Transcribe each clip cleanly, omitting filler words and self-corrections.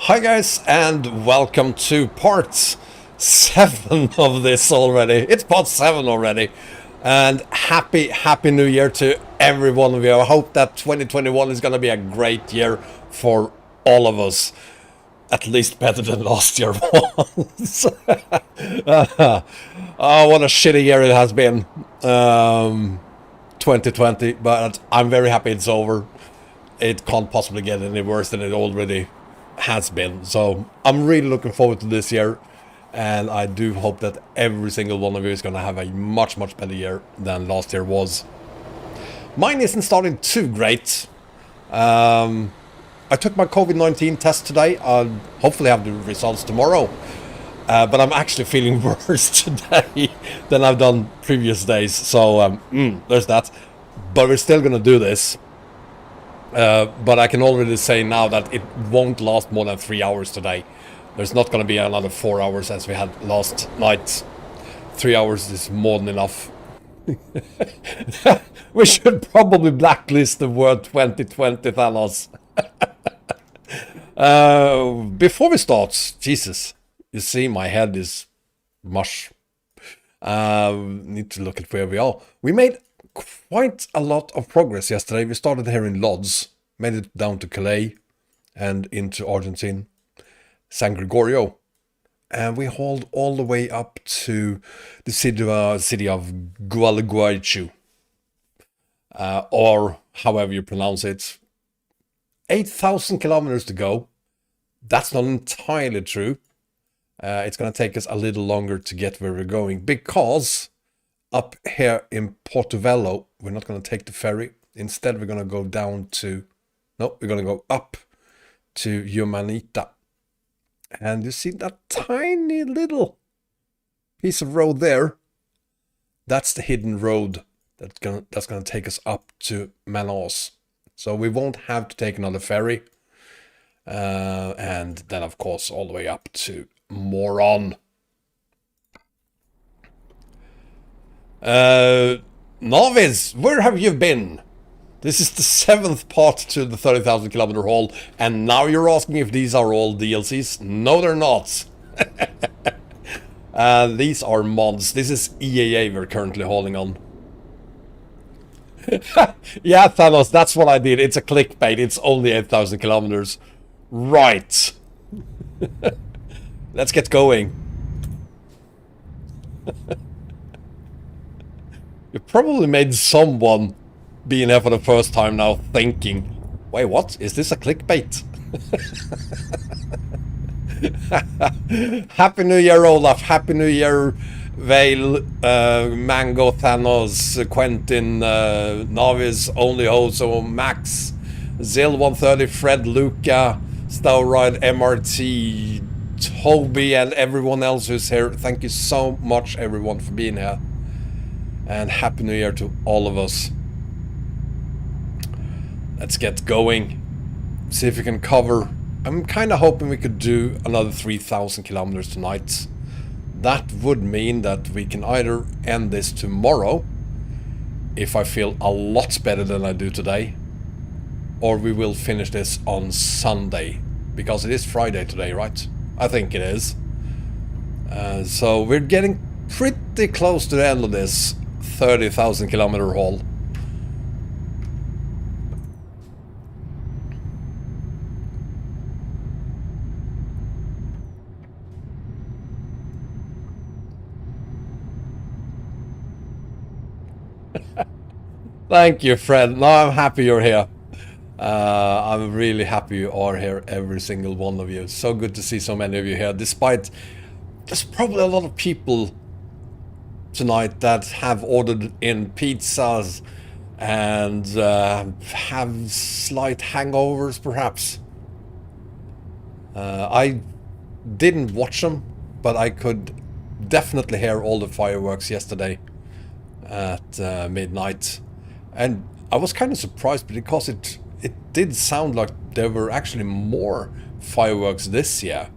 Hi guys, and welcome to part 7 of this already. It's part 7 already. And happy new year to every one of you. I hope that 2021 is going to be a great year for all of us. At least better than last year was. Oh, what a shitty year it has been. 2020, but I'm very happy it's over. It can't possibly get any worse than it already has been. So I'm really looking forward to this year, and I do hope that every single one of you is going to have a much better year than last year was. Mine isn't starting too great. I took my COVID-19 test today. I'll hopefully have the results tomorrow, but I'm actually feeling worse today than I've done previous days, so there's that. But we're still going to do this. But I can already say now that it won't last more than 3 hours today. There's not going to be another 4 hours as we had last night. 3 hours is more than enough. We should probably blacklist the word 2020, Thanos. Before we start, Jesus, you see my head is mush. Need to look at where we are. We made quite a lot of progress yesterday. We started here in Lodz, made it down to Calais and into Argentine, San Gregorio, and we hauled all the way up to the city of Gualeguaychú, or however you pronounce it. 8,000 kilometers to go. That's not entirely true. It's going to take us a little longer to get where we're going, because up here in Portobello, we're not going to take the ferry. Instead, we're going to go down to... No, we're going to go up to Humanita. And you see that tiny little piece of road there? That's the hidden road that's going to take us up to Manaus. So we won't have to take another ferry. And then, of course, all the way up to Moron. Novice, where have you been? This is the 7th part to the 30,000 kilometer haul, and now you're asking if these are all DLCs? No, they're not. These are mods. This is EAA we're currently hauling on. Yeah, Thanos, that's what I did. It's a clickbait. It's only 8,000 kilometers. Right. Let's get going. You probably made someone being here for the first time now thinking, wait, what? Is this a clickbait? Happy New Year, Olaf. Happy New Year, Vale, Mango, Thanos, Quentin, Novice, Only Hoso, Max, Zil130, Fred, Luca, Stowride, MRT, Toby, and everyone else who's here. Thank you so much, everyone, for being here. And Happy New Year to all of us. Let's get going. See if we can cover... I'm kind of hoping we could do another 3,000 kilometers tonight. That would mean that we can either end this tomorrow, if I feel a lot better than I do today, or we will finish this on Sunday, because it is Friday today, right? I think it is. So we're getting pretty close to the end of this 30,000 kilometer haul. Thank you, Fred. No, I'm happy you're here. I'm really happy you are here, every single one of you. So good to see so many of you here, despite there's probably a lot of people tonight that have ordered in pizzas and have slight hangovers, perhaps. I didn't watch them, but I could definitely hear all the fireworks yesterday at midnight. And I was kind of surprised because it did sound like there were actually more fireworks this year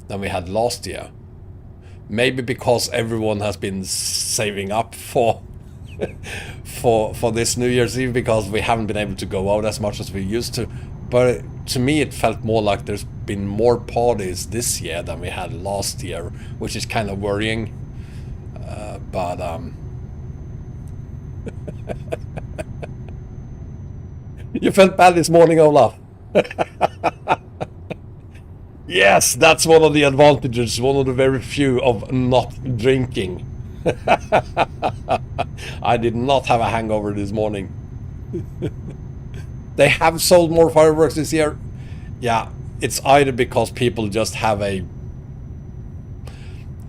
than we had last year. Maybe because everyone has been saving up for for this New Year's Eve, because we haven't been able to go out as much as we used to. But to me, it felt more like there's been more parties this year than we had last year, which is kind of worrying. But you felt bad this morning, Olaf. Yes, that's one of the advantages, one of the very few of not drinking. I did not have a hangover this morning. They have sold more fireworks this year. Yeah, it's either because people just have a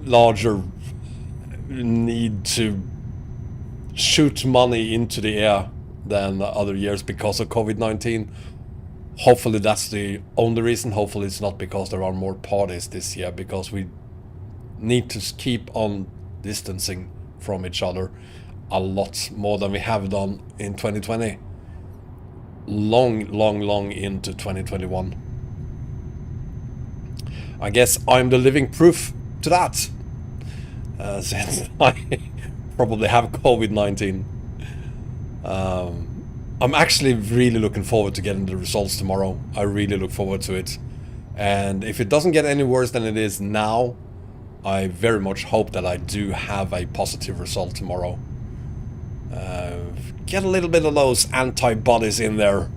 larger need to shoot money into the air than other years because of COVID-19. Hopefully that's the only reason. Hopefully it's not because there are more parties this year, because we need to keep on distancing from each other a lot more than we have done in 2020. Long into 2021. I guess I'm the living proof to that, since I probably have COVID-19. I'm actually really looking forward to getting the results tomorrow. I really look forward to it. And if it doesn't get any worse than it is now, I very much hope that I do have a positive result tomorrow. Get a little bit of those antibodies in there.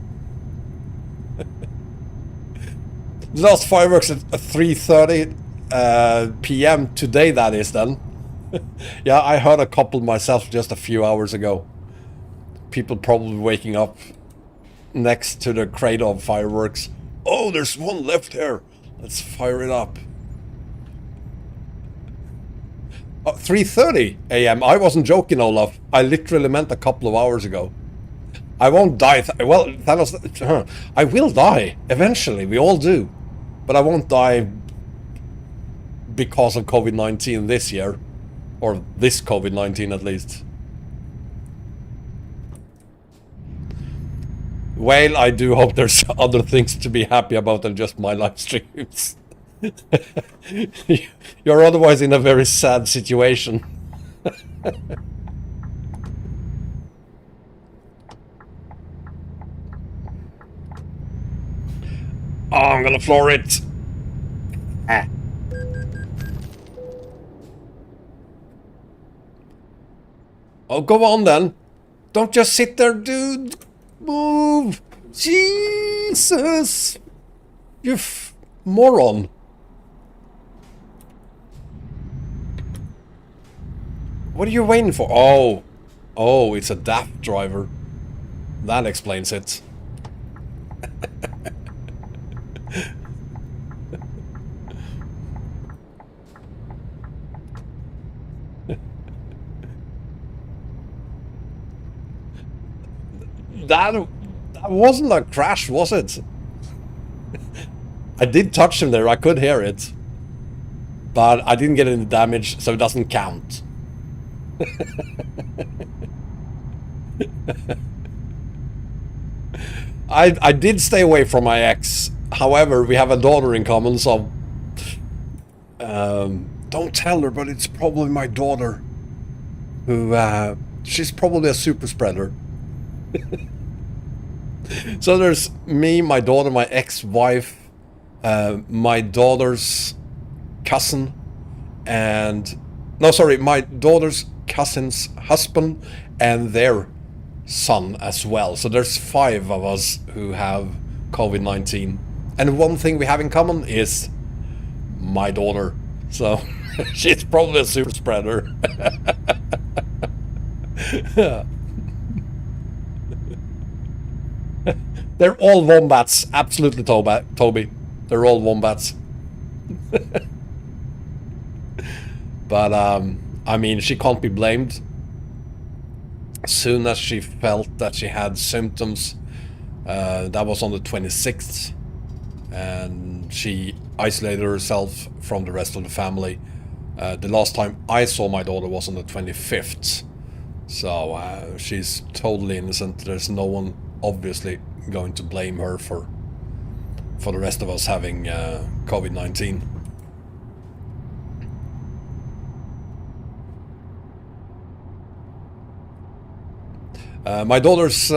The last fireworks at 3:30 p.m. today, that is then. Yeah, I heard a couple myself just a few hours ago. People probably waking up next to the crate of fireworks. Oh, there's one left here. Let's fire it up. 3:30 a.m. I wasn't joking, Olaf. I literally meant a couple of hours ago. I won't die. Well, Thanos, I will die eventually. We all do. But I won't die because of COVID-19 this year. Or this COVID-19 at least. Well, I do hope there's other things to be happy about than just my live streams. You're otherwise in a very sad situation. Oh, I'm gonna floor it. Ah. Oh, go on then. Don't just sit there, dude. Move! Jesus! You moron! What are you waiting for? Oh! Oh, it's a daft driver. That explains it. That wasn't a crash, was it? I did touch him there, I could hear it. But I didn't get any damage, so it doesn't count. I did stay away from my ex. However, we have a daughter in common, so... don't tell her, but it's probably my daughter. Who, she's probably a super spreader. So there's me, my daughter, my ex-wife, my daughter's cousin, and... No, sorry, my daughter's cousin's husband and their son as well. So there's 5 of us who have COVID-19. And one thing we have in common is my daughter. So she's probably a super spreader. They're all wombats, absolutely, Toby. They're all wombats. But, I mean, she can't be blamed. As soon as she felt that she had symptoms, that was on the 26th, and she isolated herself from the rest of the family. The last time I saw my daughter was on the 25th. So, she's totally innocent. There's no one, obviously, going to blame her for the rest of us having COVID-19. My daughter's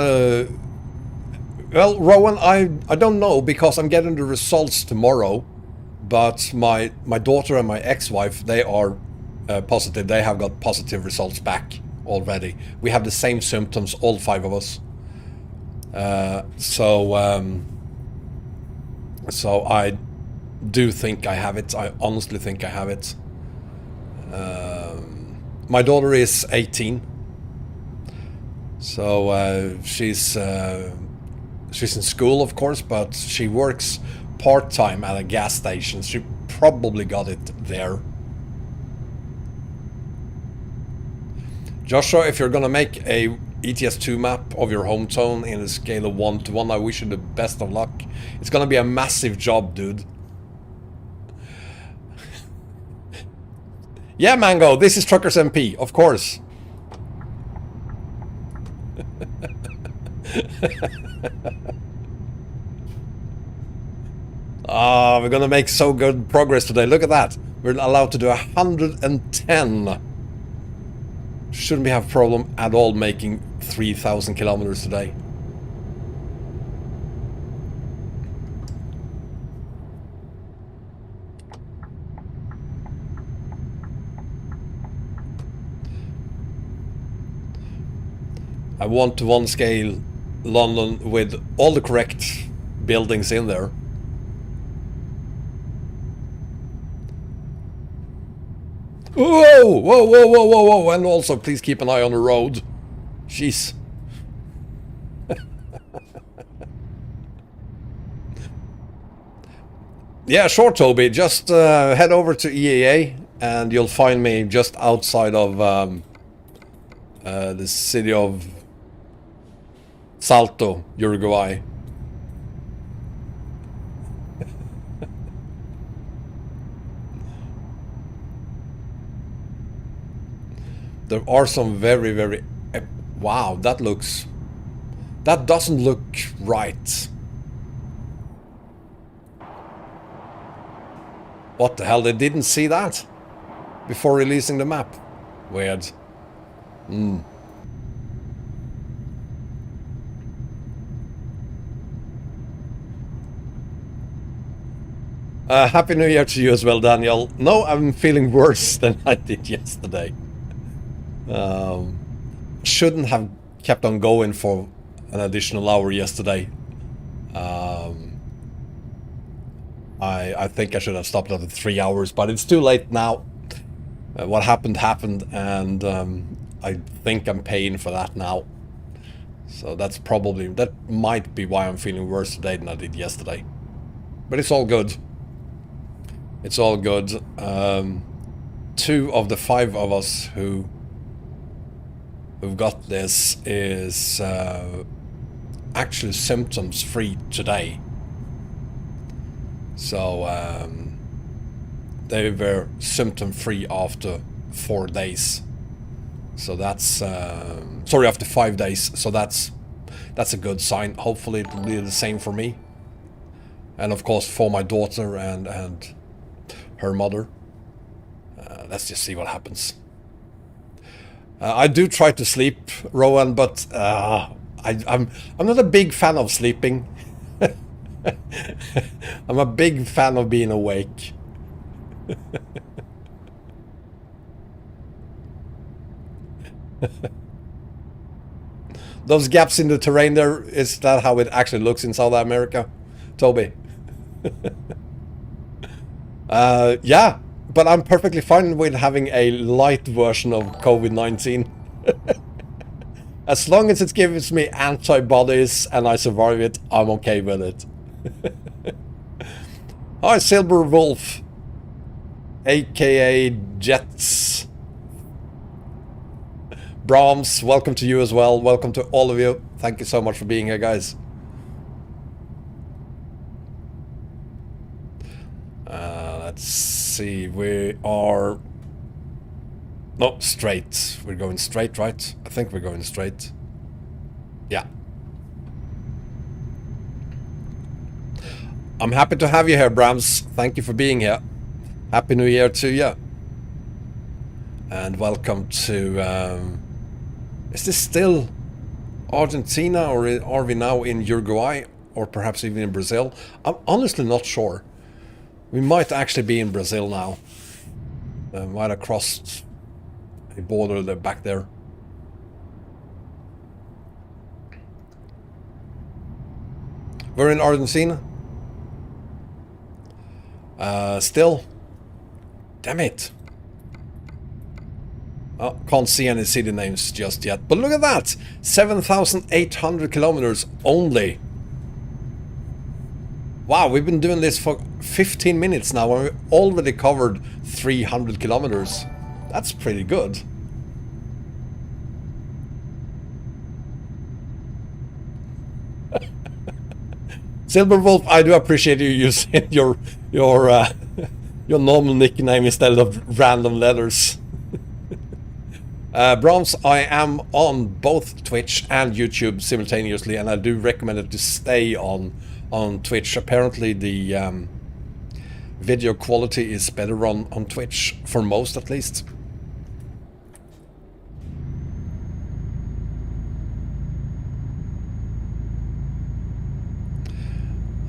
Well, Rowan, I don't know because I'm getting the results tomorrow. But my daughter and my ex-wife, they are positive. They have got positive results back already. We have the same symptoms, all 5 of us. So I do think I have it. I honestly think I have it. My daughter is 18, so she's in school, of course, but she works part-time at a gas station. She probably got it there. Joshua, if you're gonna make a ETS2 map of your hometown in a scale of 1 to 1, I wish you the best of luck. It's gonna be a massive job, dude. Yeah, Mango, this is Truckers MP, of course. Ah, we're gonna make so good progress today. Look at that. We're allowed to do 110. Shouldn't we have a problem at all making 3,000 kilometers today. I want to one scale London with all the correct buildings in there. Whoa, whoa, whoa, whoa, whoa, whoa, and also please keep an eye on the road. Jeez. Yeah, sure, Toby. Just head over to EAA and you'll find me just outside of the city of Salto, Uruguay. There are some very, very... Wow, that doesn't look right. What the hell, they didn't see that before releasing the map? Weird. Happy New Year to you as well, Daniel. No, I'm feeling worse than I did yesterday. Shouldn't have kept on going for an additional hour yesterday. I think I should have stopped after 3 hours, but it's too late now. What happened happened, and I think I'm paying for that now. So that might be why I'm feeling worse today than I did yesterday. But it's all good. It's all good. 2 of the 5 of us who've got this is actually symptoms free today. So they were symptom free after 4 days. So that's sorry, after 5 days. So that's a good sign. Hopefully it will be the same for me, and of course for my daughter and her mother. Let's just see what happens. I do try to sleep, Rowan, but I'm not a big fan of sleeping. I'm a big fan of being awake. Those gaps in the terrain there, is that how it actually looks in South America, Toby? Yeah, but I'm perfectly fine with having a light version of COVID-19. As long as it gives me antibodies and I survive it, I'm okay with it. Hi, Silver Wolf, aka Jets. Brahms, welcome to you as well. Welcome to all of you. Thank you so much for being here, guys. Let's see, we are... No, straight. We're going straight, right? I think we're going straight. Yeah. I'm happy to have you here, Brahms. Thank you for being here. Happy New Year to you. And welcome to... is this still Argentina, or are we now in Uruguay, or perhaps even in Brazil? I'm honestly not sure. We might actually be in Brazil now. Might have crossed a border there, back there. We're in Argentina. Still. Damn it. Oh, can't see any city names just yet. But look at that! 7,800 kilometers only. Wow, we've been doing this for 15 minutes now and we already covered 300 kilometers. That's pretty good. Silver Wolf, I do appreciate you using your normal nickname instead of random letters. Brahms, I am on both Twitch and YouTube simultaneously, and I do recommend it to stay on Twitch. Apparently the video quality is better on Twitch, for most at least.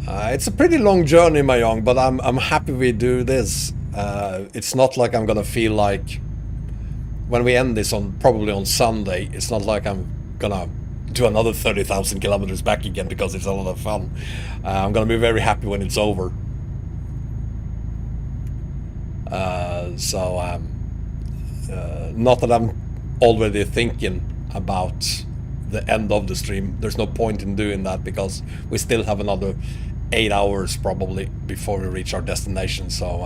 It's a pretty long journey, my young, but I'm happy we do this. It's not like I'm gonna feel like when we end this probably on Sunday, it's not like I'm gonna do another 30,000 kilometers back again because it's a lot of fun. I'm gonna be very happy when it's over. Not that I'm already thinking about the end of the stream. There's no point in doing that because we still have another 8 hours probably before we reach our destination. So,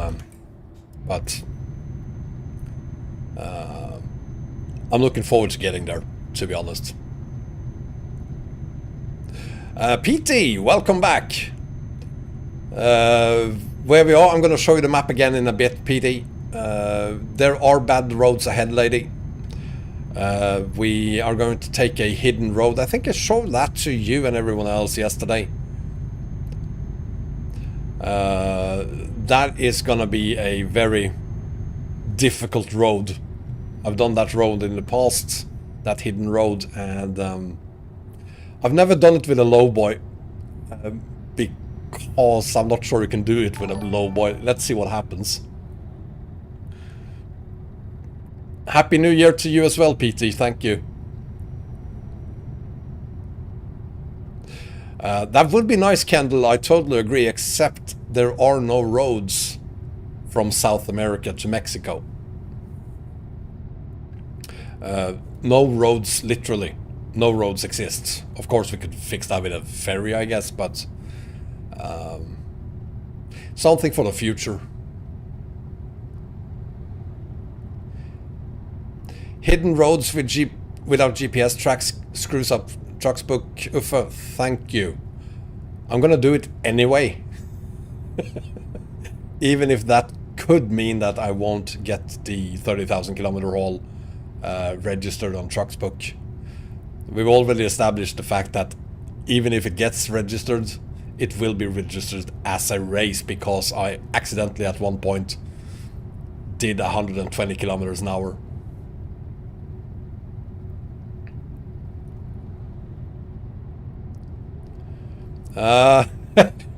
I'm looking forward to getting there, to be honest. PT, welcome back. Where we are, I'm going to show you the map again in a bit, PT. There are bad roads ahead, lady. We are going to take a hidden road. I think I showed that to you and everyone else yesterday. That is going to be a very difficult road. I've done that road in the past, that hidden road, and I've never done it with a lowboy because I'm not sure you can do it with a lowboy. Let's see what happens. Happy New Year to you as well, PT. Thank you. That would be nice, Kendall. I totally agree, except there are no roads from South America to Mexico. No roads, literally. No roads exist. Of course, we could fix that with a ferry, I guess, but something for the future. Hidden roads without GPS tracks screws up trucks book. Uffa, thank you. I'm gonna do it anyway. Even if that could mean that I won't get the 30,000 kilometer haul registered on trucks book. We've already established the fact that even if it gets registered, it will be registered as a race because I accidentally at one point did 120 kilometers an hour.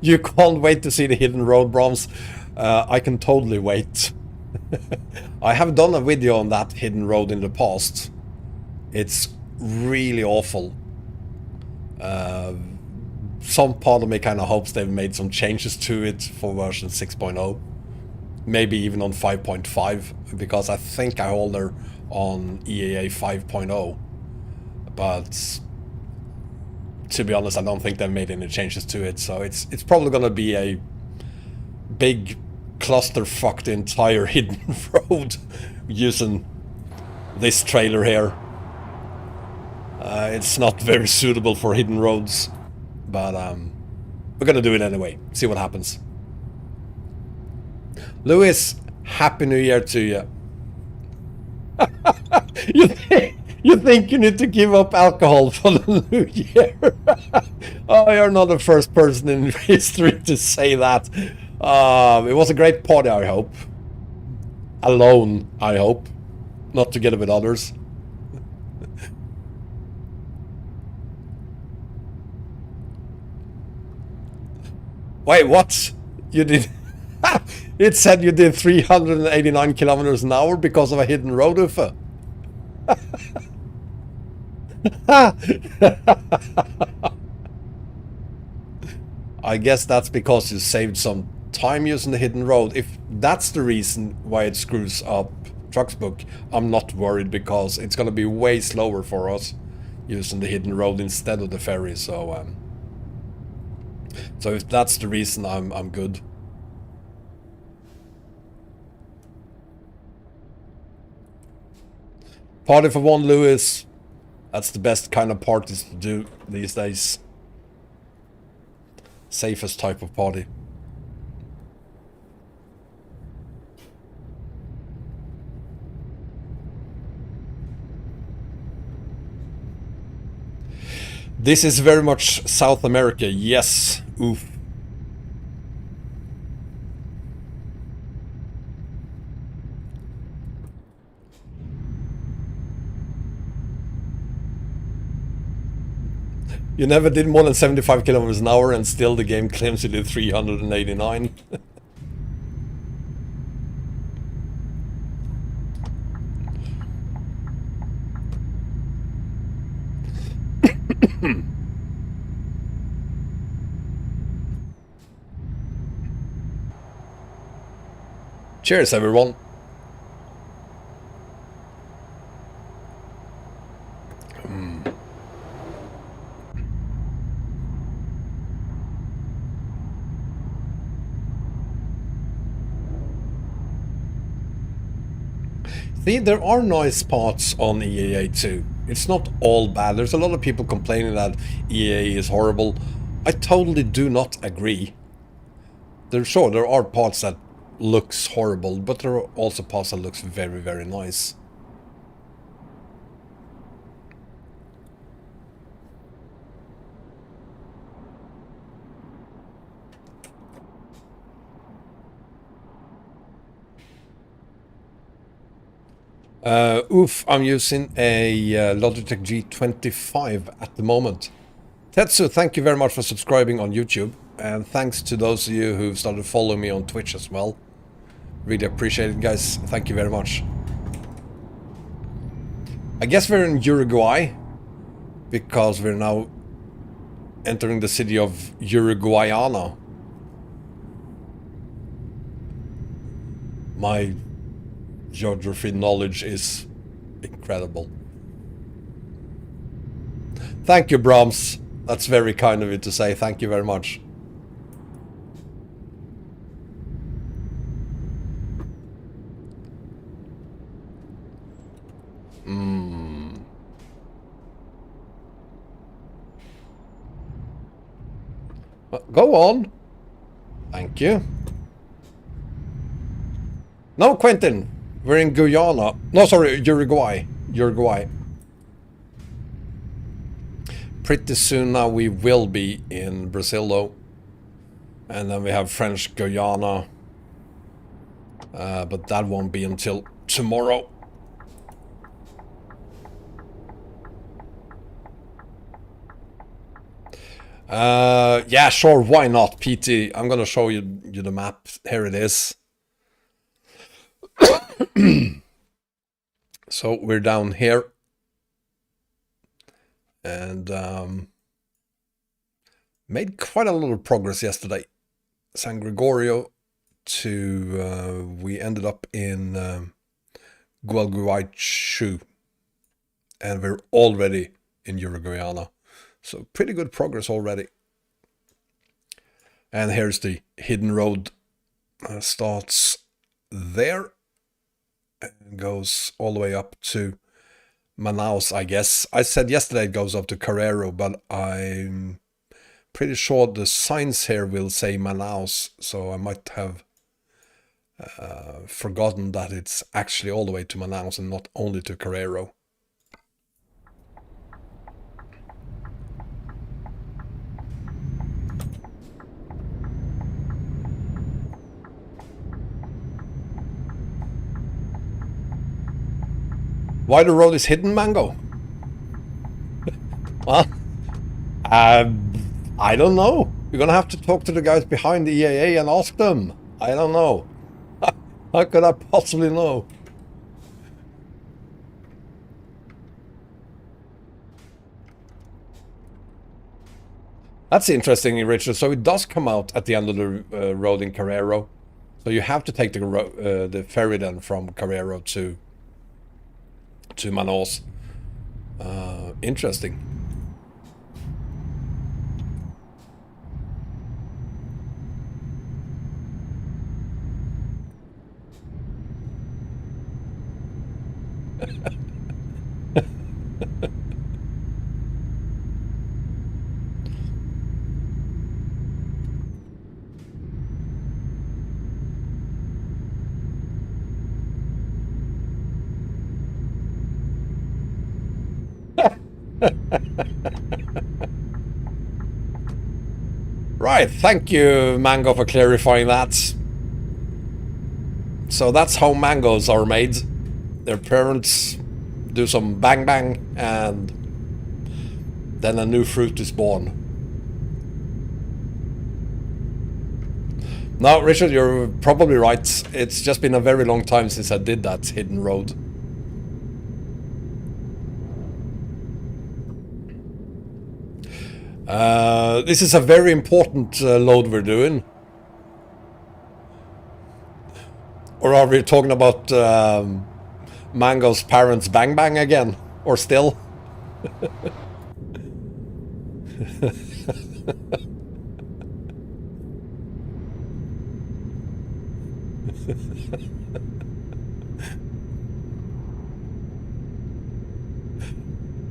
You can't wait to see the hidden road, Brahms. I can totally wait. I have done a video on that hidden road in the past. It's really awful. Some part of me kind of hopes they've made some changes to it for version 6.0. Maybe even on 5.5, because I think I hold her on EAA 5.0. But to be honest, I don't think they've made any changes to it, so it's probably gonna be a big clusterfuck the entire hidden road using this trailer here. It's not very suitable for hidden roads, but we're gonna do it anyway. See what happens. Lewis, Happy New Year to you. You think you need to give up alcohol for the new year? Oh, you're not the first person in history to say that. It was a great party, I hope. Alone, I hope. Not together with others. Wait, what? You did... It said you did 389 kilometers an hour because of a hidden road, Uffe. I guess that's because you saved some time using the hidden road. If that's the reason why it screws up Truck's book, I'm not worried because it's going to be way slower for us using the hidden road instead of the ferry. So if that's the reason, I'm good. Party for one, Lewis. That's the best kind of parties to do these days. Safest type of party. This is very much South America, yes. Oof. You never did more than 75 kilometers an hour and still the game claims you did 389. Cheers, everyone. See, there are nice parts on EAA too. It's not all bad. There's a lot of people complaining that EAA is horrible. I totally do not agree. There are parts that looks horrible, but there are also parts that looks very, very nice. I'm using a Logitech G25 at the moment. Tetsu, thank you very much for subscribing on YouTube. And thanks to those of you who've started following me on Twitch as well. Really appreciate it, guys. Thank you very much. I guess we're in Uruguay because we're now entering the city of Uruguayana. My geography knowledge is incredible. Thank you, Brahms. That's very kind of you to say. Thank you very much. Go on. Thank you. No, Quentin. We're in Guyana. No, sorry, Uruguay. Uruguay. Pretty soon now we will be in Brazil though. And then we have French Guyana. But that won't be until tomorrow. Yeah, sure, why not, PT? I'm gonna show you the map. Here it is. So we're down here. And made quite a lot of progress yesterday. San Gregorio to we ended up in Gualeguaychú, and we're already in Uruguayana, so pretty good progress already. And here's the hidden road, starts there and goes all the way up to Manaus, I guess. I said yesterday it goes up to Carrero, but I'm pretty sure the signs here will say Manaus, so I might have forgotten that it's actually all the way to Manaus and not only to Carrero. Why the road is hidden, Mango? Well, I don't know. You're gonna have to talk to the guys behind the EAA and ask them. I don't know. How could I possibly know? That's interesting, Richard. So it does come out at the end of the road in Carrero. So you have to take the ferry then from Carrero to Manaus. Interesting. Right, thank you, Mango, for clarifying that. So that's how mangoes are made. Their parents do some bang bang, and then a new fruit is born. No, Richard, you're probably right. It's just been a very long time since I did that hidden road. This is a very important load we're doing. Or are we talking about Mango's parents bang bang again? Or still?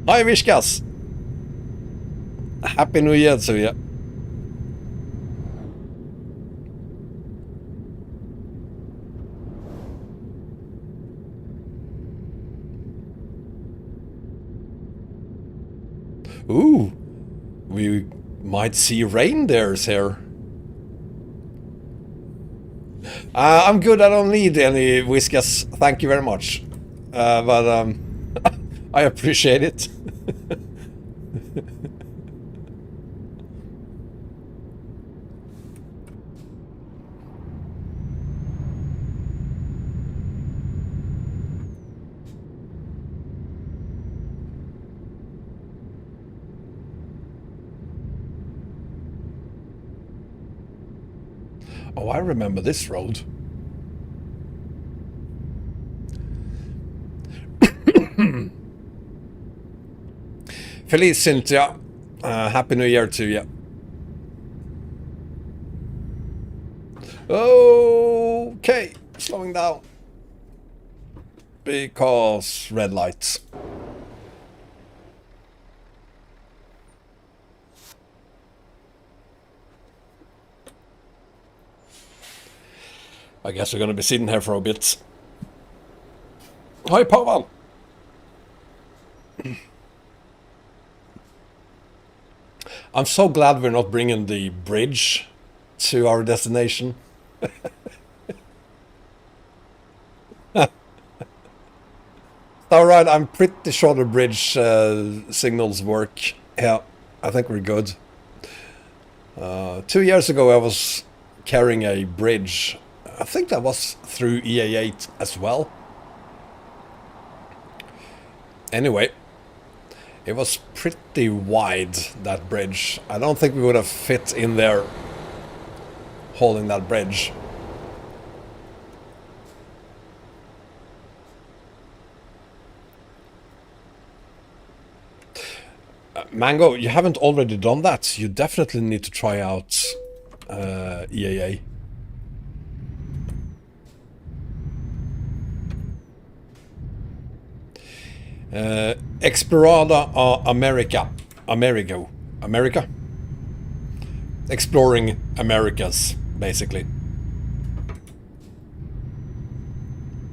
Hi, Vishkas! Happy New Year to you. Ooh, we might see reindeers here. I'm good, I don't need any whiskas, thank you very much. But I appreciate it. Oh, I remember this road. Feliz Cynthia. Happy New Year to you. Okay, slowing down. Because red lights. I guess we're gonna be sitting here for a bit. Hi, Pavel. I'm so glad we're not bringing the bridge to our destination. Alright, I'm pretty sure the bridge signals work. Yeah, I think we're good. 2 years ago I was carrying a bridge. I think that was through EA8 as well. Anyway, it was pretty wide, that bridge. I don't think we would have fit in there holding that bridge. Mango, you haven't already done that. You definitely need to try out EAA. Explorada America. Exploring Americas, basically.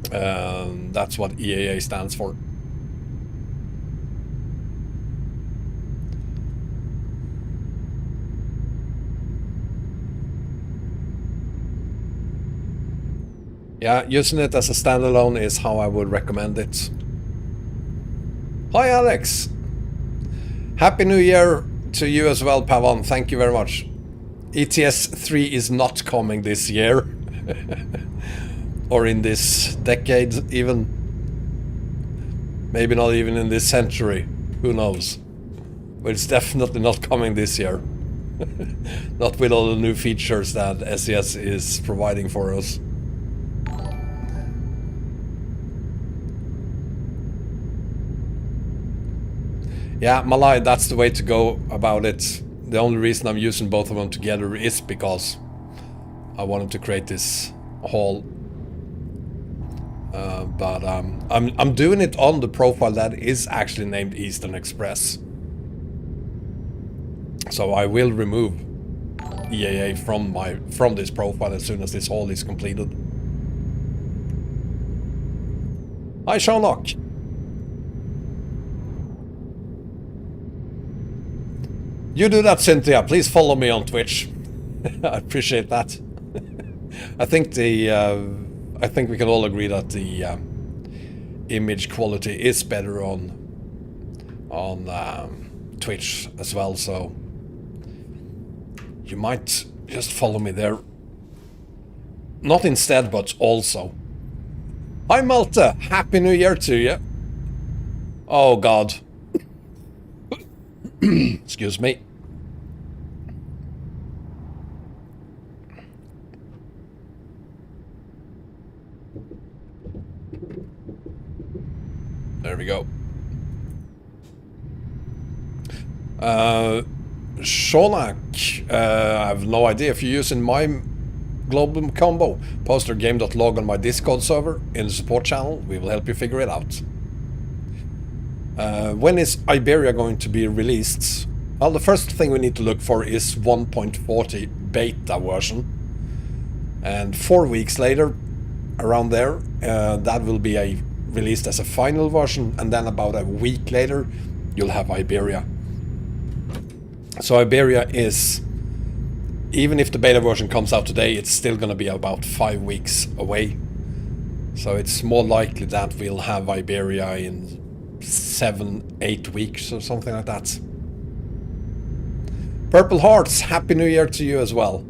That's what EAA stands for. Yeah, using it as a standalone is how I would recommend it. Hi, Alex. Happy New Year to you as well, Pavan. Thank you very much. ETS 3 is not coming this year. Or in this decade even. Maybe not even in this century. Who knows? But it's definitely not coming this year. Not with all the new features that SES is providing for us. Yeah, Malai, that's the way to go about it. The only reason I'm using both of them together is because I wanted to create this haul. But I'm doing it on the profile that is actually named Eastern Express. So I will remove EAA from this profile as soon as this haul is completed. Hi, Shanok. You do that, Cynthia. Please follow me on Twitch. I appreciate that. I think we can all agree that the image quality is better on Twitch as well. So you might just follow me there. Not instead, but also. Hi, Malta. Happy New Year to you. Oh God. Excuse me. There we go. Shonak, I have no idea if you're using my global combo. Post your game.log on my Discord server in the support channel. We will help you figure it out. When is Iberia going to be released? Well, the first thing we need to look for is 1.40 beta version. And 4 weeks later, around there, that will be released as a final version, and then about a week later you'll have Iberia. So Iberia is, even if the beta version comes out today, it's still going to be about 5 weeks away. So it's more likely that we'll have Iberia in 7-8 weeks or something like that. Purple Hearts, Happy New Year to you as well.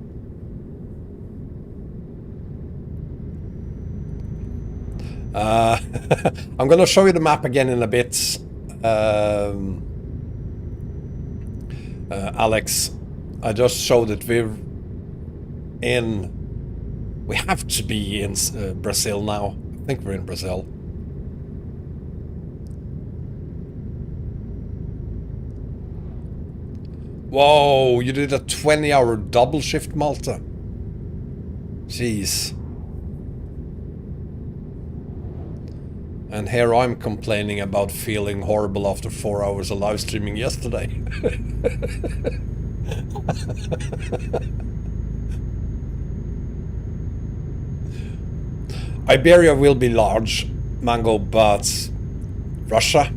I'm gonna show you the map again in a bit, Alex. I just showed it. We have to be in Brazil now. I think we're in Brazil. Whoa, you did a 20-hour double shift, Malta. Jeez. And here I'm complaining about feeling horrible after 4 hours of live streaming yesterday. Iberia will be large, Mango, but Russia,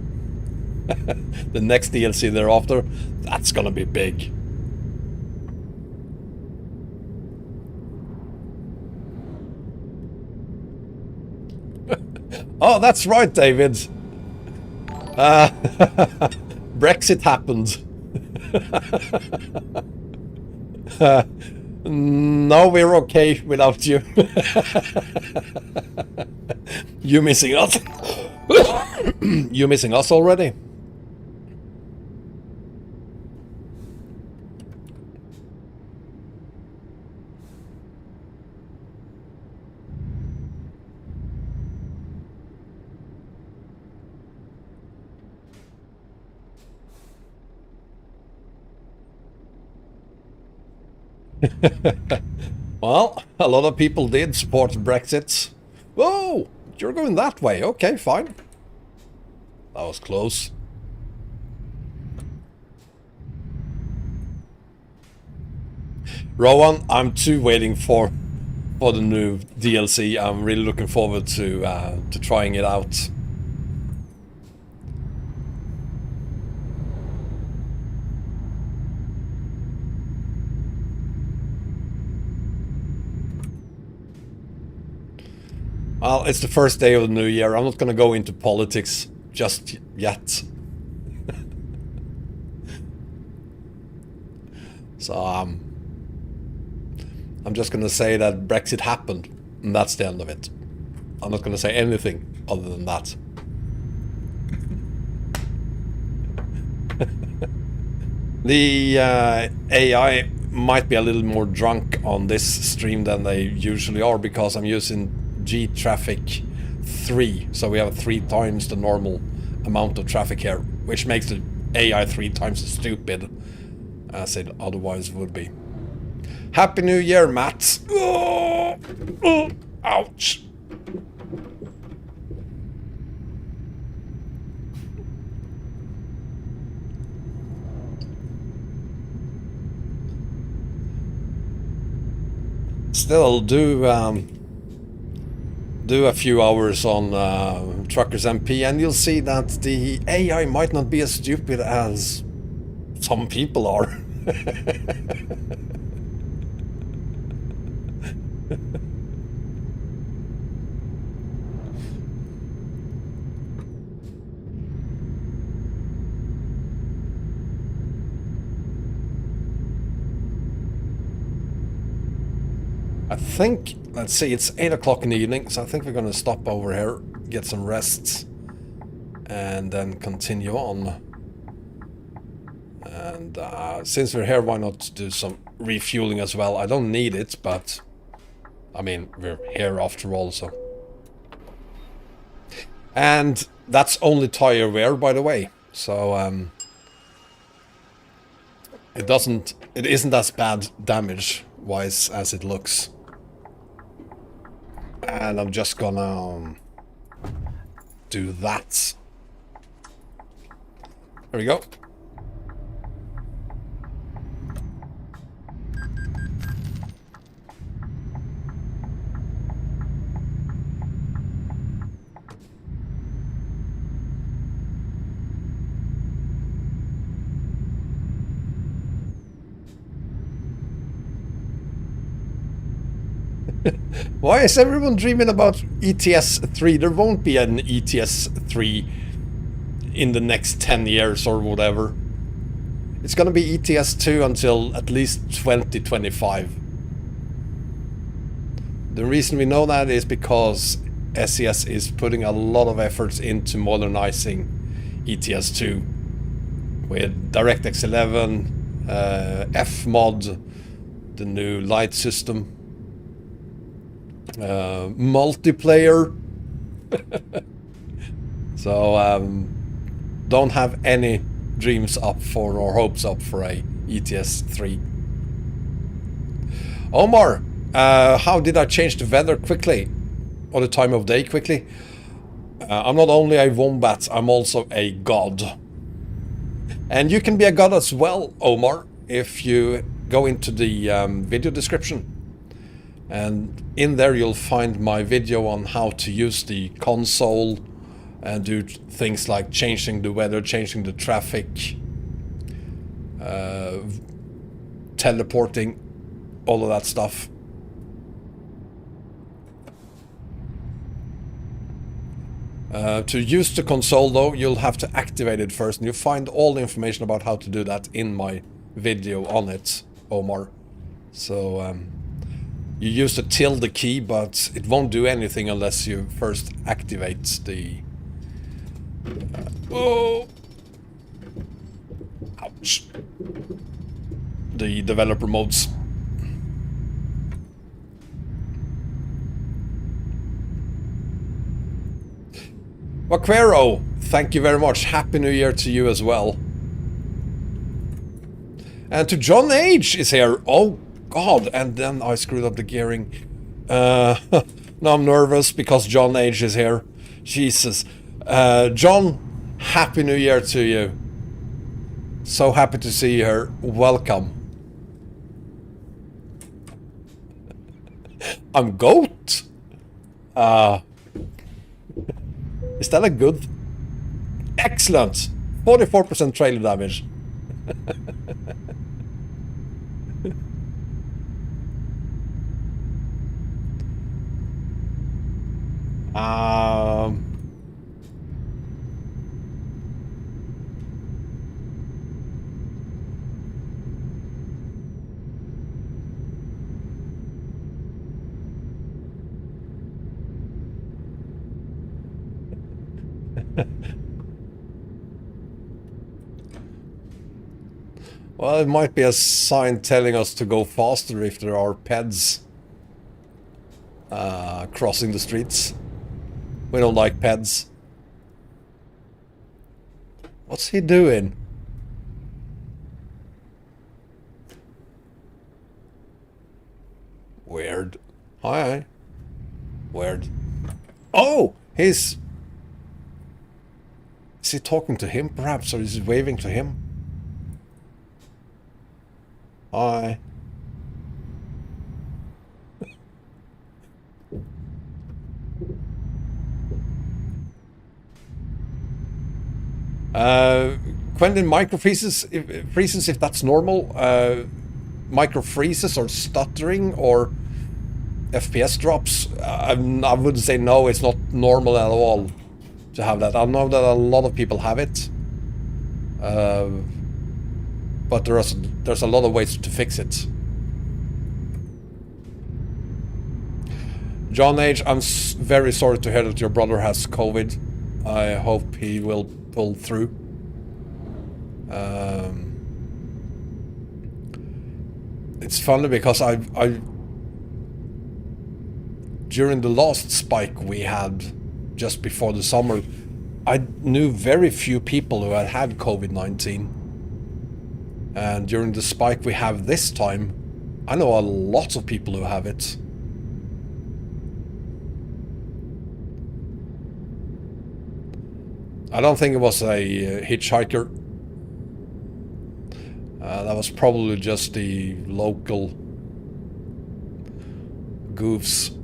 the next DLC thereafter, that's gonna be big. Oh, that's right, David. Brexit happened. No, we're okay without you. You missing us? You missing us already? Well, a lot of people did support Brexit. Whoa, you're going that way. Okay, fine. That was close. Rowan, I'm too waiting for the new DLC. I'm really looking forward to trying it out. Well, it's the first day of the new year. I'm not going to go into politics just yet. So, I'm just going to say that Brexit happened, and that's the end of it. I'm not going to say anything other than that. The AI might be a little more drunk on this stream than they usually are, because I'm using G-Traffic 3, so we have 3 times the normal amount of traffic here, which makes the AI 3 times as stupid as it otherwise would be. Happy New Year, Matt! Oh, oh, ouch! Still do a few hours on Truckers MP, and you'll see that the AI might not be as stupid as some people are. I think, let's see, it's 8 o'clock in the evening, so I think we're gonna stop over here, get some rests, and then continue on. And since we're here, why not do some refueling as well? I don't need it, but I mean, we're here after all, so. And that's only tire wear, by the way, so it isn't as bad damage-wise as it looks. And I'm just gonna do that. There we go. Why is everyone dreaming about ETS 3? There won't be an ETS 3 in the next 10 years or whatever. It's gonna be ETS 2 until at least 2025. The reason we know that is because SES is putting a lot of efforts into modernizing ETS 2 with DirectX 11, Fmod, the new light system. Multiplayer. So don't have any dreams up for or hopes up for a ETS 3. Omar, how did I change the weather quickly, or the time of day quickly? I'm not only a Wombat, I'm also a god. And you can be a god as well, Omar, if you go into the video description. And in there you'll find my video on how to use the console and do things like changing the weather, changing the traffic, teleporting, all of that stuff. To use the console though, you'll have to activate it first, and you'll find all the information about how to do that in my video on it, Omar. So you use the tilde key, but it won't do anything unless you first activate the... oh! Ouch. The developer modes. Vaquero, thank you very much. Happy New Year to you as well. And to John H is here. Oh God, and then I screwed up the gearing. Now I'm nervous because John H is here. Jesus. John, Happy New Year to you. So happy to see you here. Welcome. I'm GOAT. Is that a good? Excellent. 44% trailer damage. Well, it might be a sign telling us to go faster if there are peds crossing the streets. We don't like peds. What's he doing? Weird. Hi. Weird. Oh! Is he talking to him perhaps, or is he waving to him? Hi. Quentin, micro freezes if that's normal. Micro freezes or stuttering or FPS drops. I would say no, it's not normal at all to have that. I know that a lot of people have it, but there's a lot of ways to fix it. John H, I'm very sorry to hear that your brother has COVID. I hope he will pull through. It's funny because I during the last spike we had just before the summer, I knew very few people who had COVID-19. And during the spike we have this time, I know a lot of people who have it. I don't think it was a hitchhiker. That was probably just the local goofs.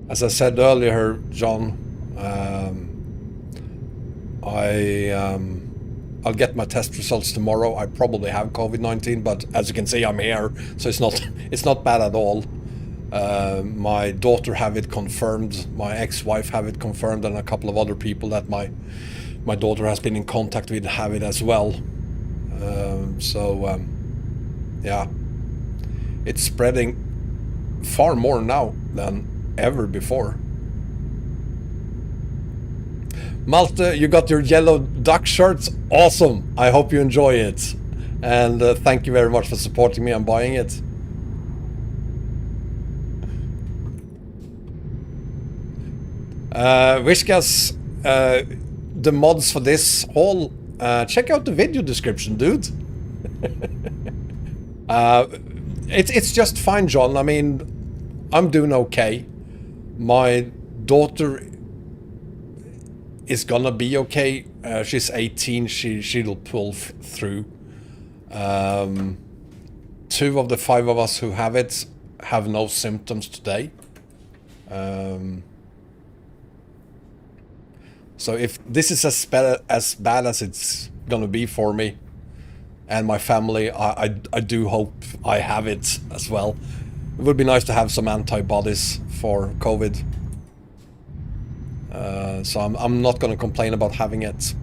As I said earlier, John, I'll get my test results tomorrow. I probably have COVID-19, but as you can see, I'm here, so it's not bad at all. My daughter have it confirmed, my ex-wife have it confirmed, and a couple of other people that my daughter has been in contact with have it as well. Yeah, it's spreading far more now than ever before. Malte, you got your yellow duck shirts. Awesome. I hope you enjoy it. And thank you very much for supporting me and buying it. Wishkas, the mods for this haul, check out the video description, dude. It's just fine, John. I mean, I'm doing okay. My daughter is gonna be okay. She's 18. She'll pull through. 2 of the 5 of us who have it have no symptoms today. So if this is as bad as it's gonna be for me and my family, I do hope I have it as well. It would be nice to have some antibodies for COVID. So I'm not going to complain about having it.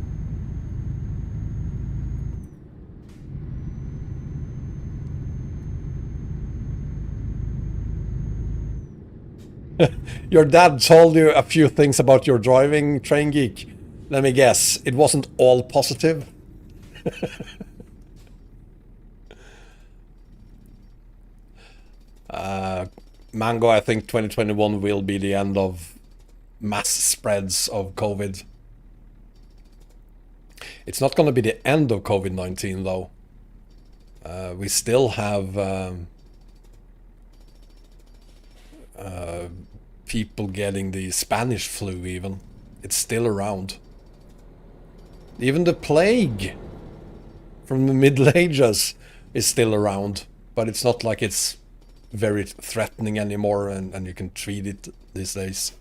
Your dad told you a few things about your driving, Train Geek. Let me guess, it wasn't all positive? Mango, I think 2021 will be the end of mass spreads of COVID. It's not going to be the end of COVID-19 though. We still have people getting the Spanish flu even. It's still around. Even the plague from the Middle Ages is still around, but it's not like it's very threatening anymore and you can treat it these days.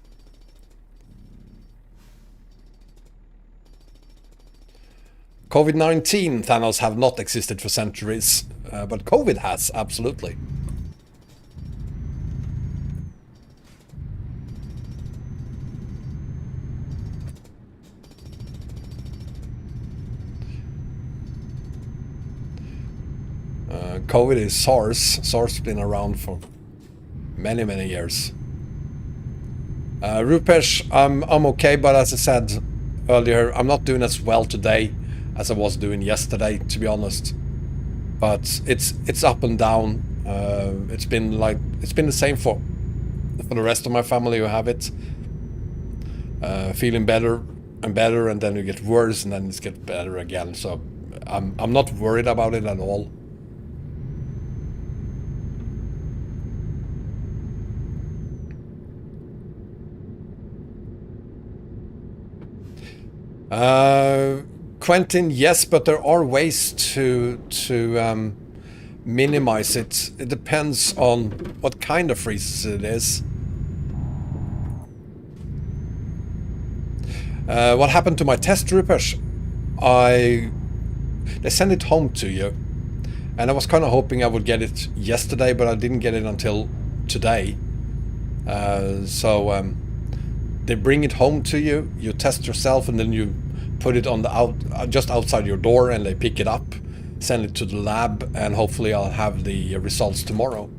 COVID-19, Thanos have not existed for centuries, but COVID has, absolutely. COVID is SARS. SARS has been around for many, many years. Rupesh, I'm okay, but as I said earlier, I'm not doing as well today as I was doing yesterday, to be honest. But it's up and down. It's been the same for the rest of my family who have it. Feeling better and better, and then you get worse, and then it gets better again. So I'm not worried about it at all. Quentin, yes, but there are ways to minimize it. It depends on what kind of freezes it is. What happened to my test, Rupesh? They sent it home to you, and I was kind of hoping I would get it yesterday, but I didn't get it until today. So they bring it home to you, you test yourself, and then you put it on the just outside your door, and they pick it up, send it to the lab, and hopefully I'll have the results tomorrow.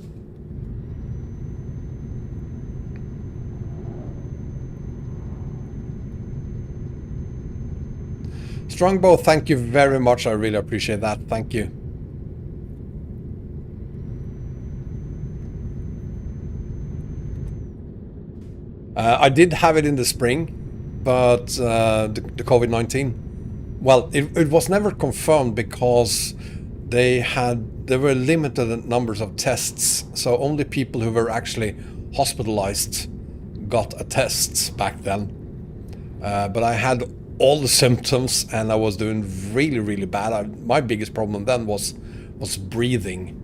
Strongbow, thank you very much. I really appreciate that. Thank you. I did have it in the spring, but the COVID-19, well, it was never confirmed because there were limited numbers of tests, so only people who were actually hospitalized got a test back then. But I had all the symptoms, and I was doing really, really bad. My biggest problem then was breathing.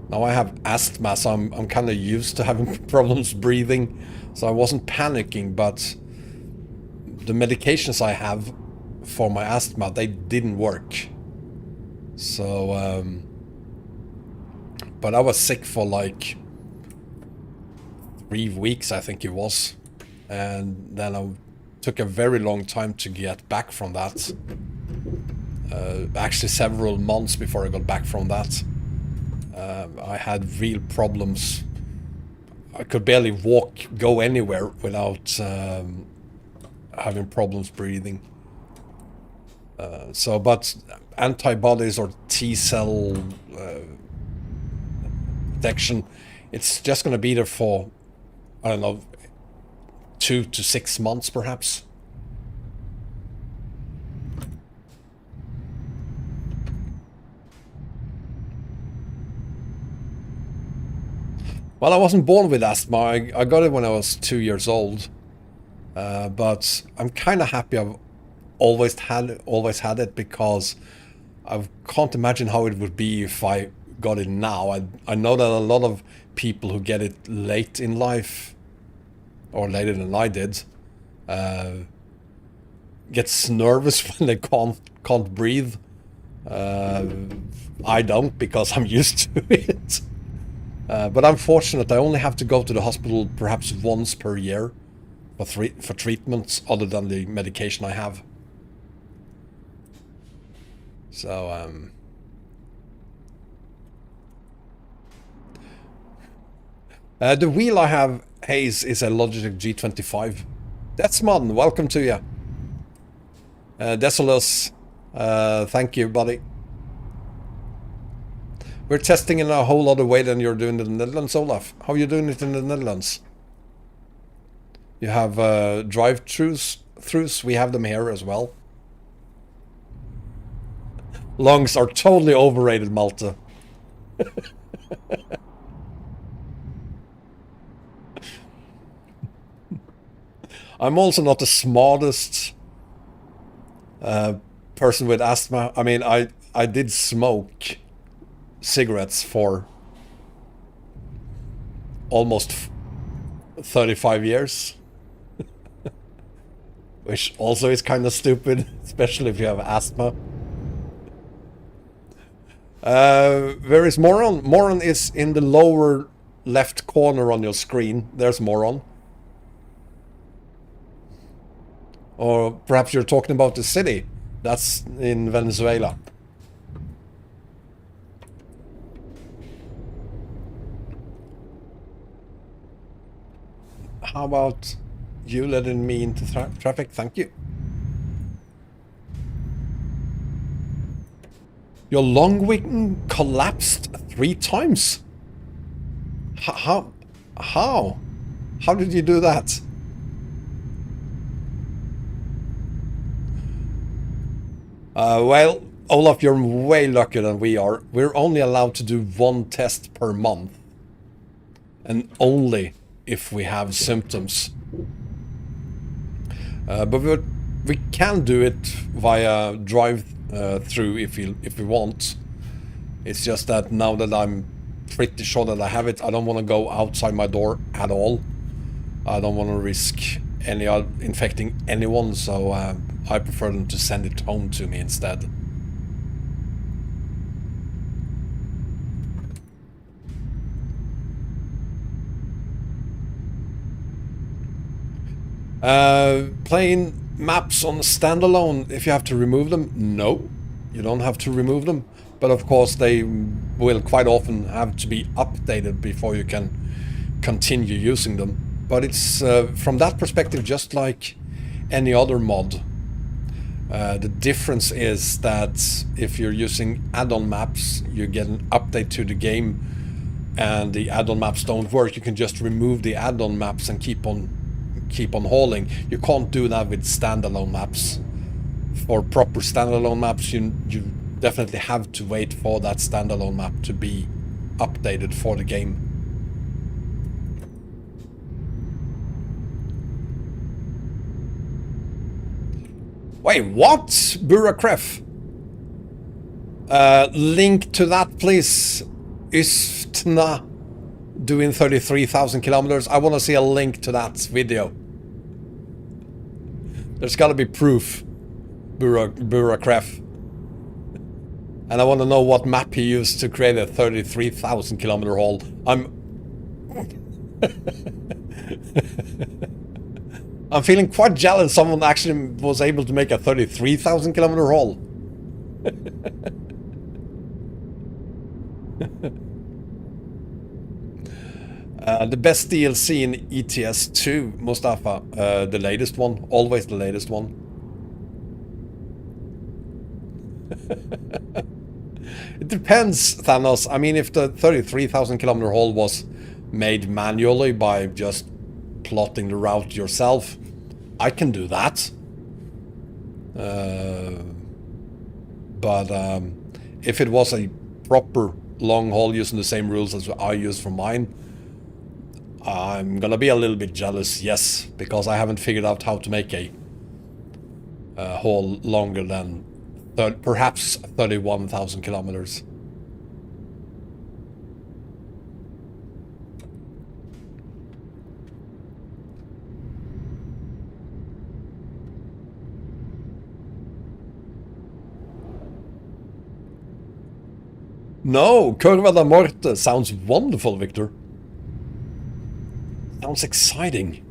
Now I have asthma, so I'm kind of used to having problems breathing, so I wasn't panicking, but the medications I have for my asthma, they didn't work. So, but I was sick for like 3 weeks, I think it was, and then I took a very long time to get back from that. Actually several months before I got back from that. I had real problems. I could barely go anywhere without having problems breathing. But antibodies or T-cell protection, it's just going to be there for, I don't know, 2 to 6 months perhaps. Well, I wasn't born with asthma. I got it when I was 2 years old. But I'm kind of happy I've always had it, because I can't imagine how it would be if I got it now. I know that a lot of people who get it late in life, or later than I did, gets nervous when they can't breathe. I don't, because I'm used to it. But I'm fortunate. I only have to go to the hospital perhaps once per year for treatments other than the medication I have. So the wheel I have, Hayes, is a Logitech G25. Desmond, welcome to you. Desolus, thank you, buddy. We're testing in a whole other way than you're doing in the Netherlands, Olaf. How are you doing it in the Netherlands? You have drive-thrus. We have them here as well. Lungs are totally overrated, Malta. I'm also not the smartest person with asthma. I mean, I did smoke cigarettes for almost 35 years. Which also is kind of stupid, especially if you have asthma. Where is Moron? Moron is in the lower left corner on your screen. There's Moron. Or perhaps you're talking about the city. That's in Venezuela. How about you letting me into traffic? Thank you. Your long wing collapsed 3 times. How? How did you do that? Well, Olaf, you're way luckier than we are. We're only allowed to do 1 test per month. And only if we have symptoms. But we can do it via drive-through if we want. It's just that now that I'm pretty sure that I have it, I don't want to go outside my door at all. I don't want to risk infecting anyone, so I prefer them to send it home to me instead. Playing maps on standalone, if you have to remove them, no, you don't have to remove them. But of course they will quite often have to be updated before you can continue using them. But it's from that perspective just like any other mod. The difference is that if you're using add-on maps, you get an update to the game and the add-on maps don't work. You can just remove the add-on maps and keep on hauling. You can't do that with standalone maps. For proper standalone maps, you definitely have to wait for that standalone map to be updated for the game. Wait, what? Burakref? Link to that, please. Istna doing 33,000 kilometers. I want to see a link to that video. There's got to be proof. Burakref. And I want to know what map he used to create a 33,000 kilometer haul. I'm feeling quite jealous someone actually was able to make a 33,000 kilometer haul. The best DLC in ETS 2, Mustafa, the latest one, always the latest one. It depends, Thanos. I mean, if the 33,000 kilometer haul was made manually by just plotting the route yourself, I can do that. But if it was a proper long haul using the same rules as I use for mine, I'm gonna be a little bit jealous, yes, because I haven't figured out how to make a haul longer than perhaps 31,000 kilometers. No, Curva da Morte sounds wonderful, Victor. Sounds exciting.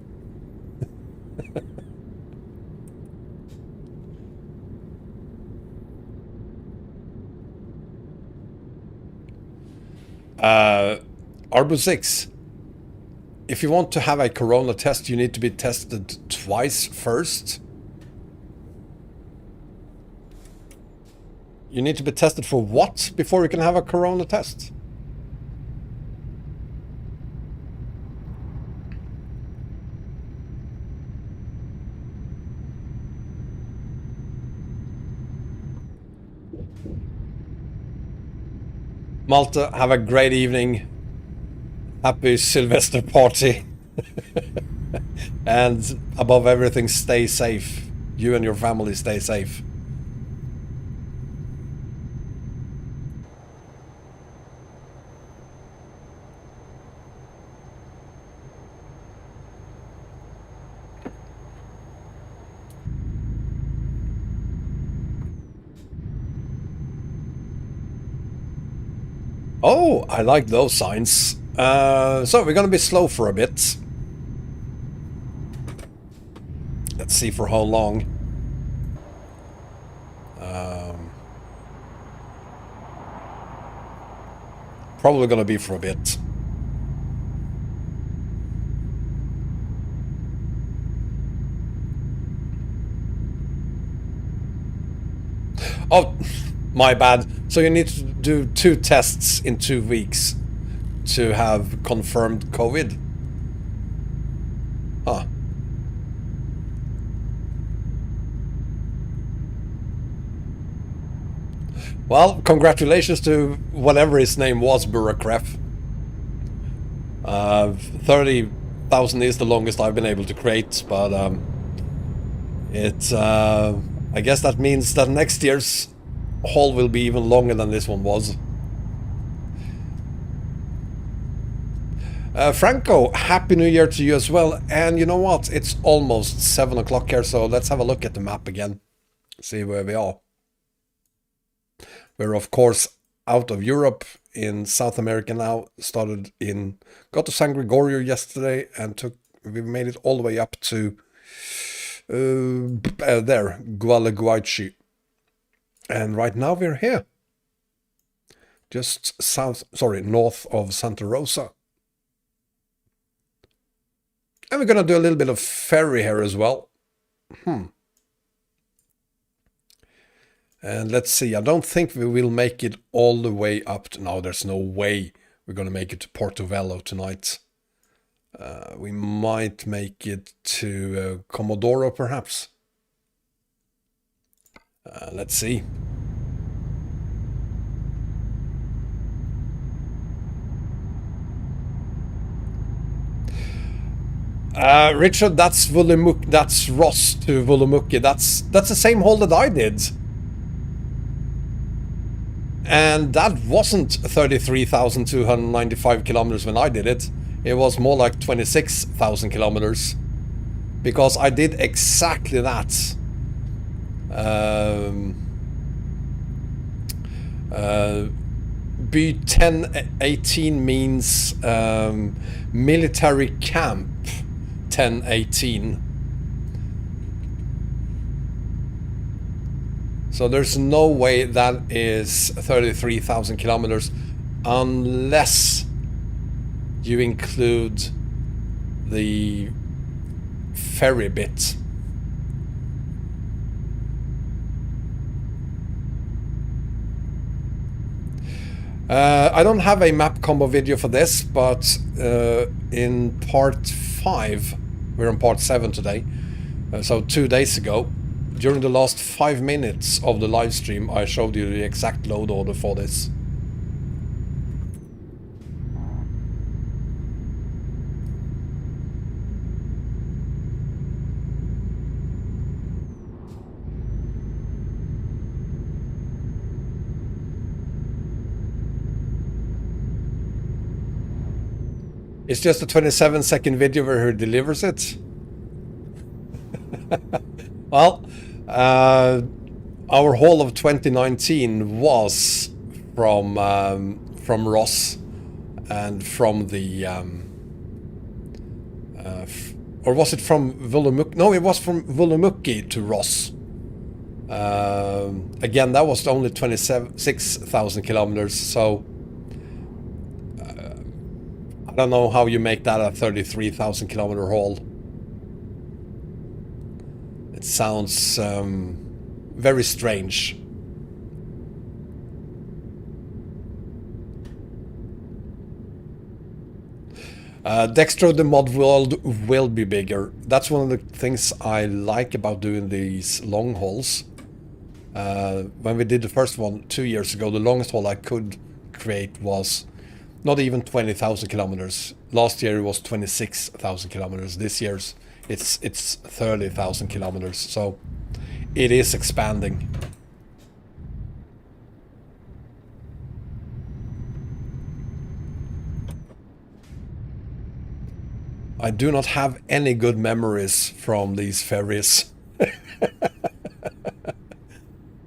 Arbo 6. If you want to have a corona test, you need to be tested twice first. You need to be tested for what before you can have a corona test? Malta, have a great evening. Happy Sylvester party. And above everything, stay safe. You and your family stay safe. Oh, I like those signs. So we're gonna be slow for a bit. Let's see for how long. Probably gonna be for a bit. Oh, my bad. So you need to do 2 tests in 2 weeks to have confirmed COVID. Huh. Well, congratulations to whatever his name was, bureaucrat. 30,000 is the longest I've been able to create, but I guess that means that next year's haul will be even longer than this one was. Franco, Happy New Year to you as well. And you know what? It's almost 7 o'clock here, so let's have a look at the map again. See where we are. We're of course out of Europe, in South America now. Got to San Gregorio yesterday and we made it all the way up to there, Gualeguaychi. And right now we're here. Just north of Santa Rosa. And we're gonna do a little bit of ferry here as well. And let's see, I don't think we will make it all the way up to... No, there's no way we're going to make it to Portobello tonight. We might make it to Comodoro, perhaps. Let's see. Richard, that's Ross to Vulumuki. That's the same haul that I did. And that wasn't 33,295 kilometers when I did it. It was more like 26,000 kilometers. Because I did exactly that. B1018 means military camp 1018. So there's no way that is 33,000 kilometers unless you include the ferry bit. I don't have a map combo video for this, but in part 5, we're on part 7 today, so 2 days ago, during the last 5 minutes of the live stream, I showed you the exact load order for this. It's just a 27-second video where he delivers it. Well, our haul of 2019 was from Ross and from the or was it from Vulumuki? No, it was from Vulumuki to Ross. Again, that was only 26,000 kilometers, so I don't know how you make that a 33,000 kilometer haul. It sounds very strange. Dextro the mod world will be bigger. That's one of the things I like about doing these long hauls. When we did the first one 2 years ago, the longest haul I could create was not even 20,000 kilometers. Last year it was 26,000 kilometers. This year's it's 30,000 kilometers. So it is expanding. I do not have any good memories from these ferries.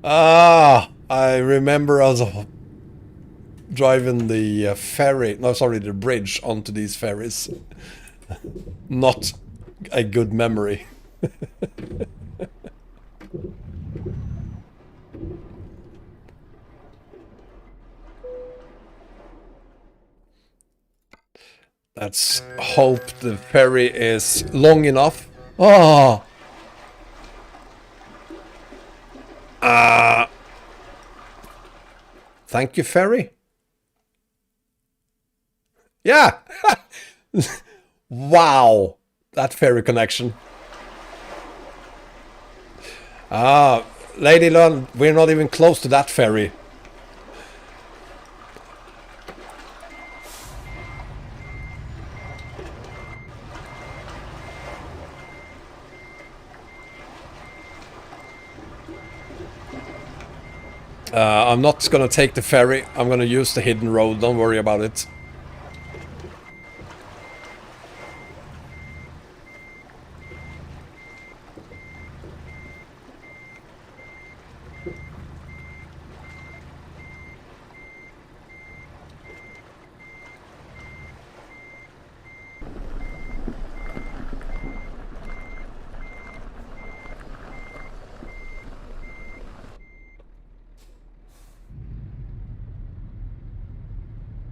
I remember us driving the ferry, no, sorry, the bridge onto these ferries. Not a good memory. Let's hope the ferry is long enough. Oh! Thank you, ferry. Yeah! Wow! That ferry connection. Lady Lund, we're not even close to that ferry. I'm not gonna take the ferry. I'm gonna use the hidden road. Don't worry about it.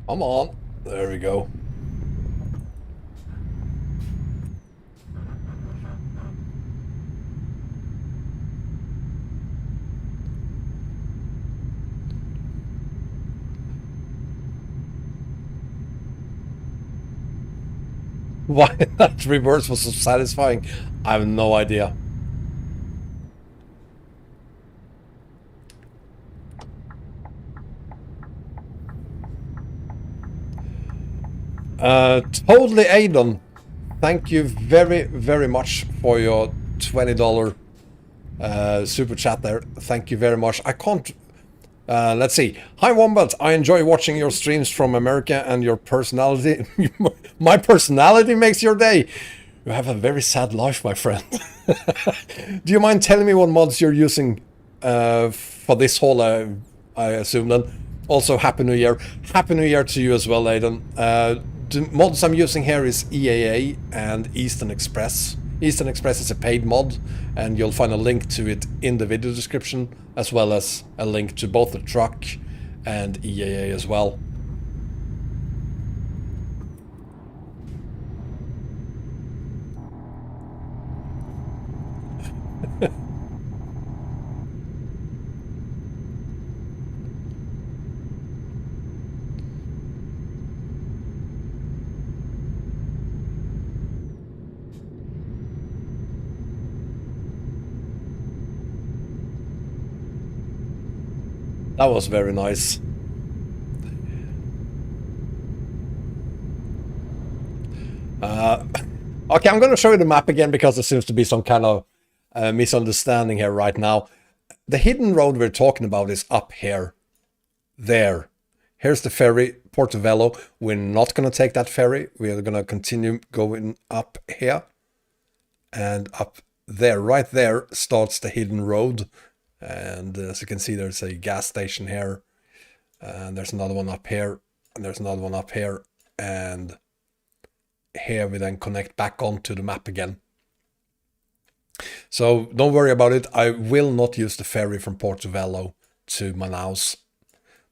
Come on. There we go. Why that reverse was so satisfying, I have no idea. Totally Aidon, thank you very, very much for your $20 super chat there. Thank you very much. I can't... let's see. Hi Wombat, I enjoy watching your streams from America and your personality... My personality makes your day. You have a very sad life, my friend. Do you mind telling me what mods you're using for this haul, I assume then? Also, Happy New Year. Happy New Year to you as well, Aiden. The mods I'm using here is EAA and Eastern Express. Eastern Express is a paid mod, and you'll find a link to it in the video description, as well as a link to both the truck and EAA as well. That was very nice. Okay, I'm going to show you the map again because there seems to be some kind of misunderstanding here right now. The hidden road we're talking about is up here. There. Here's the ferry, Portobello. We're not going to take that ferry. We're going to continue going up here. And up there, right there, starts the hidden road. And as you can see, there's a gas station here, and there's another one up here, and there's another one up here, and here we then connect back onto the map again. So don't worry about it. I will not use the ferry from Portobello to Manaus.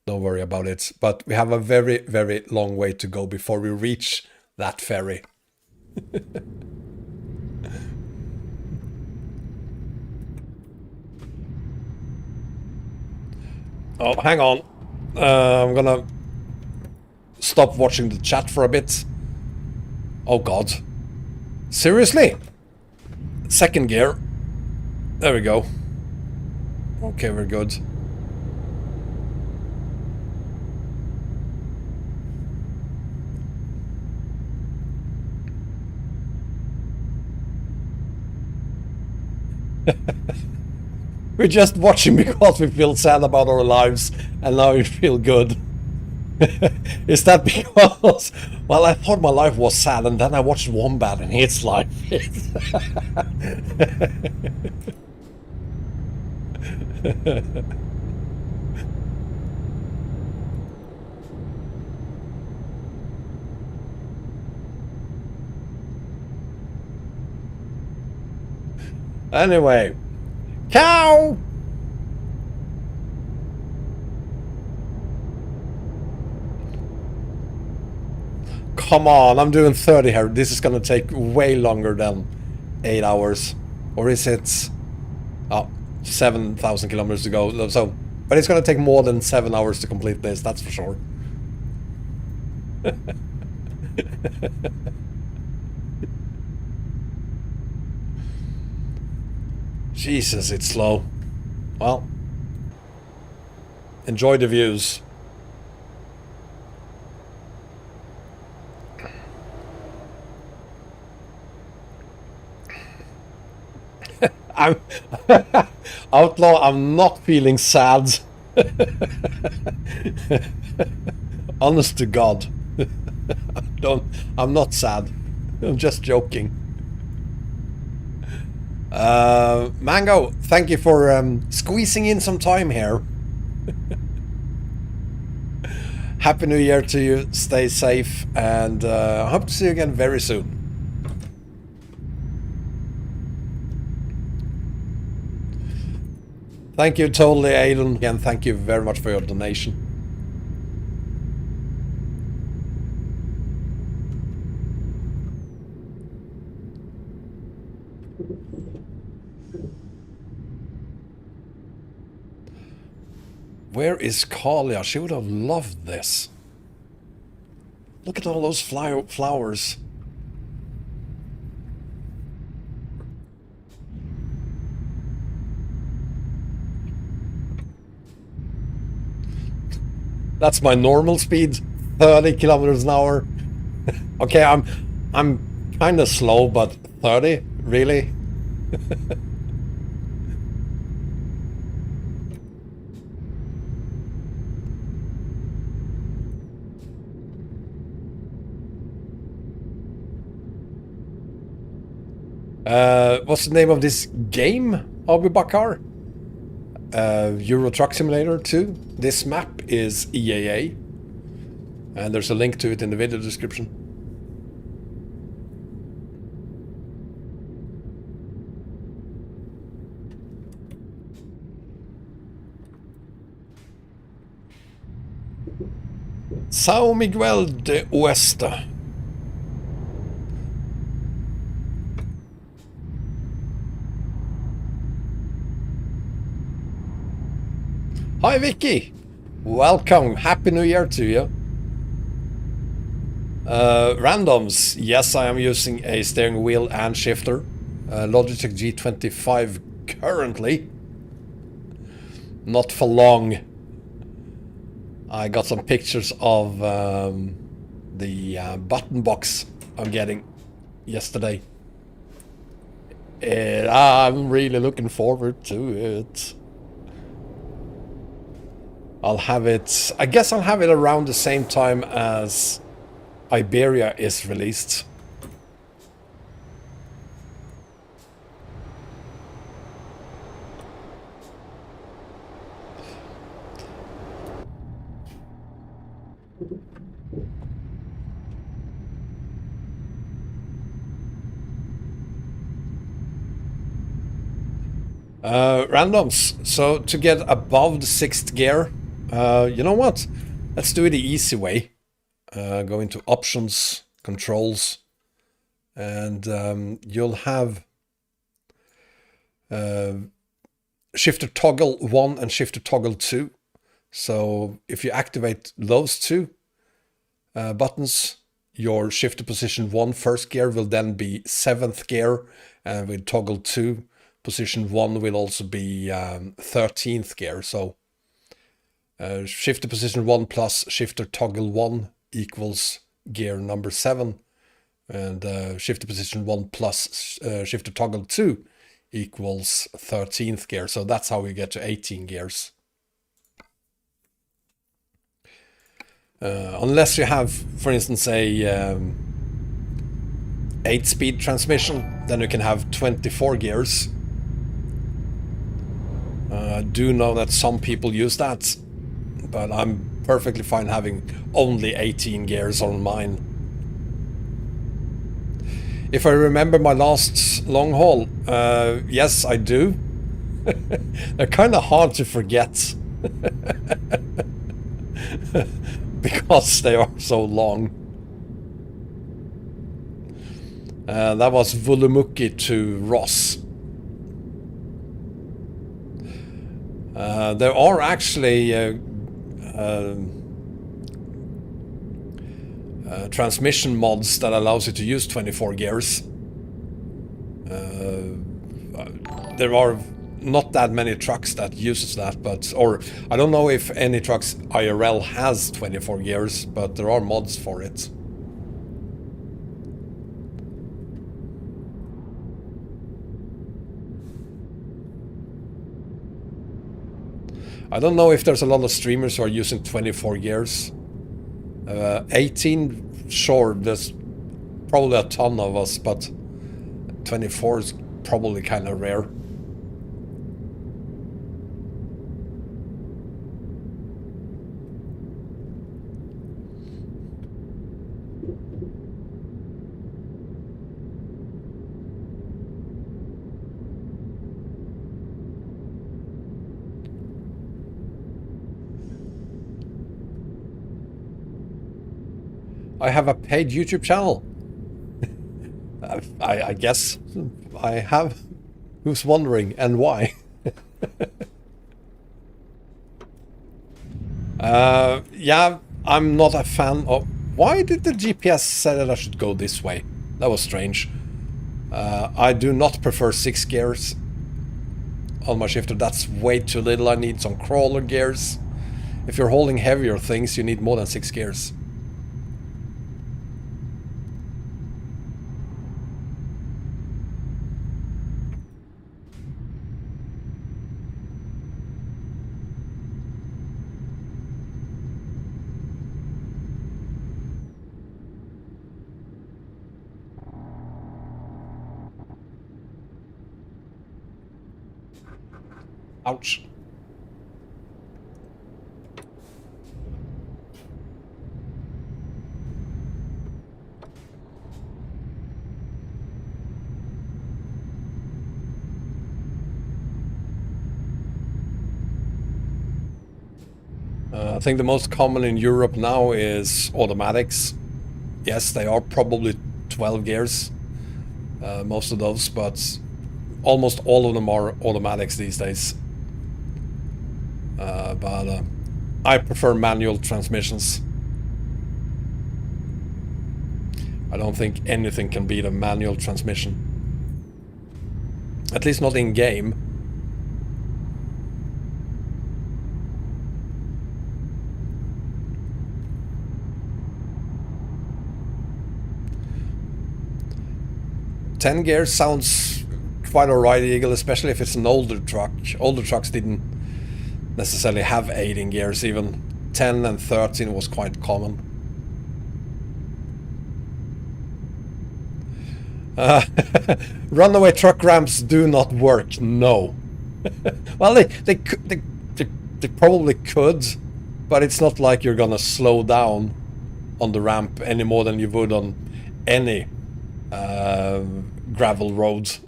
Don't worry about it. But we have a very, very long way to go before we reach that ferry. Oh, hang on. I'm gonna stop watching the chat for a bit. Oh god. Seriously? Second gear. There we go. Okay, we're good. We're just watching because we feel sad about our lives, and now we feel good. Is that because... Well, I thought my life was sad, and then I watched Wombat, and its life is... Anyway, cow! Come on, I'm doing 30 here. This is gonna take way longer than 8 hours. Or is it... Oh, 7,000 kilometers to go. So, but it's gonna take more than 7 hours to complete this, that's for sure. Jesus, it's slow. Well, enjoy the views. I'm Outlaw, I'm not feeling sad. Honest to God. I'm not sad. I'm just joking. Mango, thank you for squeezing in some time here. Happy New Year to you. Stay safe, and I hope to see you again very soon. Thank you, totally, Aiden. Again, thank you very much for your donation. Where is Kalia? She would have loved this. Look at all those flowers. That's my normal speed, 30 kilometers an hour. Okay, I'm kind of slow, but 30, really? What's the name of this game, Abu Bakar? Euro Truck Simulator 2. This map is EAA, and there's a link to it in the video description. São Miguel de Oeste. Hi Vicky! Welcome! Happy New Year to you! Randoms. Yes, I am using a steering wheel and shifter. Logitech G25 currently. Not for long. I got some pictures of the button box I'm getting yesterday. And I'm really looking forward to it. I'll have it... I guess I'll have it around the same time as Iberia is released. Randoms. So to get above the 6th gear, you know what? Let's do it the easy way. Go into options, controls, and you'll have shifter toggle 1 and shifter toggle 2. So if you activate those two buttons, your shifter position 1 first gear will then be 7th gear, and with toggle 2, position 1 will also be 13th gear. So shifter position 1 plus shifter toggle 1 equals gear number 7, and shifter position 1 plus shifter toggle 2 equals 13th gear. So that's how we get to 18 gears. Unless you have, for instance, a 8-speed transmission, then you can have 24 gears. I do know that some people use that, but I'm perfectly fine having only 18 gears on mine. If I remember my last long haul, Yes, I do. They're kind of hard to forget. Because they are so long. That was Volumuki to Ross. There are actually transmission mods that allows you to use 24 gears. There are not that many trucks that uses that, but or I don't know if any trucks IRL has 24 gears, but there are mods for it. I don't know if there's a lot of streamers who are using 24 gears. 18, sure, there's probably a ton of us, but 24 is probably kind of rare. I have a paid YouTube channel. I guess I have. Who's wondering and why? Yeah, I'm not a fan of... Why did the GPS say that I should go this way? That was strange. I do not prefer 6 gears on my shifter. That's way too little. I need some crawler gears. If you're holding heavier things, you need more than 6 gears. Ouch. I think the most common in Europe now is automatics. Yes, they are probably 12 gears, most of those, but almost all of them are automatics these days. But I prefer manual transmissions. I don't think anything can beat a manual transmission. At least not in game. Ten gears sounds quite alright, Eagle, especially if it's an older truck. Older trucks didn't necessarily have 18 gears, even 10 and 13 was quite common. Runaway truck ramps do not work, no. Well, they probably could, but it's not like you're gonna slow down on the ramp any more than you would on any gravel roads.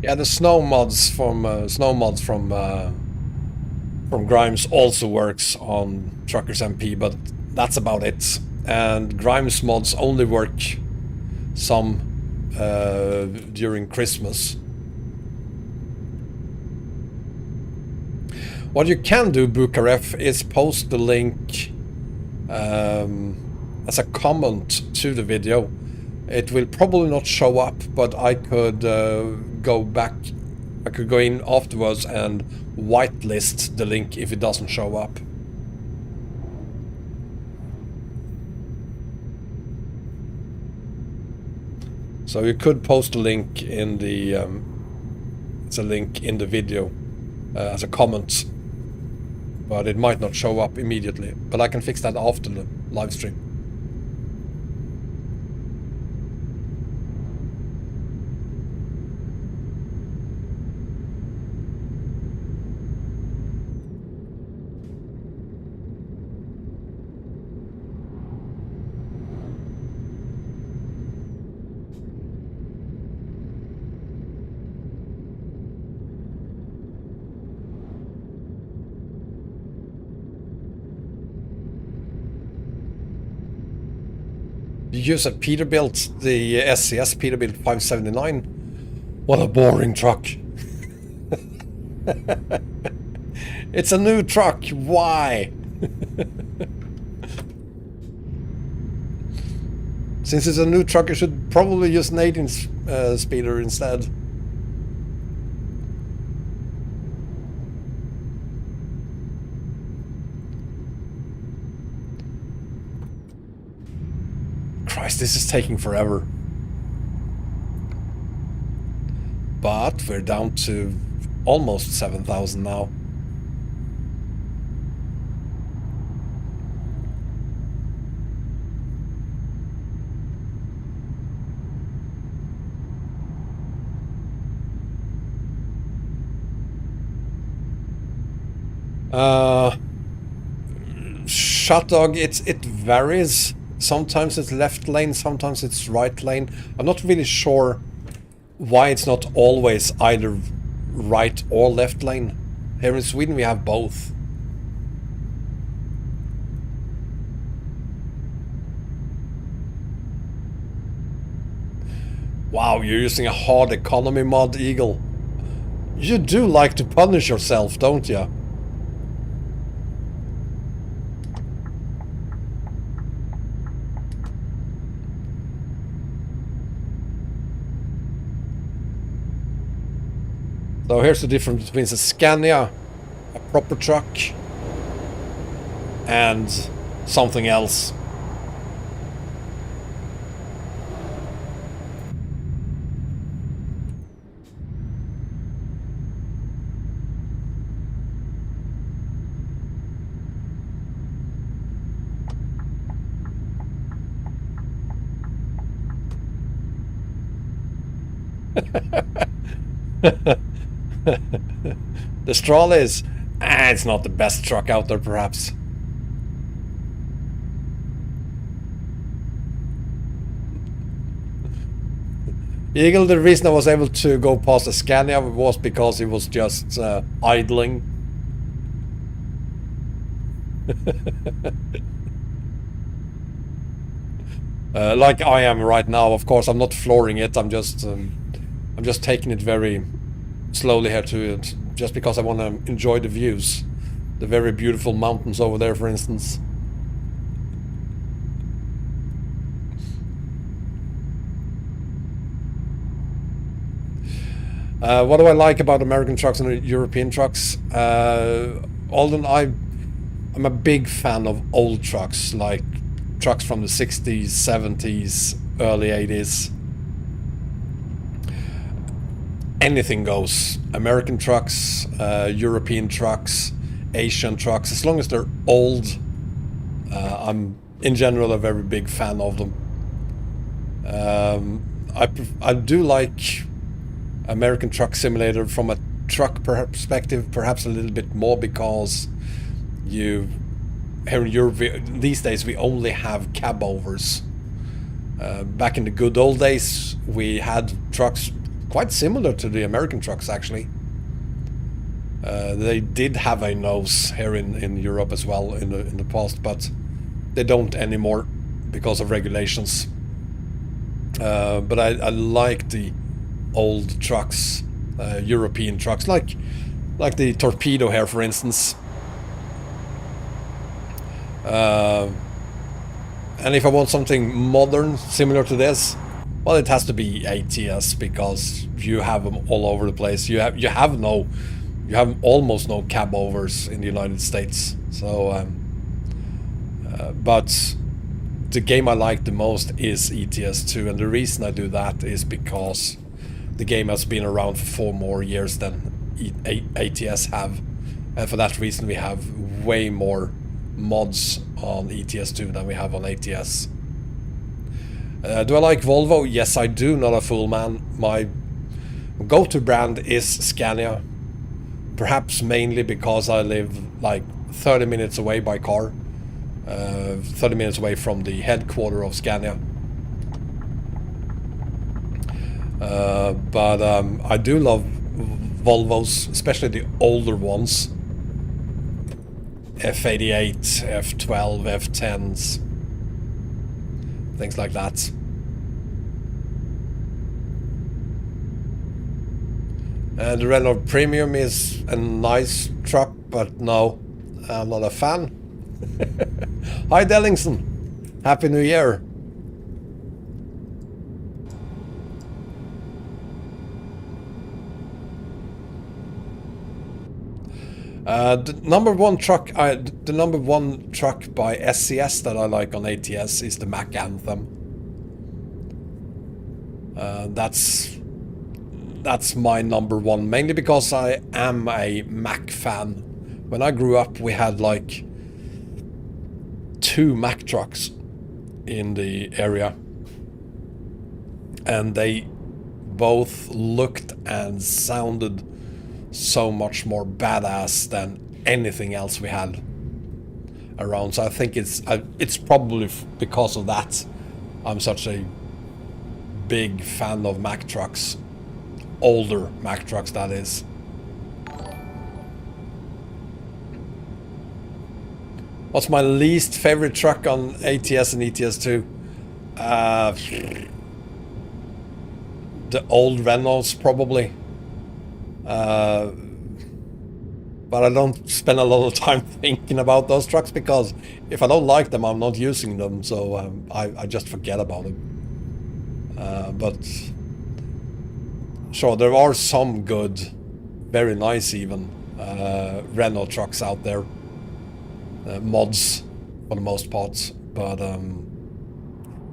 Yeah, the snow mods from Grimes also works on Truckers MP, but that's about it. And Grimes mods only work some during Christmas. What you can do, Bukaref, is post the link as a comment to the video. It will probably not show up, but I could go back. I could go in afterwards and whitelist the link if it doesn't show up. So you could post a link in the it's a link in the video as a comment, but it might not show up immediately. But I can fix that after the live stream. You use a Peterbilt, the SCS Peterbilt 579. What a boring truck. It's a new truck. Why? Since it's a new truck, you should probably use an 18 speeder instead. Christ, this is taking forever. But we're down to almost 7,000 now. Shot dog, it varies. Sometimes it's left lane, sometimes it's right lane. I'm not really sure why it's not always either right or left lane. Here in Sweden we have both. Wow, you're using a hard economy mod, Eagle. You do like to punish yourself, don't you? So here's the difference between a Scania, a proper truck, and something else. The Stroll is, it's not the best truck out there, perhaps. Eagle, the reason I was able to go past the Scania was because it was just idling. Like I am right now. Of course, I'm not flooring it. I'm just taking it very slowly here to it, just because I want to enjoy the views. The very beautiful mountains over there, for instance. What do I like about American trucks and European trucks? Although I'm a big fan of old trucks, like trucks from the 60s, 70s, early 80s. Anything goes. American trucks, European trucks, Asian trucks, as long as they're old. I'm in general a very big fan of them. I do like American Truck Simulator from a truck perspective, perhaps a little bit more, because here in Europe these days we only have cab overs. Back in the good old days we had trucks quite similar to the American trucks, actually. They did have a nose here in Europe as well in the past, but they don't anymore because of regulations. But I like the old trucks, European trucks, like the Torpedo here, for instance. And if I want something modern, similar to this, well, it has to be ATS, because you have them all over the place. You have almost no cab overs in the United States. So, but the game I like the most is ETS2, and the reason I do that is because the game has been around for 4 more years than ATS have, and for that reason we have way more mods on ETS2 than we have on ATS. Do I like Volvo? Yes, I do. Not a fool, man. My go-to brand is Scania, perhaps mainly because I live like 30 minutes away by car. 30 minutes away from the headquarters of Scania. But I do love Volvos, especially the older ones. F88, F12, F10s, things like that. And the Renault Premium is a nice truck, but no, I'm not a fan. Hi Dellingson, Happy New Year. The number one truck by SCS that I like on ATS is the Mack Anthem. That's my number one, mainly because I am a Mack fan. When I grew up, we had like 2 Mack trucks in the area, and they both looked and sounded so much more badass than anything else we had around. So I think it's probably because of that I'm such a big fan of Mack trucks, older Mack trucks that is. What's my least favorite truck on ATS and ETS2? The old Renaults, probably. But I don't spend a lot of time thinking about those trucks, because if I don't like them, I'm not using them, so I just forget about them. But sure, there are some good, very nice even, Renault trucks out there. Mods for the most part, but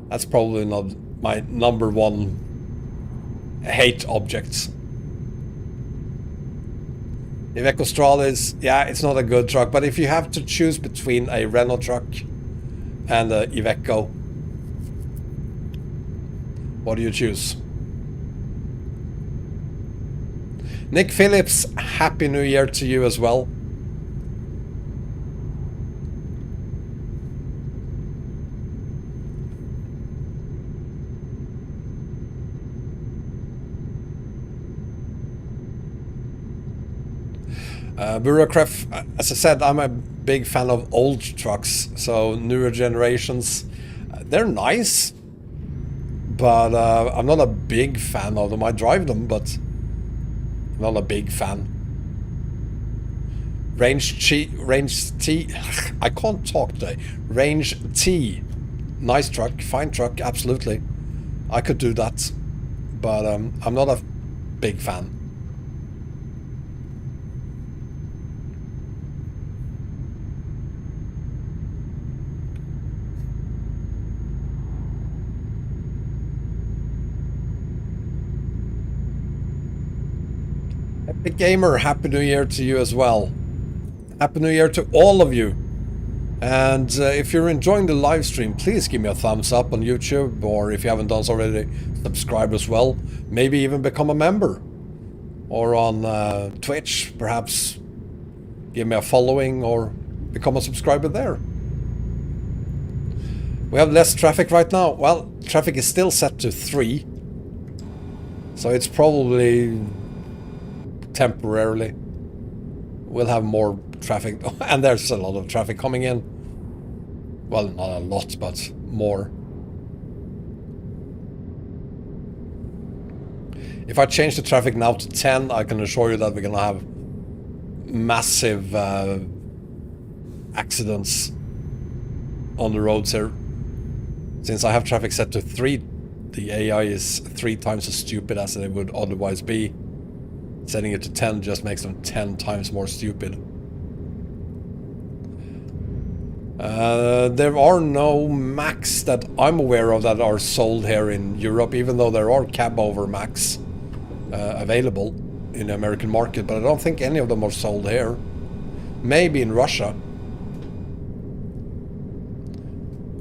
that's probably not my number one hate object. Iveco Stralis, yeah, it's not a good truck, but if you have to choose between a Renault truck and a Iveco, what do you choose? Nick Phillips, Happy New Year to you as well. Bureaucrat, as I said, I'm a big fan of old trucks, so newer generations, they're nice, but I'm not a big fan of them. I drive them, but I'm not a big fan. Range T, I can't talk today. Range T, nice truck, fine truck, absolutely. I could do that, but I'm not a big fan. Epic Gamer, Happy New Year to you as well. Happy New Year to all of you. And if you're enjoying the live stream, please give me a thumbs up on YouTube, or if you haven't done so already, subscribe as well. Maybe even become a member. Or on Twitch, perhaps give me a following or become a subscriber there. We have less traffic right now. Well, traffic is still set to 3. So it's probably temporarily. We'll have more traffic, and there's a lot of traffic coming in. Well, not a lot, but more. If I change the traffic now to 10, I can assure you that we're gonna have massive accidents on the roads here. Since I have traffic set to 3, the AI is 3 times as stupid as it would otherwise be. Setting it to 10 just makes them 10 times more stupid. There are no Macs that I'm aware of that are sold here in Europe, even though there are cab-over Macs available in the American market, but I don't think any of them are sold here. Maybe in Russia.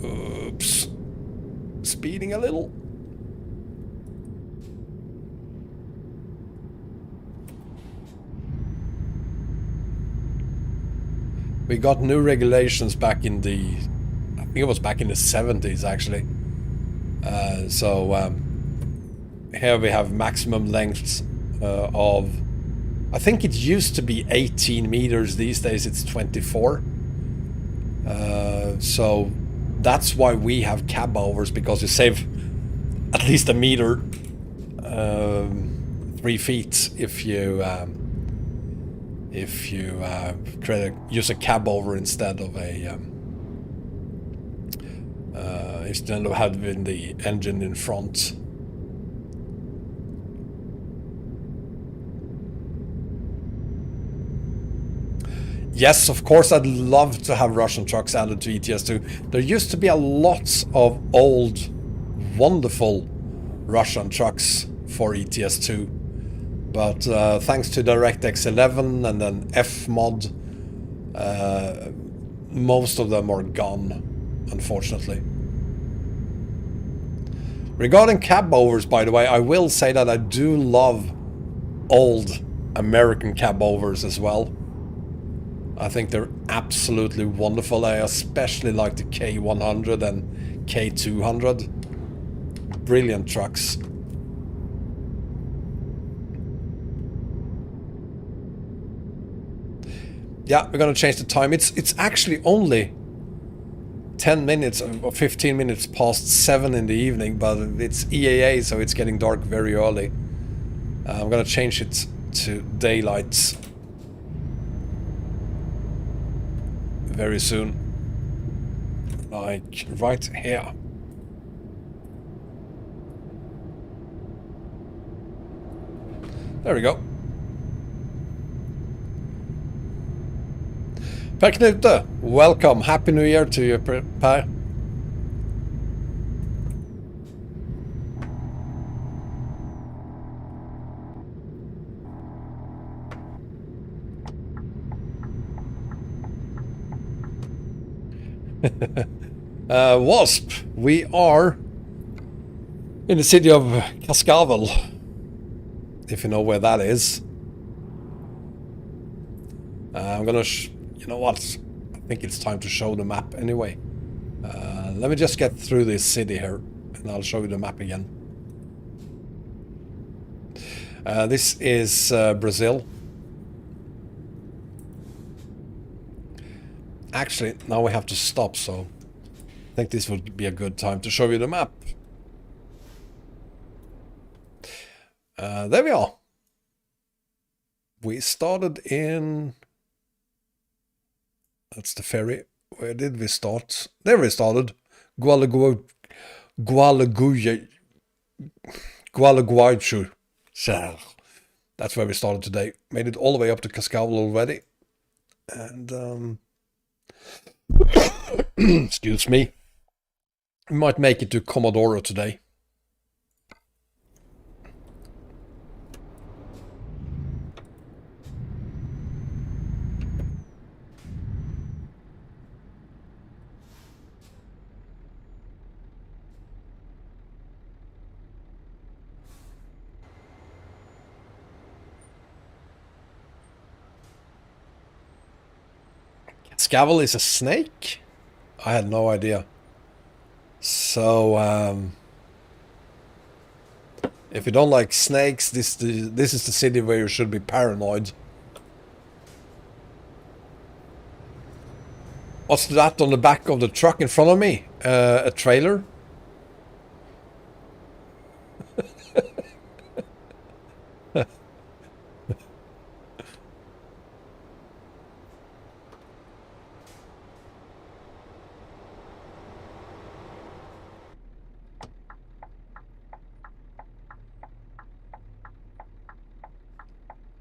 Oops. Speeding a little. We got new regulations back in the, I think it was back in the 70s actually. Here we have maximum lengths of, I think it used to be 18 meters, these days it's 24. So that's why we have cab overs, because you save at least a meter, 3 feet if you use a cab over instead of having the engine in front. Yes, of course, I'd love to have Russian trucks added to ETS2. There used to be a lot of old, wonderful Russian trucks for ETS2. But thanks to DirectX 11 and then Fmod, most of them are gone, unfortunately. Regarding cab overs, by the way, I will say that I do love old American cab overs as well. I think they're absolutely wonderful. I especially like the K100 and K200. Brilliant trucks. Yeah, we're gonna change the time. It's actually only 10 minutes or 15 minutes past 7 in the evening, but it's EAA, so it's getting dark very early. I'm gonna change it to daylight very soon. Like right here. There we go. Per Knute, welcome. Happy New Year to you, Per. Wasp, we are in the city of Kaskavel, if you know where that is. I'm gonna, you know what, I think it's time to show the map anyway. Let me just get through this city here, and I'll show you the map again. This is Brazil. Actually, now we have to stop, so I think this would be a good time to show you the map. There we are. We started in... That's the ferry. Where did we start? There we started. Gualeguaychú. That's where we started today. Made it all the way up to Kaskavel already. And... excuse me. We might make it to Comodoro today. Scavel is a snake? I had no idea. So, if you don't like snakes, this is the city where you should be paranoid. What's that on the back of the truck in front of me? A trailer?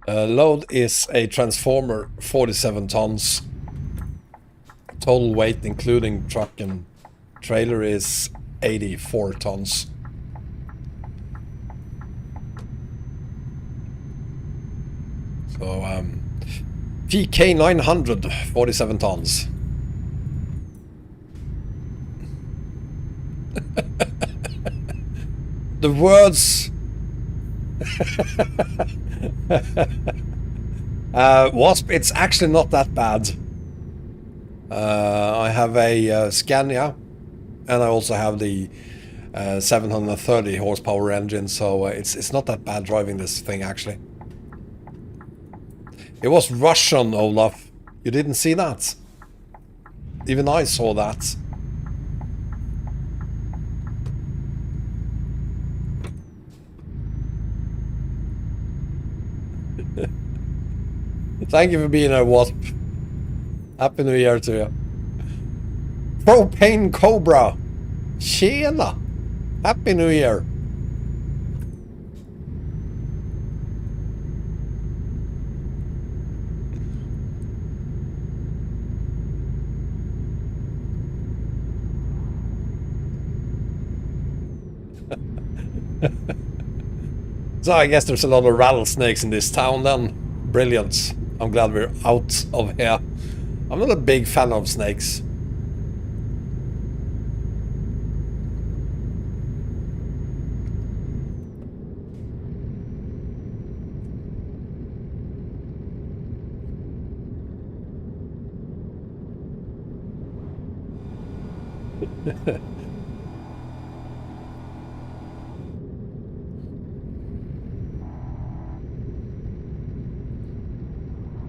Load is a transformer, 47 tons. Total weight, including truck and trailer, is 84 tons. So, PK 900, 47 tons. The words... Wasp, it's actually not that bad. I have a Scania, and I also have the 730 horsepower engine, so it's not that bad driving this thing, actually. It was Russian, Olaf. You didn't see that? Even I saw that. Thank you for being a Wasp. Happy New Year to you. Propane Cobra. Tjena. Happy New Year. So I guess there's a lot of rattlesnakes in this town then. Brilliant. I'm glad we're out of here. I'm not a big fan of snakes.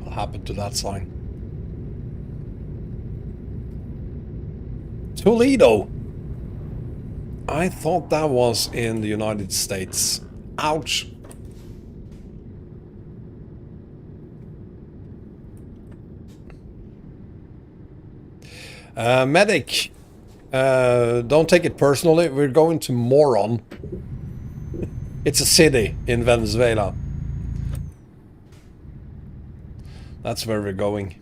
What happened to that sign? Toledo! I thought that was in the United States. Ouch! Medic! Don't take it personally, we're going to Moron. It's a city in Venezuela. That's where we're going.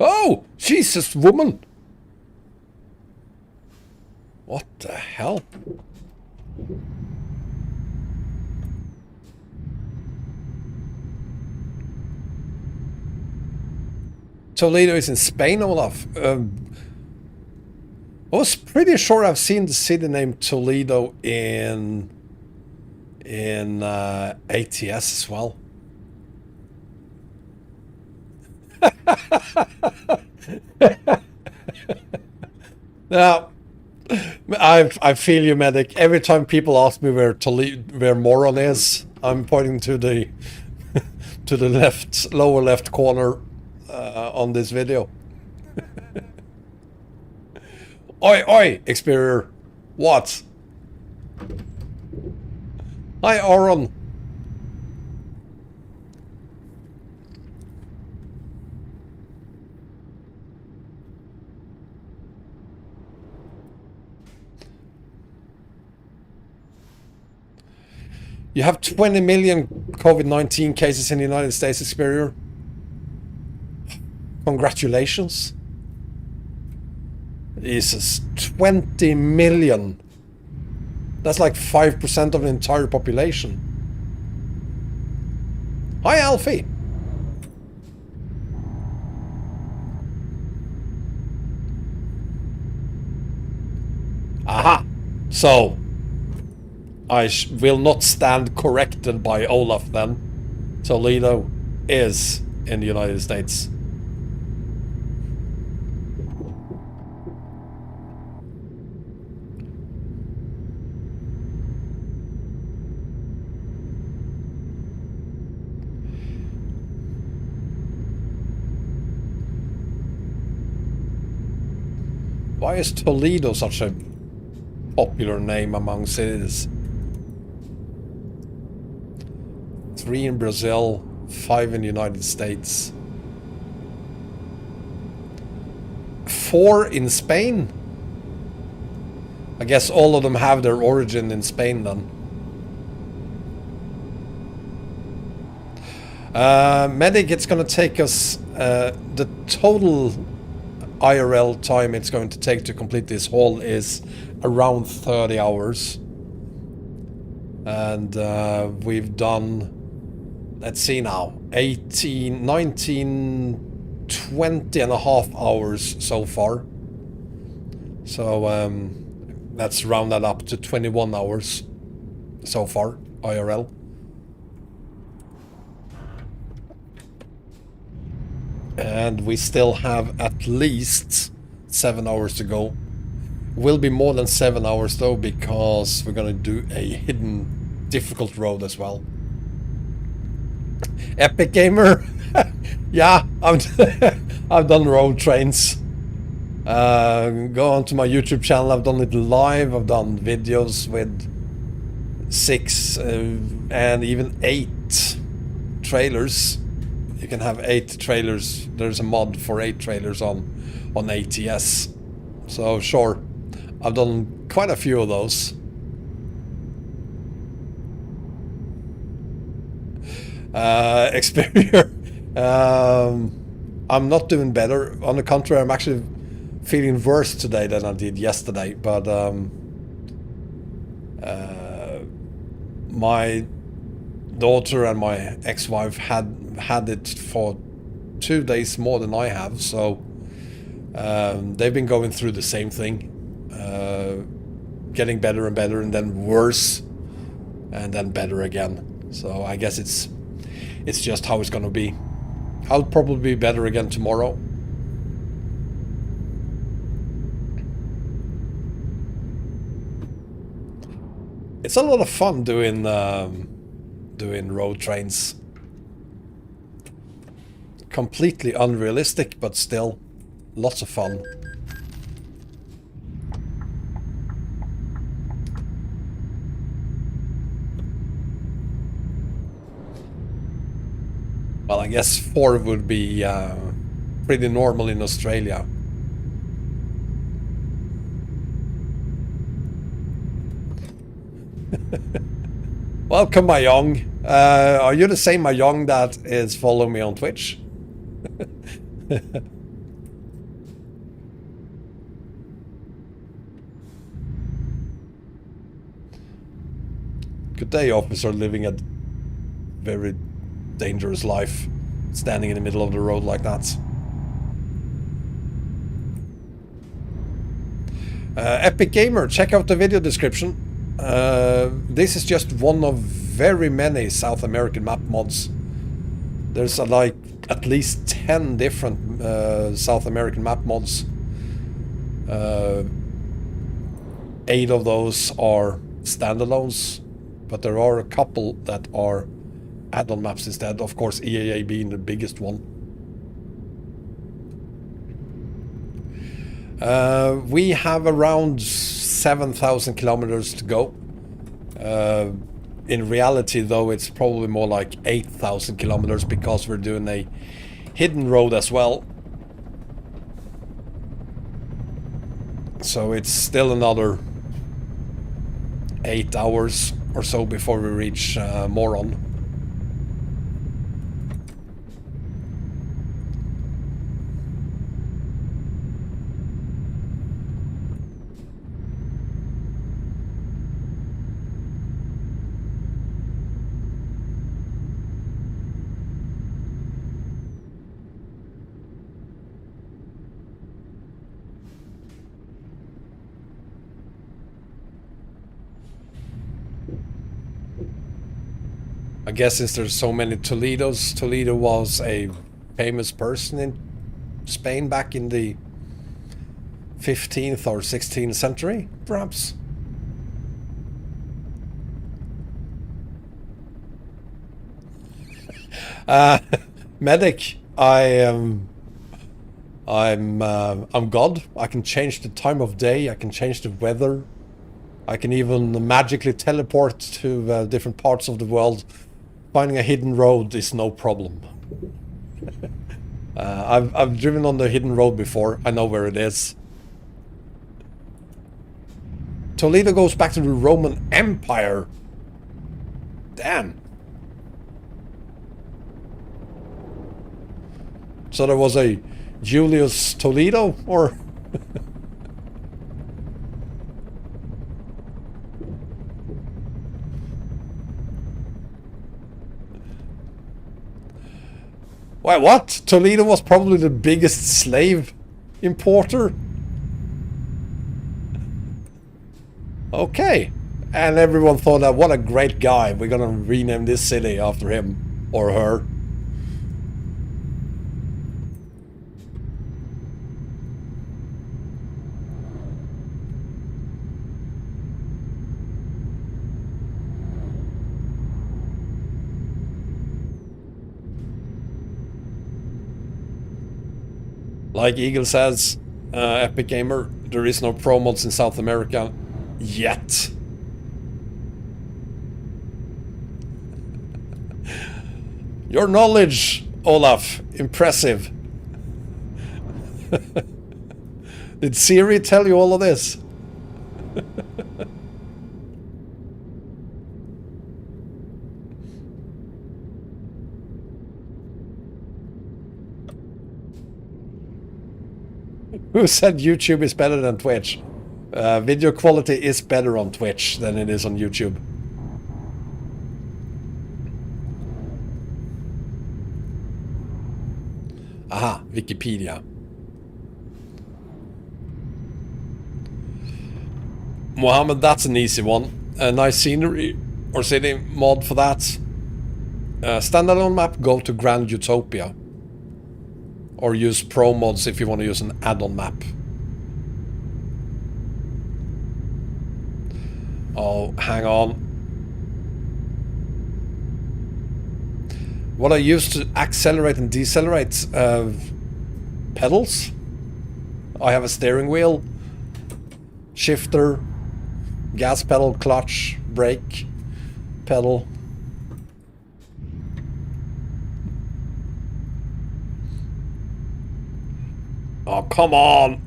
Oh! Jesus, woman! What the hell? Toledo is in Spain, Olaf. I was pretty sure I've seen the city named Toledo in ATS as well. Now, I feel you, medic. Every time people ask me where Moron is, I'm pointing to the to the left, lower left corner on this video. Oi, oi, Experior. What? Hi, Oron. You have 20 million COVID-19 cases in the United States, Experior. Congratulations. Jesus, 20 million. That's like 5% of the entire population. Hi, Alfie. Aha. So, I will not stand corrected by Olaf then. Toledo is in the United States. Why is Toledo such a popular name among cities? 3 in Brazil, 5 in the United States. 4 in Spain? I guess all of them have their origin in Spain then. Medic, it's gonna take us the total IRL time it's going to take to complete this haul is around 30 hours. And we've done, let's see now, 18, 19, 20 and a half hours so far. So let's round that up to 21 hours so far, IRL. And we still have at least 7 hours to go. Will be more than 7 hours though, because we're gonna do a hidden difficult road as well. Epic Gamer. Yeah, I've done road trains. Go onto my YouTube channel. I've done it live. I've done videos with 6 and even 8 trailers. You can have 8 trailers. There's a mod for 8 trailers on ATS. So sure, I've done quite a few of those. Xperia. I'm not doing better. On the contrary, I'm actually feeling worse today than I did yesterday. But my daughter and my ex-wife had it for 2 days more than I have, so they've been going through the same thing, getting better and better, and then worse, and then better again. So I guess it's just how it's gonna be. I'll probably be better again tomorrow. It's a lot of fun doing road trains. Completely unrealistic, but still lots of fun. Well, I guess 4 would be pretty normal in Australia. Welcome, Mayong. Are you the same Mayong that is following me on Twitch? Good day, officer, living a very dangerous life, standing in the middle of the road like that. Epic Gamer, check out the video description. This is just one of very many South American map mods. There's like at least 10 different South American map mods. 8 of those are standalones, but there are a couple that are add-on maps instead. Of course, EAA being the biggest one. We have around 7,000 kilometers to go. In reality, though, it's probably more like 8,000 kilometers because we're doing a hidden road as well. So it's still another 8 hours or so before we reach Moron. I guess since there's so many Toledos, Toledo was a famous person in Spain back in the 15th or 16th century, perhaps. Medic, I'm God. I can change the time of day. I can change the weather. I can even magically teleport to different parts of the world. Finding a hidden road is no problem. I've driven on the hidden road before. I know where it is. Toledo goes back to the Roman Empire. Damn. So there was a Julius Toledo, or... Wait, what? Toledo was probably the biggest slave importer? Okay. And everyone thought that, what a great guy. We're gonna rename this city after him. Or her. Like Eagle says, Epic Gamer, there is no pro mods in South America yet. Your knowledge, Olaf, impressive. Did Siri tell you all of this? Who said YouTube is better than Twitch? Video quality is better on Twitch than it is on YouTube. Aha, Wikipedia. Mohammed, that's an easy one. A nice scenery or city mod for that. Standalone map, go to Grand Utopia. Or use pro mods if you want to use an add-on map. Oh, hang on. What I use to accelerate and decelerate pedals. I have a steering wheel, shifter, gas pedal, clutch, brake pedal. Oh, come on!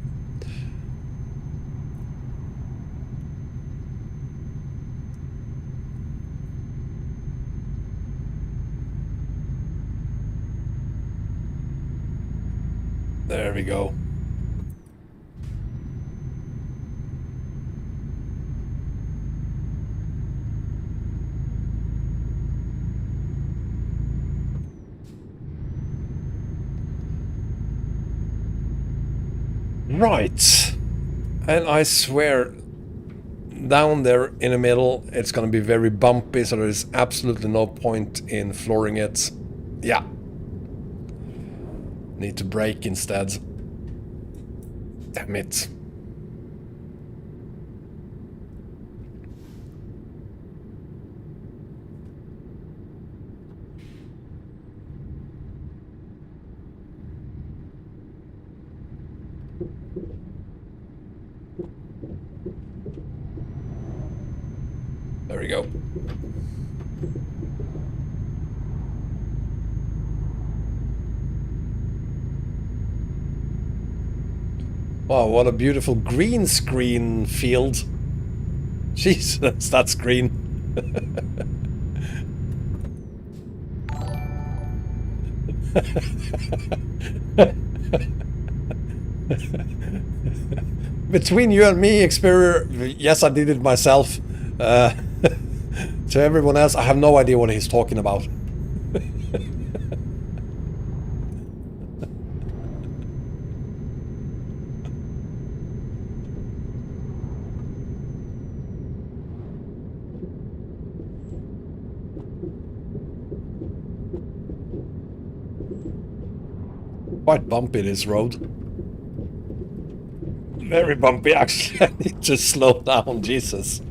There we go. Right. And I swear, down there in the middle, it's gonna be very bumpy, so there's absolutely no point in flooring it. Yeah. Need to brake instead. Damn it. There we go. Wow, what a beautiful green screen field. Jesus, that's green. Between you and me, Xperia, yes, I did it myself. To everyone else, I have no idea what he's talking about. Quite bumpy, this road. Very bumpy, actually. I need to slow down, Jesus.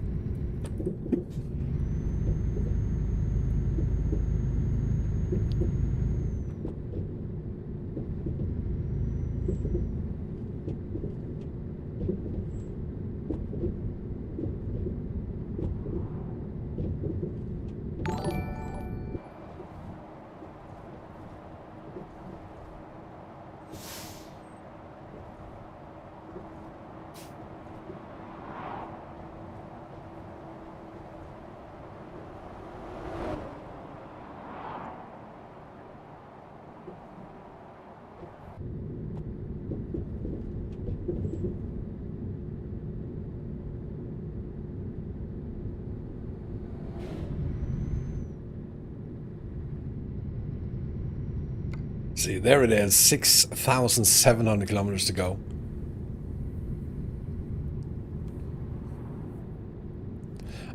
See, there it is, 6,700 kilometers to go.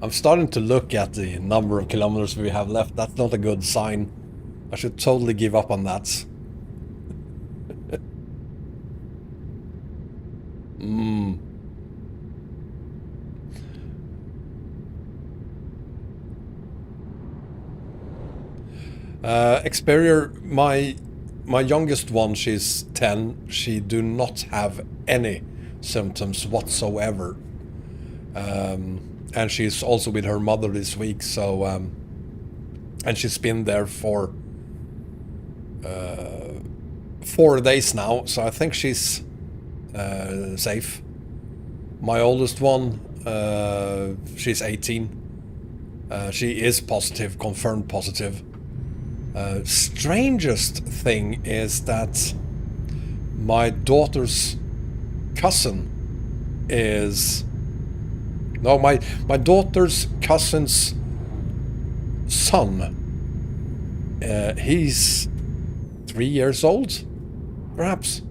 I'm starting to look at the number of kilometers we have left. That's not a good sign. I should totally give up on that. Xperia, my youngest one, she's 10. She do not have any symptoms whatsoever. And she's also with her mother this week, so and she's been there for 4 days now, so I think she's safe. My oldest one, she's 18. She is positive, confirmed positive. Strangest thing is that my daughter's cousin is... No, my daughter's cousin's son. He's 3 years old, perhaps.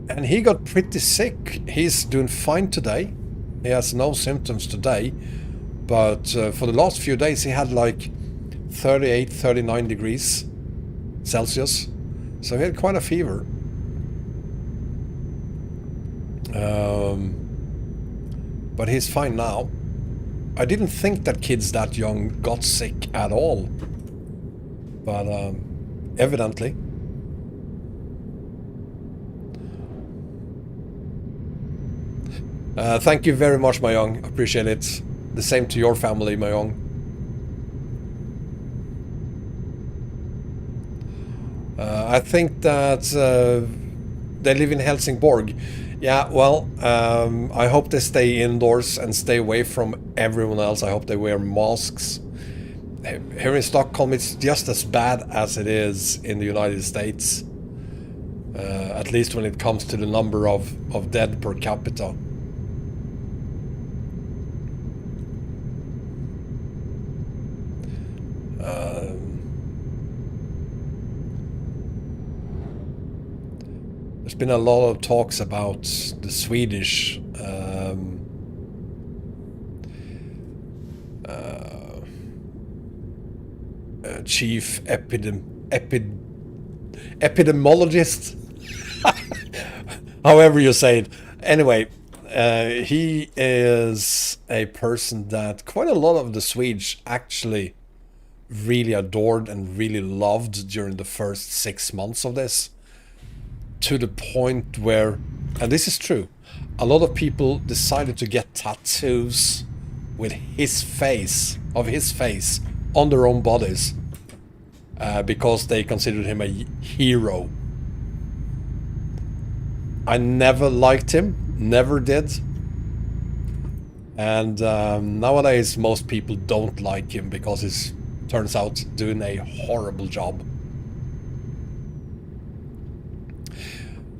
And he got pretty sick. He's doing fine today. He has no symptoms today. But for the last few days he had like 38, 39 degrees Celsius. So he had quite a fever. But he's fine now. I didn't think that kids that young got sick at all. But evidently. Thank you very much, my young. Appreciate it. The same to your family, my young. I think that they live in Helsingborg. Yeah, well, I hope they stay indoors and stay away from everyone else. I hope they wear masks. Here in Stockholm, it's just as bad as it is in the United States. At least when it comes to the number of dead per capita. There's been a lot of talks about the Swedish chief epidemiologist, however you say it. Anyway, he is a person that quite a lot of the Swedes actually really adored and really loved during the first 6 months of this. To the point where, and this is true, a lot of people decided to get tattoos with his face, on their own bodies, because they considered him a hero. I never liked him, never did. And nowadays most people don't like him because he's, turns out, doing a horrible job.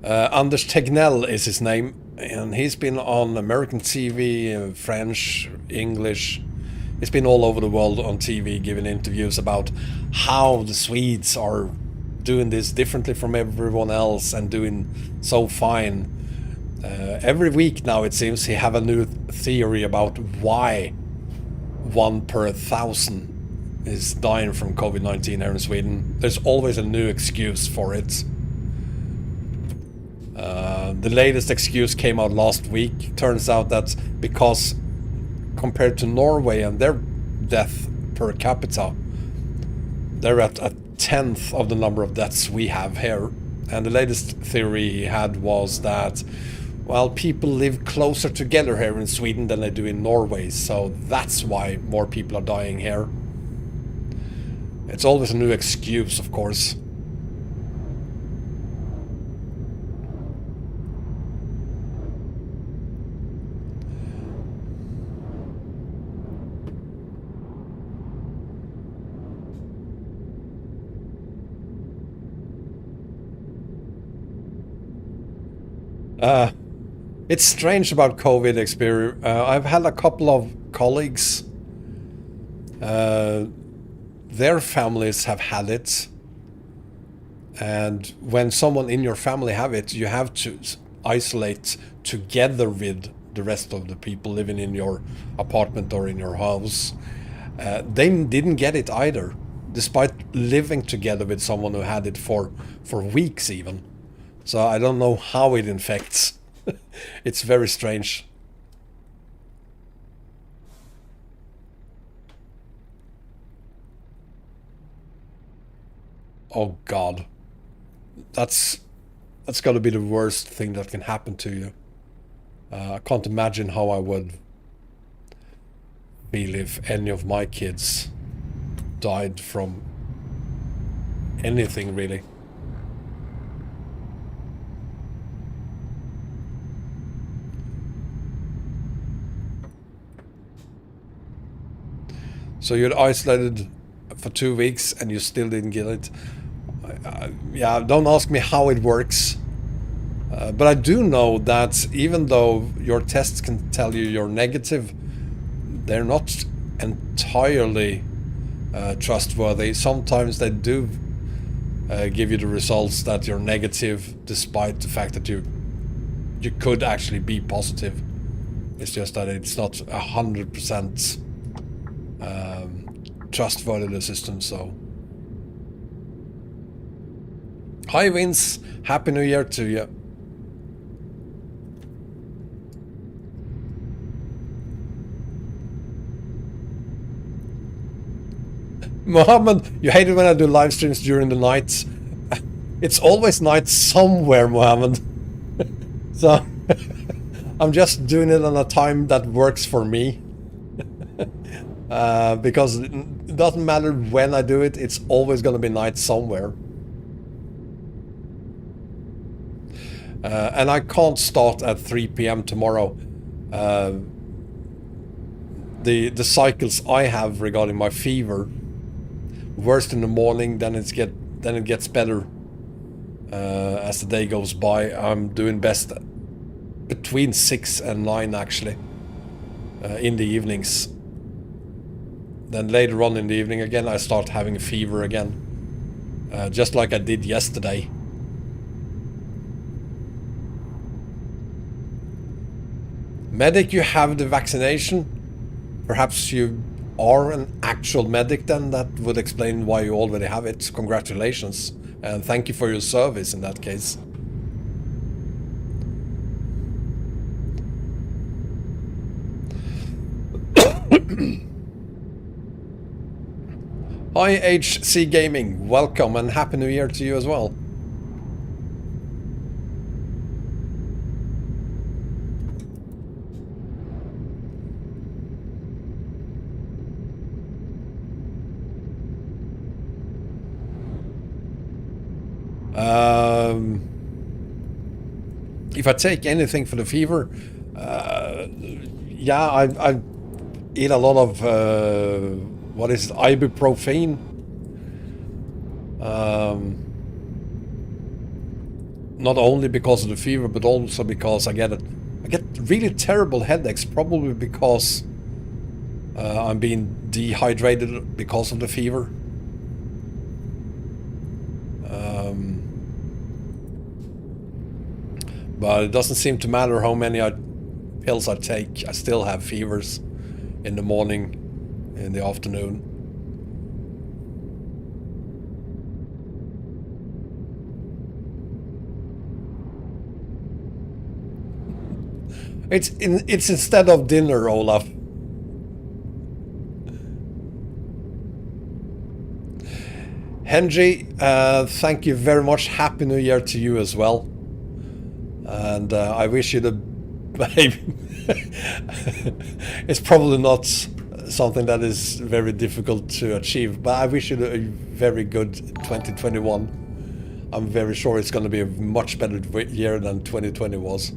Anders Tegnell is his name, and he's been on American TV, French, English. He's been all over the world on TV giving interviews about how the Swedes are doing this differently from everyone else and doing so fine. Every week now it seems he have a new theory about why 1 per 1,000 is dying from COVID-19 here in Sweden. There's always a new excuse for it. The latest excuse came out last week. Turns out that because compared to Norway and their death per capita, they're at a 10th of the number of deaths we have here. And the latest theory he had was that, well, people live closer together here in Sweden than they do in Norway, so that's why more people are dying here. It's always a new excuse, of course. It's strange about COVID experience. I've had a couple of colleagues. Their families have had it. And when someone in your family have it, you have to isolate together with the rest of the people living in your apartment or in your house. They didn't get it either, despite living together with someone who had it for weeks even. So I don't know how it infects. It's very strange. Oh God. That's got to be the worst thing that can happen to you. I can't imagine how I would feel if any of my kids died from anything really. So you're isolated for 2 weeks and you still didn't get it. Yeah, don't ask me how it works. But I do know that even though your tests can tell you you're negative, they're not entirely trustworthy. Sometimes they do give you the results that you're negative, despite the fact that you could actually be positive. It's just that it's not 100% trustworthy, the system. So, hi Vince, Happy New Year to you. Mohammed, you hate it when I do live streams during the night. It's always night somewhere, Mohammed. So I'm just doing it on a time that works for me. Because it doesn't matter when I do it, it's always going to be night somewhere. And I can't start at 3 p.m. tomorrow. The cycles I have regarding my fever, worst in the morning, then it gets better as the day goes by. I'm doing best between 6 and 9 actually, in the evenings. Then later on in the evening again I start having a fever again, just like I did yesterday. Medic, you have the vaccination. Perhaps you are an actual medic then. That would explain why you already have it. Congratulations. And thank you for your service in that case. Hi HC Gaming, welcome and Happy New Year to you as well. If I take anything for the fever, yeah, I eat a lot of what is it, ibuprofen. Not only because of the fever, but also because I get really terrible headaches, probably because I'm being dehydrated because of the fever. But it doesn't seem to matter how many pills I take. I still have fevers in the morning, in the afternoon. It's instead of dinner, Olaf. Henry, thank you very much. Happy New Year to you as well. And I wish you the baby. It's probably not something that is very difficult to achieve, but I wish you a very good 2021. I'm very sure it's going to be a much better year than 2020 was.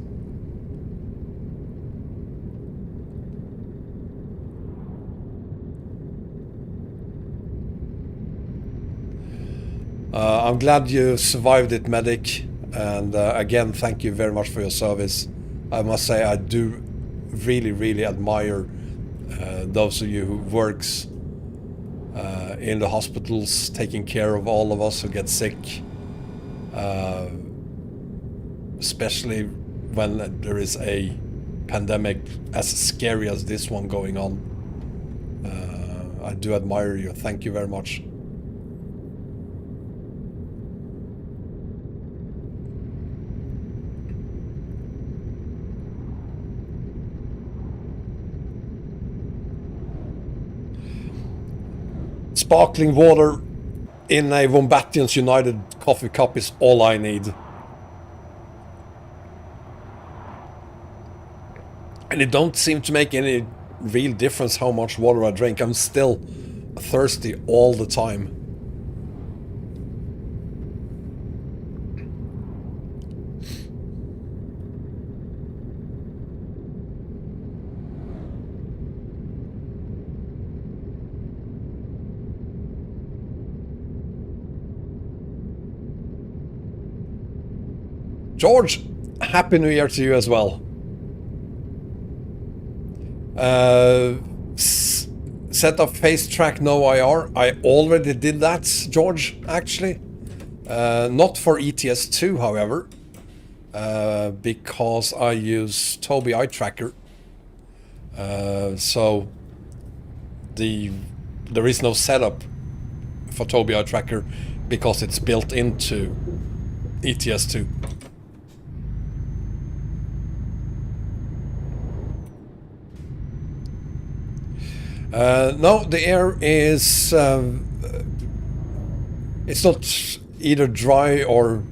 I'm glad you survived it, medic. And again, thank you very much for your service. I must say I do really admire those of you who works in the hospitals, taking care of all of us who get sick, especially when there is a pandemic as scary as this one going on. I do admire you. Thank you very much. Sparkling water in a Wombatians United coffee cup is all I need. And it don't seem to make any real difference how much water I drink. I'm still thirsty all the time. George, Happy New Year to you as well. Set up face track no IR. I already did that, George, actually. Not for ETS2, however, because I use Tobii Eye Tracker. So there is no setup for Tobii Eye Tracker because it's built into ETS2. No, the air is it's not either dry or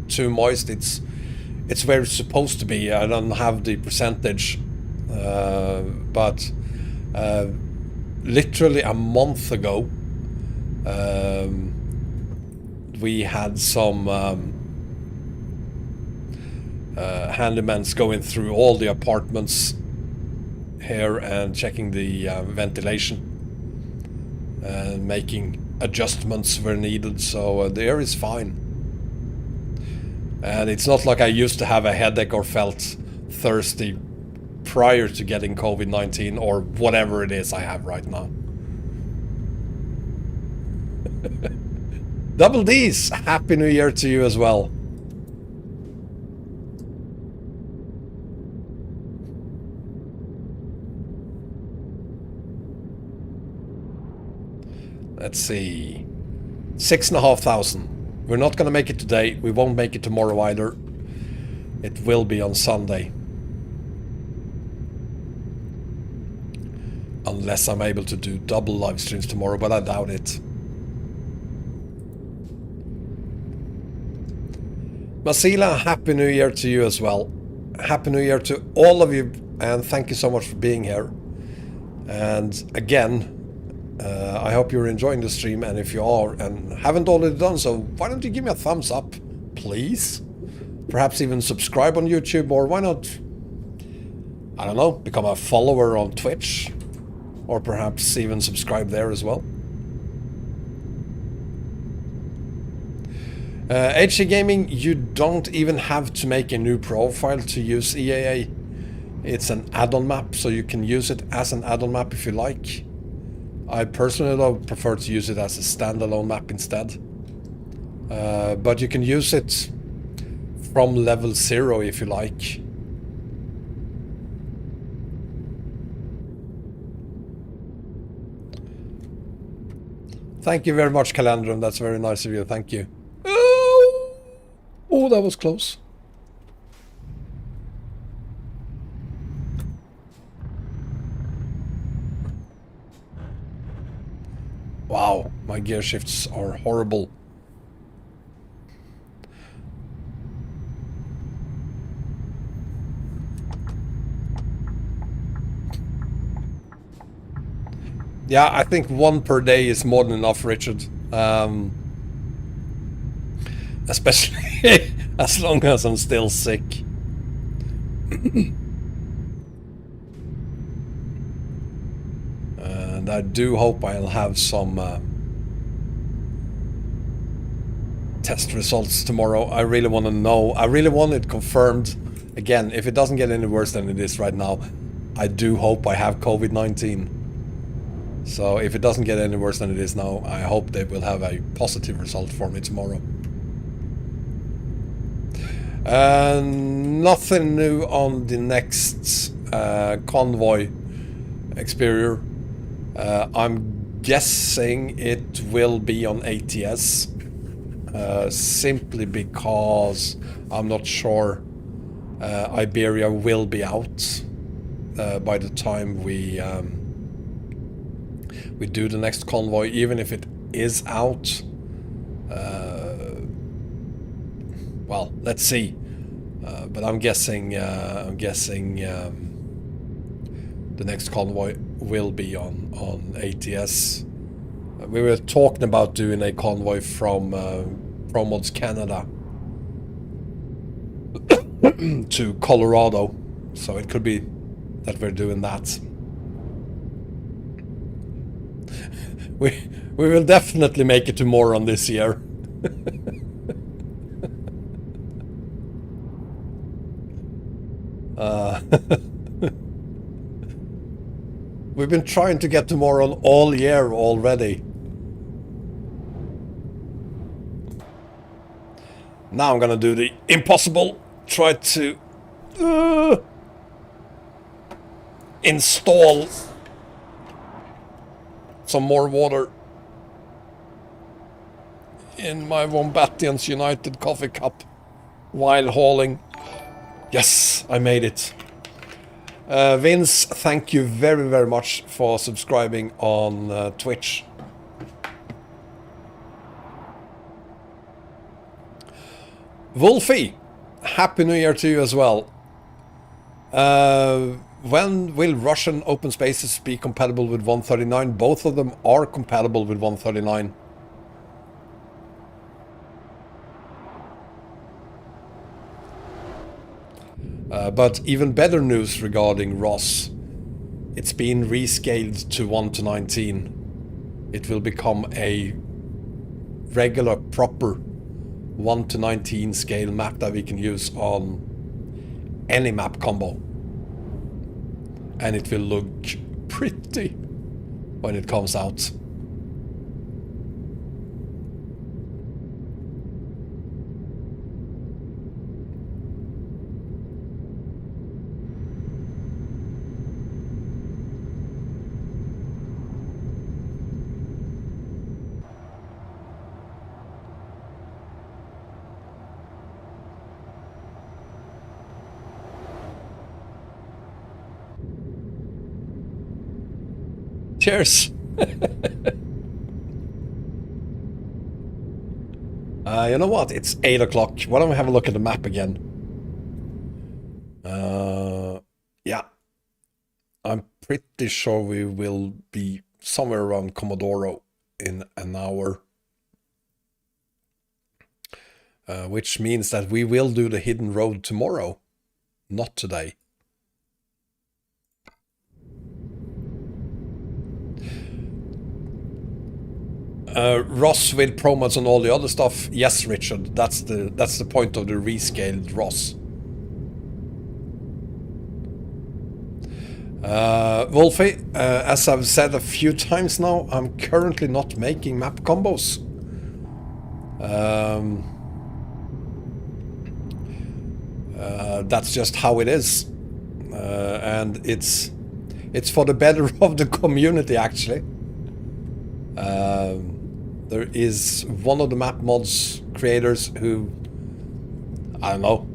too moist. It's where it's supposed to be. I don't have the percentage, but literally a month ago we had some handymans going through all the apartments here and checking the ventilation and making adjustments where needed, so the air is fine. And it's not like I used to have a headache or felt thirsty prior to getting COVID-19 or whatever it is I have right now. Double D's, Happy New Year to you as well. Let's see, 6,500. We're not gonna make it today. We won't make it tomorrow either. It will be on Sunday. Unless I'm able to do double live streams tomorrow, but I doubt it. Masila, Happy New Year to you as well. Happy New Year to all of you, and thank you so much for being here. And again, I hope you're enjoying the stream, and if you are and haven't already done so, why don't you give me a thumbs up, please? Perhaps even subscribe on YouTube, or why not, I don't know, become a follower on Twitch, or perhaps even subscribe there as well. HC Gaming, you don't even have to make a new profile to use EAA. It's an add-on map, so you can use it as an add-on map if you like. I personally though prefer to use it as a standalone map instead. But you can use it from level 0 if you like. Thank you very much, Calandrum. That's very nice of you. Thank you. Oh, that was close. Wow, my gear shifts are horrible. Yeah, I think one per day is more than enough, Richard. Especially as long as I'm still sick. And I do hope I'll have some test results tomorrow. I really want to know. I really want it confirmed. Again, if it doesn't get any worse than it is right now, I do hope I have COVID-19. So if it doesn't get any worse than it is now, I hope they will have a positive result for me tomorrow. Nothing new on the next Convoy Exterior. I'm guessing it will be on ATS, simply because I'm not sure Iberia will be out by the time we do the next convoy. Even if it is out, well, let's see. But I'm guessing the next convoy will be on ATS. We were talking about doing a convoy from Mods Canada to Colorado, so it could be that we're doing that. We will definitely make it to Moron this year. We've been trying to get to Moron all year already. Now I'm gonna do the impossible. Try to install some more water in my Wombatians United coffee cup while hauling. Yes, I made it. Vince, thank you very, very much for subscribing on Twitch. Wolfie, Happy New Year to you as well. When will Russian open spaces be compatible with 139? Both of them are compatible with 139. But even better news regarding ROS. It's been rescaled to 1:19. It will become a regular, proper 1:19 scale map that we can use on any map combo. And it will look pretty when it comes out. Cheers. You know what? It's 8 o'clock. Why don't we have a look at the map again? Yeah. I'm pretty sure we will be somewhere around Comodoro in an hour. Which means that we will do the hidden road tomorrow, not today. ROS with pro mods and all the other stuff. Yes, Richard, that's the point of the rescaled ROS. Wolfie, as I've said a few times now, I'm currently not making map combos. That's just how it is, and it's for the better of the community, actually. There is one of the map mods creators who, I don't know,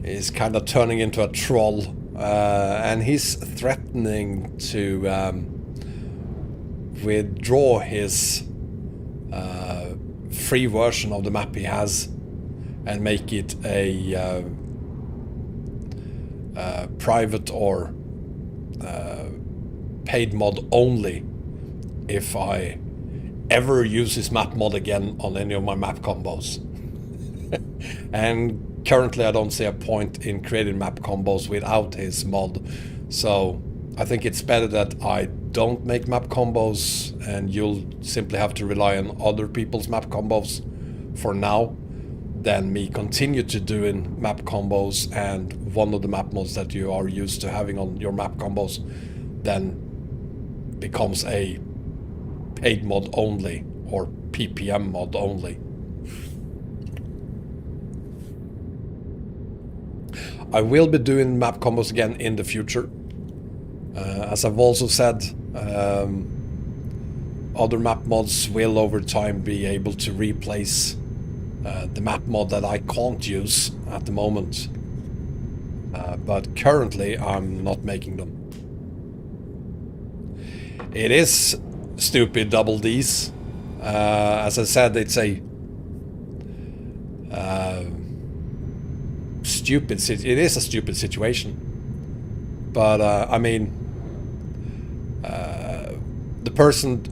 is kind of turning into a troll, and he's threatening to withdraw his free version of the map he has and make it a private or paid mod only if I ever use this map mod again on any of my map combos. And currently I don't see a point in creating map combos without his mod, so I think it's better that I don't make map combos and you'll simply have to rely on other people's map combos for now than me continue to doing map combos, and one of the map mods that you are used to having on your map combos then becomes a paid mod only or PPM mod only. I will be doing map combos again in the future. As I've also said, other map mods will over time be able to replace the map mod that I can't use at the moment. But currently I'm not making them. It is stupid double Ds. As I said, it's a it is a stupid situation. But I mean, the person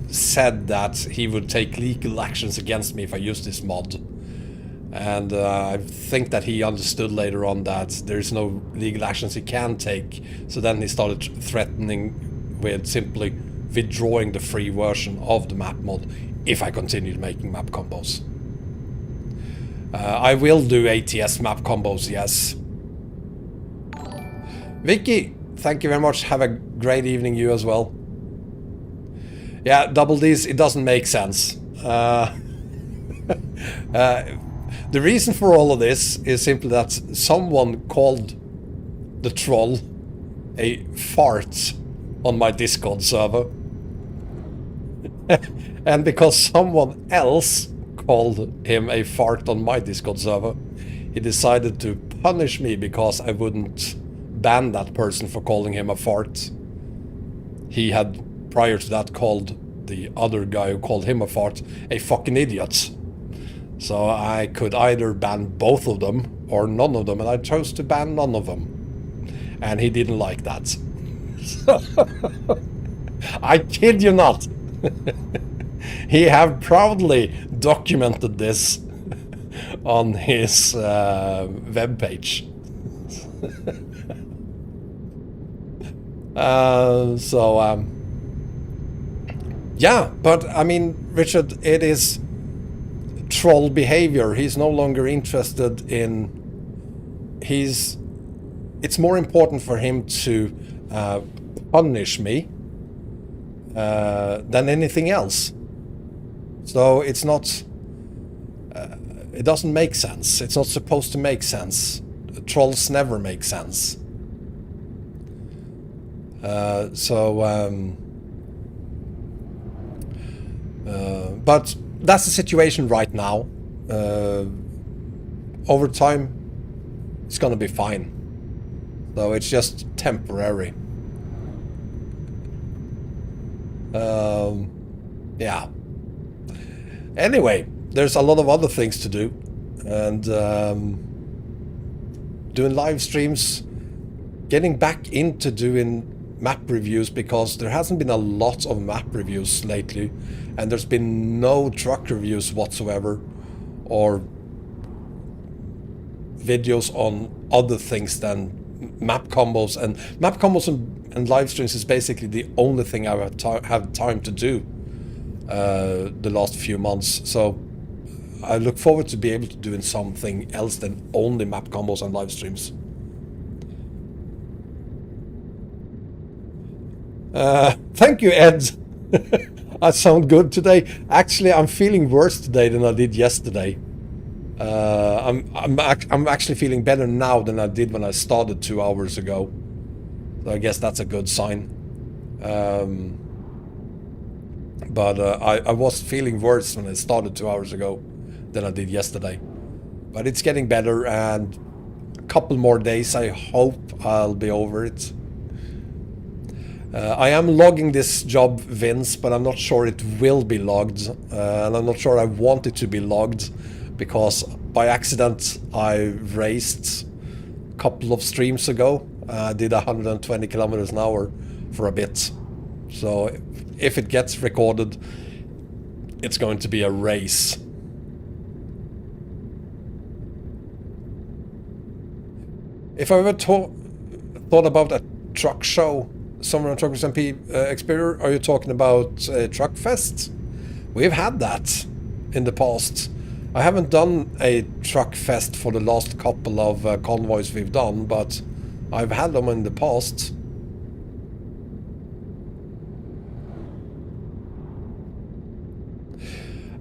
said that he would take legal actions against me if I use this mod. And I think that he understood later on that there's no legal actions he can take. So then he started threatening with simply withdrawing the free version of the map mod if I continued making map combos. I will do ATS map combos, yes. Vicky, thank you very much. Have a great evening, you as well. Yeah, double Ds, it doesn't make sense. The reason for all of this is simply that someone called the troll a fart on my Discord server. And because someone else called him a fart on my Discord server, he decided to punish me because I wouldn't ban that person for calling him a fart. He had, prior to that, called the other guy who called him a fart a fucking idiot. So I could either ban both of them or none of them, and I chose to ban none of them. And he didn't like that. I kid you not. He have proudly documented this on his webpage. Yeah, but I mean, Richard, it is troll behavior. He's no longer interested in... It's more important for him to punish me than anything else. So it's not... it doesn't make sense. It's not supposed to make sense. Trolls never make sense. But that's the situation right now. Over time, it's gonna be fine. So it's just temporary. Yeah. Anyway, there's a lot of other things to do. And doing live streams, getting back into doing map reviews, because there hasn't been a lot of map reviews lately, and there's been no truck reviews whatsoever, or videos on other things than map combos. And map combos and live streams is basically the only thing I have time to do the last few months. So I look forward to be able to doing something else than only map combos and live streams. Thank you, Ed. I sound good today. Actually, I'm feeling worse today than I did yesterday. I'm actually feeling better now than I did when I started 2 hours ago. So I guess that's a good sign. But I was feeling worse when I started 2 hours ago than I did yesterday. But it's getting better, and a couple more days I hope I'll be over it. I am logging this job, Vince, but I'm not sure it will be logged. And I'm not sure I want it to be logged, because by accident I raced a couple of streams ago. I did 120 kilometers an hour for a bit. So if it gets recorded, it's going to be a race. If I ever thought about a truck show somewhere on Truckers MP Experior, are you talking about Truck Fest? We've had that in the past. I haven't done a truck fest for the last couple of convoys we've done, but I've had them in the past.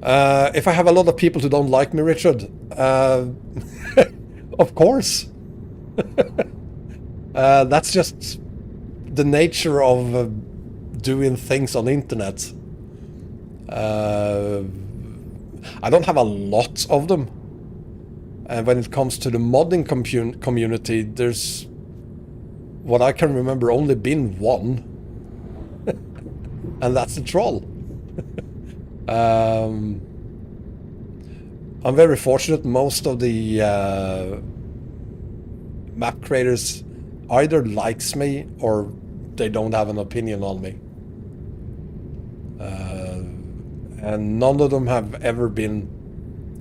If I have a lot of people who don't like me, Richard, of course. That's just the nature of doing things on the internet. I don't have a lot of them. And when it comes to the modding community, there's, what I can remember, only been one. And that's the troll. I'm very fortunate. Most of the map creators either likes me or they don't have an opinion on me. And none of them have ever been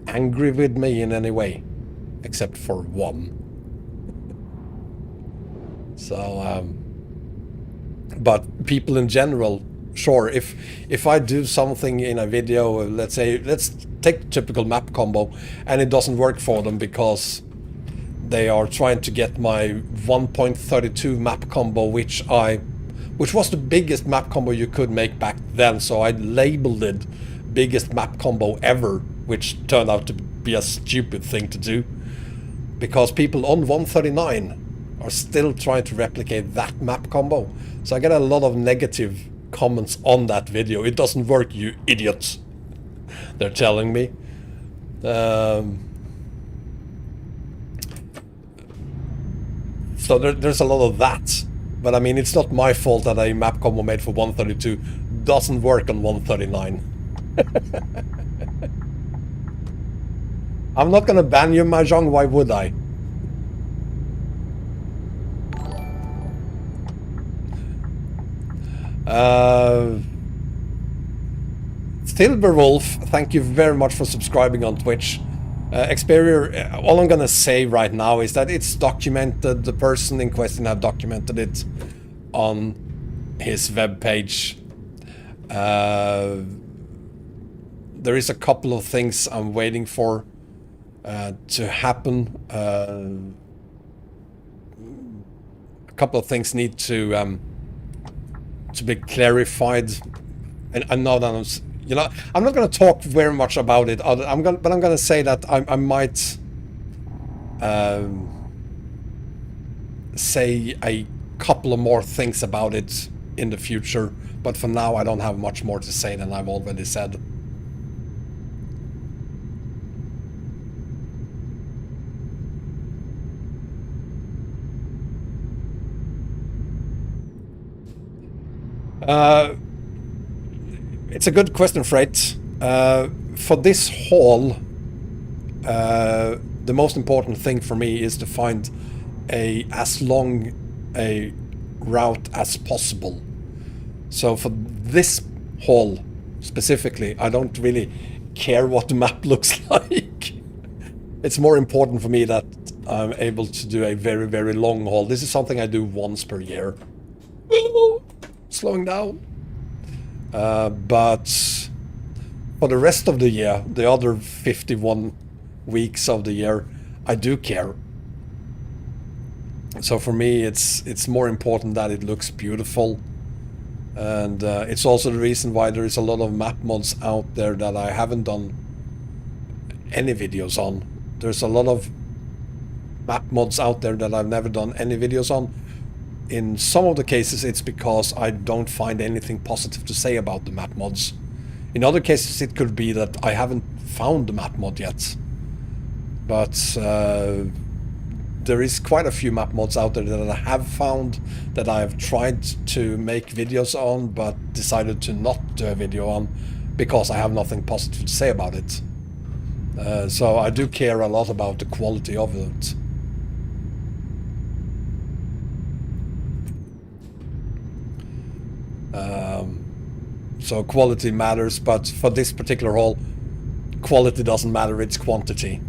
angry with me in any way, except for one. So, but people in general, sure, if I do something in a video, let's take typical map combo, and it doesn't work for them because they are trying to get my 1.32 map combo, which was the biggest map combo you could make back then, so I labeled it biggest map combo ever, which turned out to be a stupid thing to do, because people on 139 are still trying to replicate that map combo. So I get a lot of negative comments on that video. It doesn't work, you idiots, they're telling me. So there's a lot of that. But I mean, it's not my fault that a map combo made for 132 doesn't work on 139. I'm not gonna ban you, Mahjong, why would I? Silverwolf, thank you very much for subscribing on Twitch. Xperia, all I'm gonna say right now is that it's documented. The person in question have documented it on his webpage. There is a couple of things I'm waiting for to happen. A couple of things need to be clarified, and I know that I'm not going to talk very much about it. But I'm going to say that I might say a couple of more things about it in the future. But for now, I don't have much more to say than I've already said. It's a good question, Freight. For this haul, the most important thing for me is to find as long a route as possible. So for this haul specifically, I don't really care what the map looks like. It's more important for me that I'm able to do a very, very long haul. This is something I do once per year. Slowing down. But for the rest of the year, the other 51 weeks of the year, I do care. So for me, it's more important that it looks beautiful. And it's also the reason why there is a lot of map mods out there that I haven't done any videos on. There's a lot of map mods out there that I've never done any videos on. In some of the cases, it's because I don't find anything positive to say about the map mods. In other cases, it could be that I haven't found the map mod yet. But there is quite a few map mods out there that I have found, that I have tried to make videos on, but decided to not do a video on, because I have nothing positive to say about it. So I do care a lot about the quality of it. So quality matters, but for this particular haul, quality doesn't matter, it's quantity.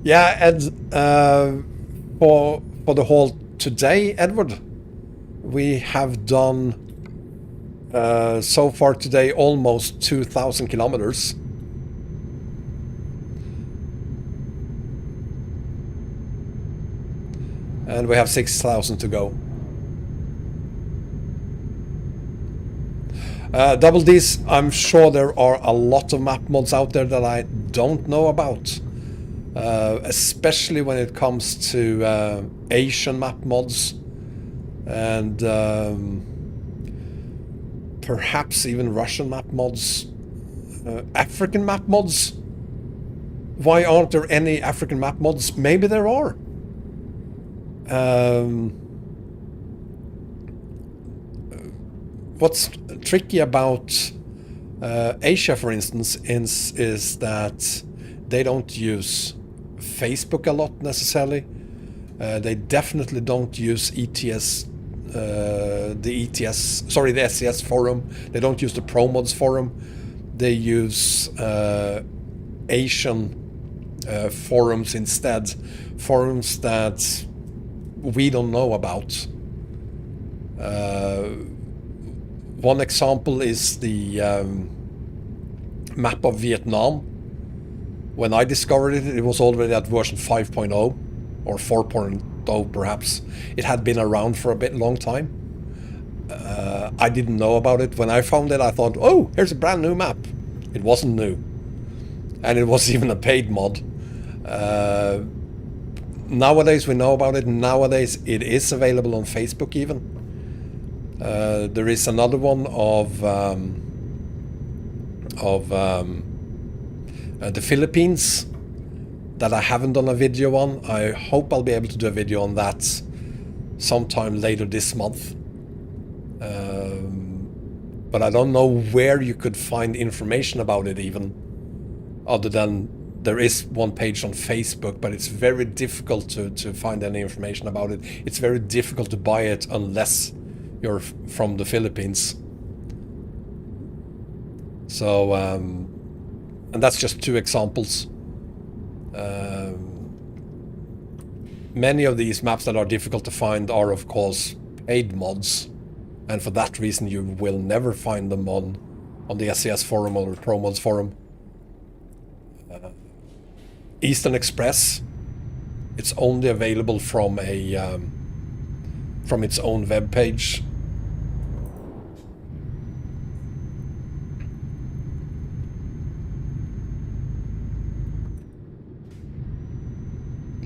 Yeah, Ed, for the haul today, Edward, we have done So far today, almost 2,000 kilometers. And we have 6,000 to go. Double D's, I'm sure there are a lot of map mods out there that I don't know about. Especially when it comes to Asian map mods. And perhaps even Russian map mods. African map mods. Why aren't there any African map mods? Maybe there are. What's tricky about Asia, for instance, is that they don't use Facebook a lot necessarily. They definitely don't use ETS, the SES forum. They don't use the ProMods forum. They use Asian forums instead. Forums that we don't know about. One example is the map of Vietnam. When I discovered it, it was already at version 5.0 or 4.0 perhaps. It had been around for a long time. I didn't know about it. When I found it, I thought, oh, here's a brand new map. It wasn't new. And it was even a paid mod. Nowadays we know about it. Nowadays it is available on Facebook even. There is another one of the Philippines that I haven't done a video on. I hope I'll be able to do a video on that sometime later this month. But I don't know where you could find information about it even, other than there is one page on Facebook, but it's very difficult to find any information about it. It's very difficult to buy it unless you're from the Philippines. So, and that's just two examples. Many of these maps that are difficult to find are, of course, paid mods. And for that reason, you will never find them on the SES forum or the ProMods forum. Eastern Express, it's only available from a from its own web page.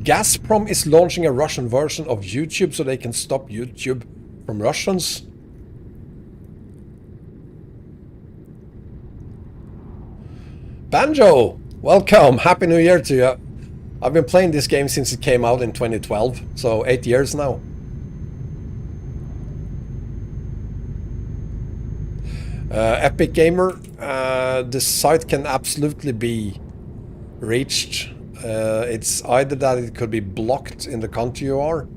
Gazprom is launching a Russian version of YouTube so they can stop YouTube from Russians. Banjo, welcome, happy new year to you. I've been playing this game since it came out in 2012, so 8 years now. Epic Gamer, the site can absolutely be reached. It's either that it could be blocked in the country you are,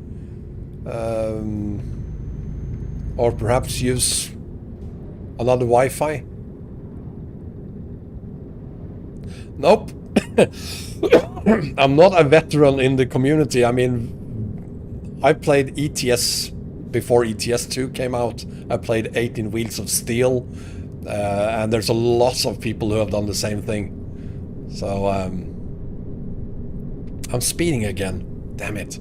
or perhaps use another Wi-Fi. Nope. I'm not a veteran in the community. I mean, I played ETS before ETS 2 came out. I played 18 Wheels of Steel, and there's a lot of people who have done the same thing. So, I'm speeding again. Damn it.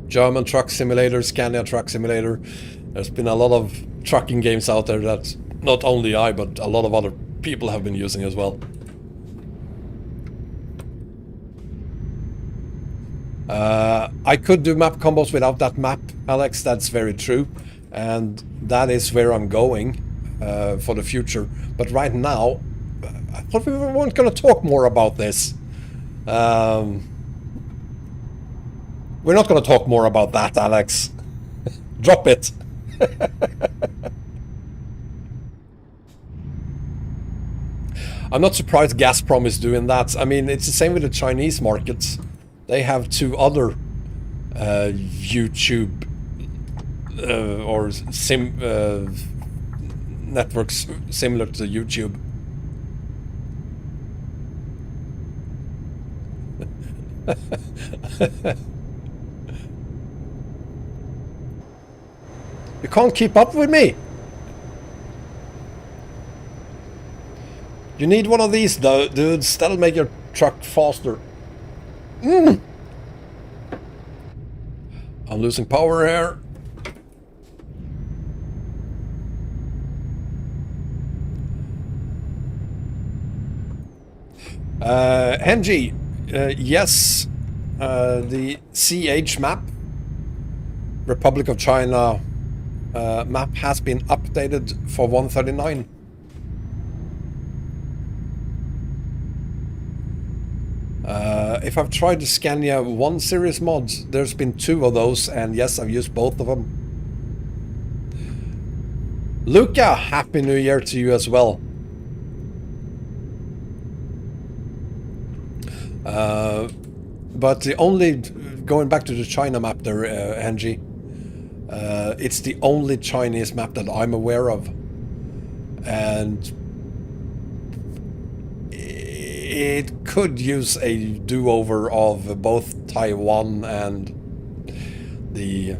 German Truck Simulator, Scania Truck Simulator. There's been a lot of trucking games out there that not only I, but a lot of other people have been using as well. I could do map combos without that map, Alex, that's very true. And that is where I'm going for the future. But right now, I thought we weren't going to talk more about this. We're not going to talk more about that, Alex. Drop it. I'm not surprised Gazprom is doing that. I mean, it's the same with the Chinese markets. They have two other YouTube or networks similar to YouTube. You can't keep up with me. You need one of these, though, dudes. That'll make your truck faster. I'm losing power here. Henji, yes, the CH map, Republic of China map has been updated for 139. If I've tried the Scania 1 series mods, there's been 2 of those, and yes, I've used both of them. Luca, Happy New Year to you as well. But the only, going back to the China map there, Henji, it's the only Chinese map that I'm aware of. And it could use a do-over of both Taiwan and the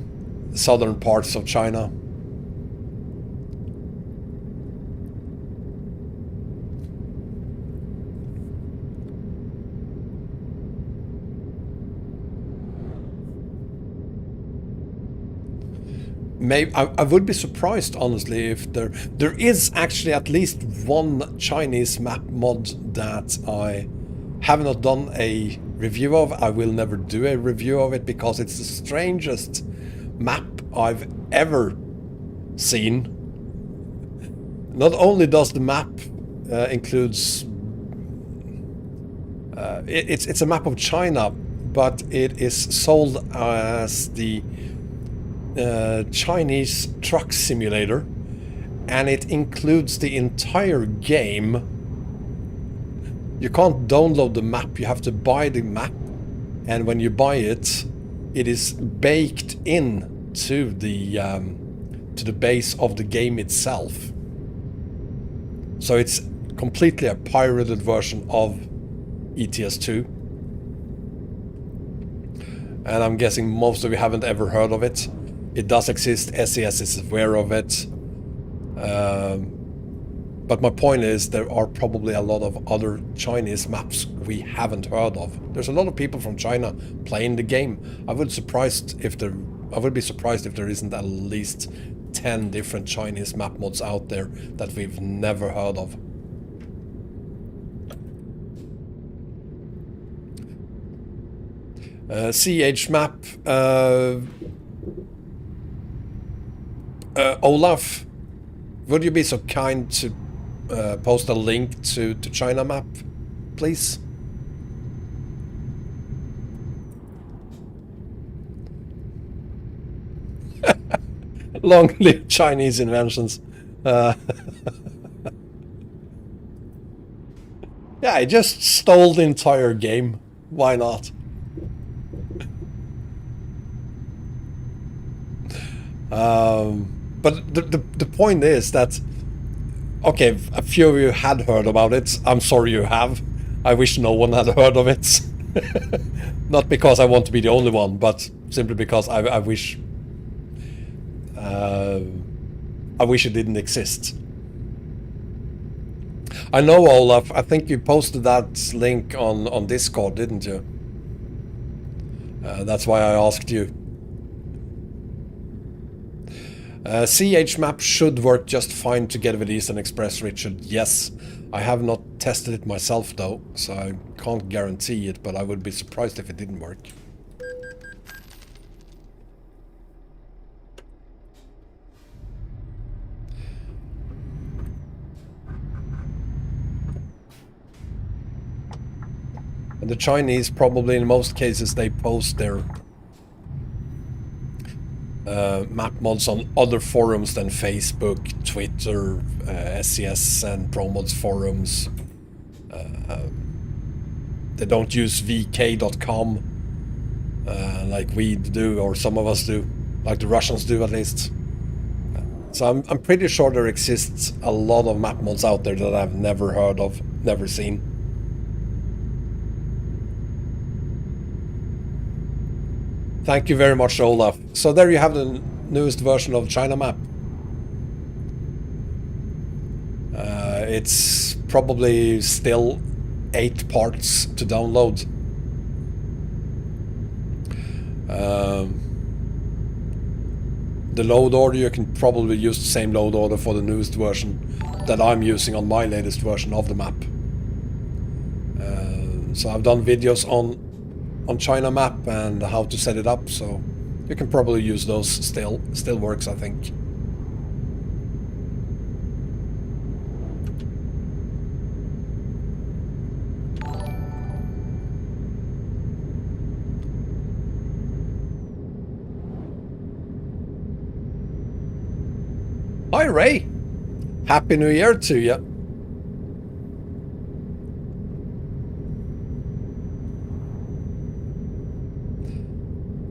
southern parts of China. Maybe I would be surprised, honestly, if there is actually at least one Chinese map mod that I have not done a review of. I will never do a review of it because it's the strangest map I've ever seen. Not only does the map includes it's a map of China, but it is sold as the Chinese truck simulator, and it includes the entire game. You can't download the map, you have to buy the map, and when you buy it, it is baked in to the base of the game itself. So it's completely a pirated version of ETS2. And I'm guessing most of you haven't ever heard of it. It does exist, SES is aware of it. But my point is, there are probably a lot of other Chinese maps we haven't heard of. There's a lot of people from China playing the game. I would be surprised if there isn't at least 10 different Chinese map mods out there that we've never heard of. CH map. Olaf, would you be so kind to post a link to China map, please? Long live Chinese inventions. Yeah, I just stole the entire game. Why not? But the point is that, okay, a few of you had heard about it. I'm sorry you have. I wish no one had heard of it. Not because I want to be the only one, but simply because I wish it didn't exist. I know, Olaf, I think you posted that link on Discord, didn't you? That's why I asked you. CH map should work just fine together with Eastern Express, Richard. Yes, I have not tested it myself though, so I can't guarantee it, but I would be surprised if it didn't work. And the Chinese, probably in most cases, they post their map mods on other forums than Facebook, Twitter, SCS and ProMods forums. They don't use vk.com like we do, or some of us do, like the Russians do at least. So I'm pretty sure there exists a lot of map mods out there that I've never heard of, never seen. Thank you very much, Olaf. So there you have the newest version of China map. It's probably still 8 parts to download. The load order, you can probably use the same load order for the newest version that I'm using on my latest version of the map. So I've done videos on China map and how to set it up, so you can probably use those still works, I think. Hi Ray! Happy New Year to you!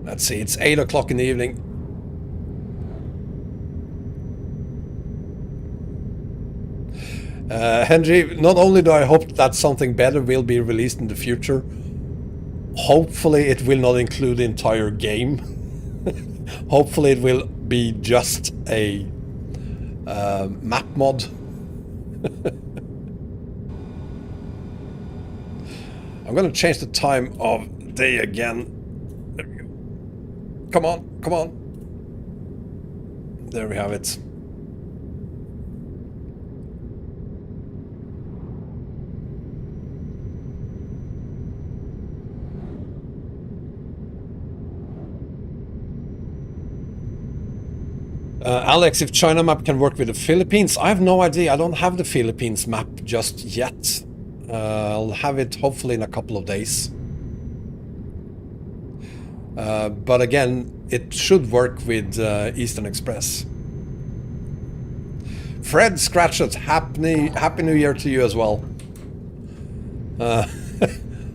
Let's see, it's 8 o'clock in the evening. Henry, not only do I hope that something better will be released in the future, hopefully it will not include the entire game. Hopefully it will be just a map mod. I'm gonna change the time of day again. There we go. Come on, come on. There we have it. Alex, if China map can work with the Philippines, I have no idea. I don't have the Philippines map just yet. I'll have it hopefully in a couple of days. But again, it should work with Eastern Express. Fred Scratchit, Happy New Year to you as well.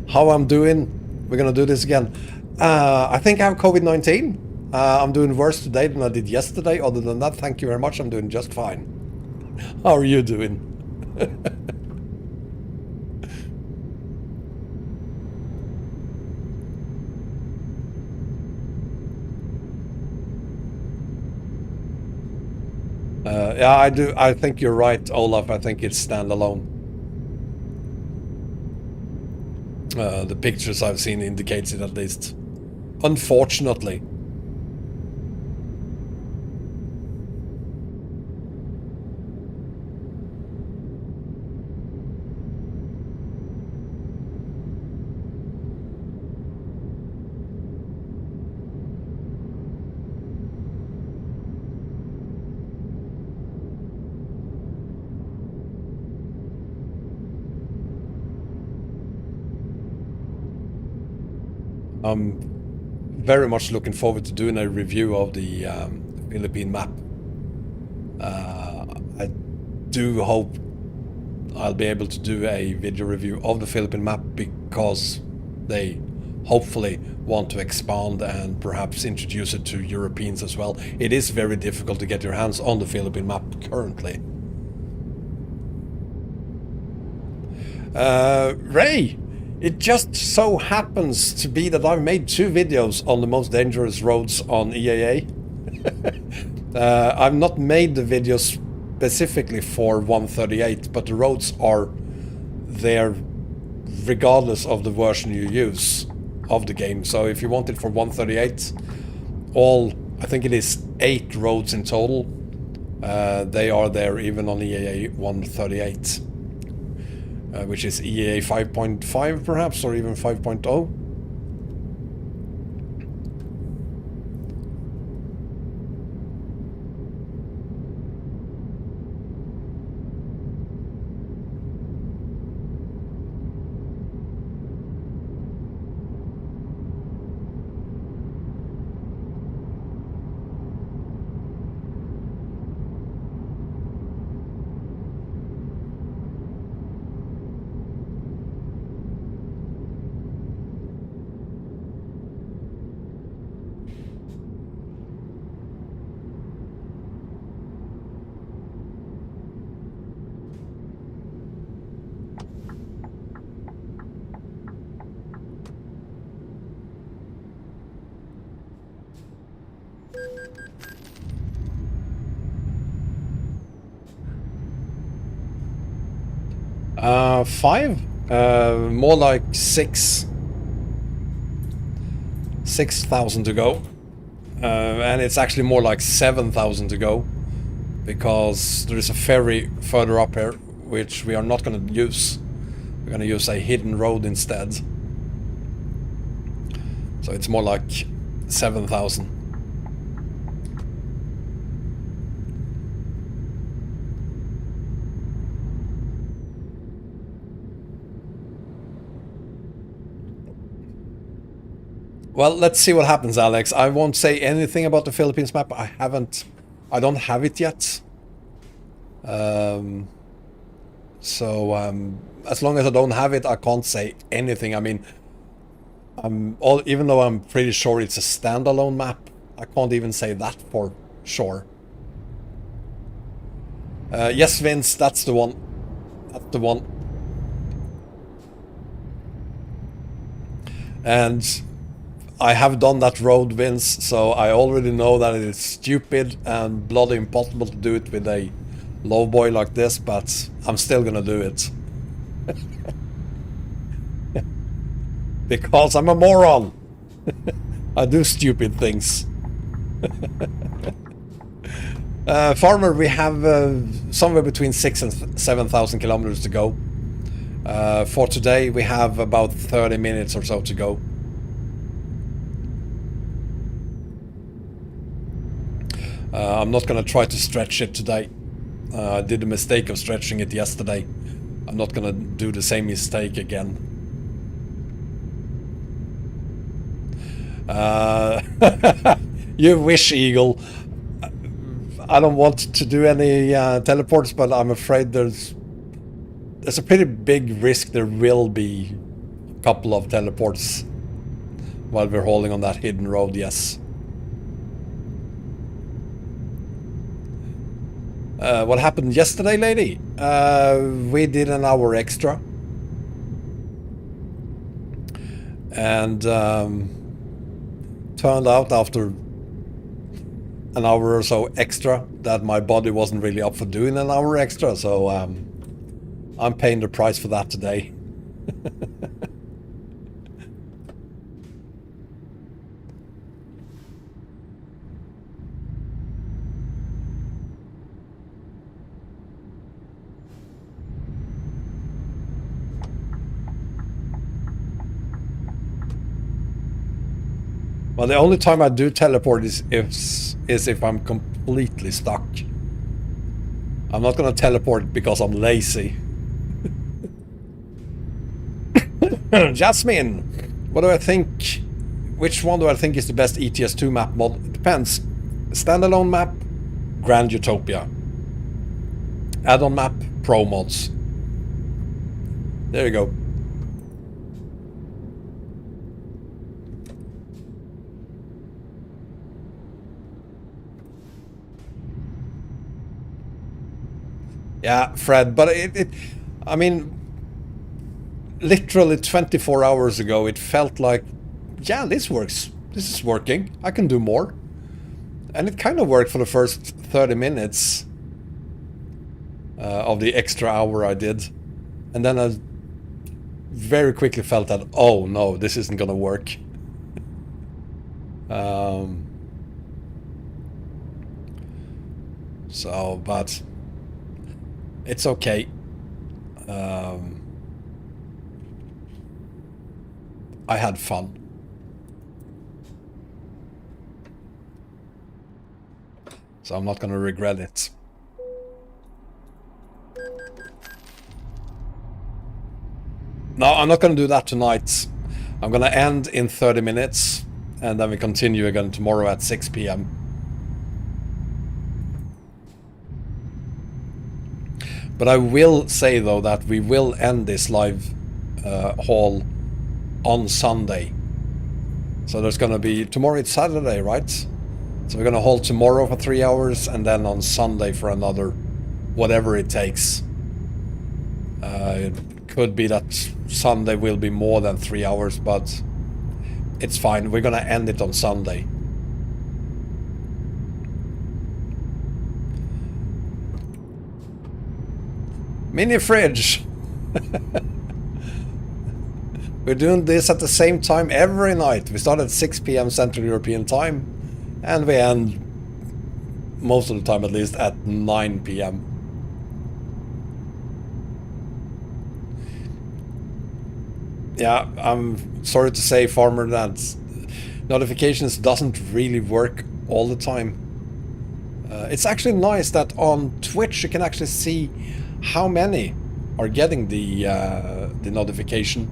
How I'm doing? We're gonna do this again. I think I have COVID-19. I'm doing worse today than I did yesterday. Other than that, thank you very much. I'm doing just fine. How are you doing? Yeah, I do. I think you're right, Olaf. I think it's standalone. The pictures I've seen indicates it at least. Unfortunately. I'm very much looking forward to doing a review of the Philippine map. I do hope I'll be able to do a video review of the Philippine map because they hopefully want to expand and perhaps introduce it to Europeans as well. It is very difficult to get your hands on the Philippine map currently. Ray! It just so happens to be that I've made 2 videos on the most dangerous roads on EAA. I've not made the videos specifically for 138, but the roads are there regardless of the version you use of the game. So if you want it for 138, I think it is 8 roads in total. They are there even on EAA 138. Which is EA 5.5 perhaps, or even 5.0. 5? More like 6. 6,000 to go. And it's actually more like 7,000 to go. Because there is a ferry further up here, which we are not going to use. We're going to use a hidden road instead. So it's more like 7,000. Well, let's see what happens, Alex. I won't say anything about the Philippines map. I don't have it yet. So as long as I don't have it, I can't say anything. I mean, even though I'm pretty sure it's a standalone map, I can't even say that for sure. Yes, Vince, that's the one. That's the one. And I have done that road, Vince, so I already know that it is stupid and bloody impossible to do it with a low boy like this, but I'm still gonna do it. Because I'm a moron. I do stupid things. Farmer, we have somewhere between 6,000 and 7,000 kilometers to go. For today, we have about 30 minutes or so to go. I'm not going to try to stretch it today. I did the mistake of stretching it yesterday. I'm not going to do the same mistake again. You wish, Eagle. I don't want to do any teleports, but I'm afraid there's a pretty big risk there will be a couple of teleports while we're holding on that hidden road, yes. What happened yesterday, lady? We did an hour extra. And turned out after an hour or so extra that my body wasn't really up for doing an hour extra, so I'm paying the price for that today. Well, the only time I do teleport is if I'm completely stuck. I'm not gonna teleport because I'm lazy. Jasmine, what do I think? Which one do I think is the best ETS2 map mod? It depends. Standalone map, Grand Utopia. Add-on map, Pro mods. There you go. Yeah, Fred, but I mean, literally 24 hours ago, it felt like, yeah, this works. This is working. I can do more. And it kind of worked for the first 30 minutes of the extra hour I did. And then I very quickly felt that, oh no, this isn't gonna work. So, but it's okay. I had fun. So I'm not gonna regret it. No, I'm not gonna do that tonight. I'm gonna end in 30 minutes and then we continue again tomorrow at 6 p.m. But I will say though that we will end this live haul on Sunday. So there's gonna be, tomorrow it's Saturday, right? So we're gonna haul tomorrow for 3 hours and then on Sunday for another, whatever it takes. It could be that Sunday will be more than 3 hours, but it's fine. We're gonna end it on Sunday. Mini fridge. We're doing this at the same time every night. We start at 6 p.m. Central European Time, and we end, most of the time at least, at 9 p.m. Yeah, I'm sorry to say, Farmer, that notifications doesn't really work all the time. It's actually nice that on Twitch you can actually see how many are getting the notification,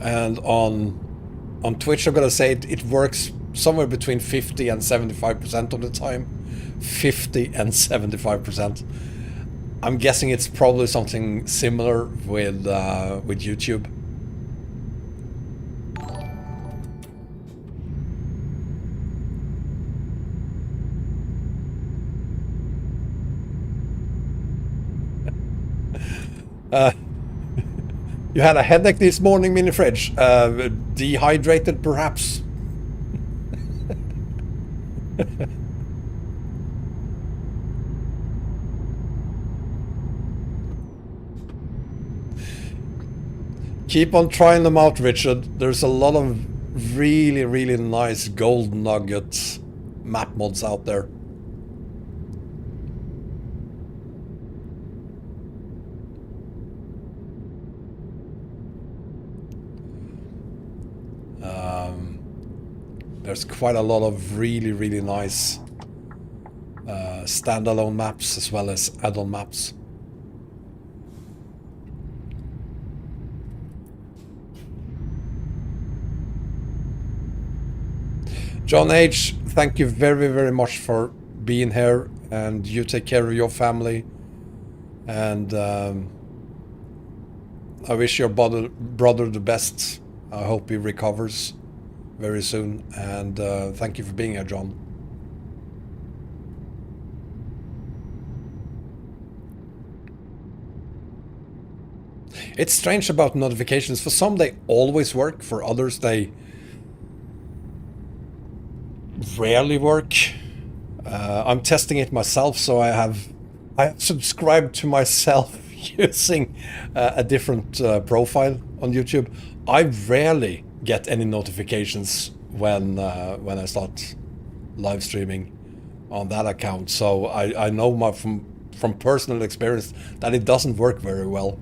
and on Twitch I'm gonna say it works somewhere between 50 and 75% of the time. 50 and 75%. I'm guessing it's probably something similar with YouTube. You had a headache this morning, Mini Fridge. Dehydrated, perhaps? Keep on trying them out, Richard. There's a lot of really, really nice gold nugget map mods out there. There's quite a lot of really, really nice standalone maps as well as add-on maps. John H., thank you very, very much for being here, and you take care of your family, and I wish your brother the best. I hope he recovers very soon, and thank you for being here, John. It's strange about notifications. For some they always work, for others they rarely work. I'm testing it myself, so I have subscribed to myself using a different profile on YouTube. I rarely get any notifications when I start live streaming on that account, so I know from personal experience that it doesn't work very well.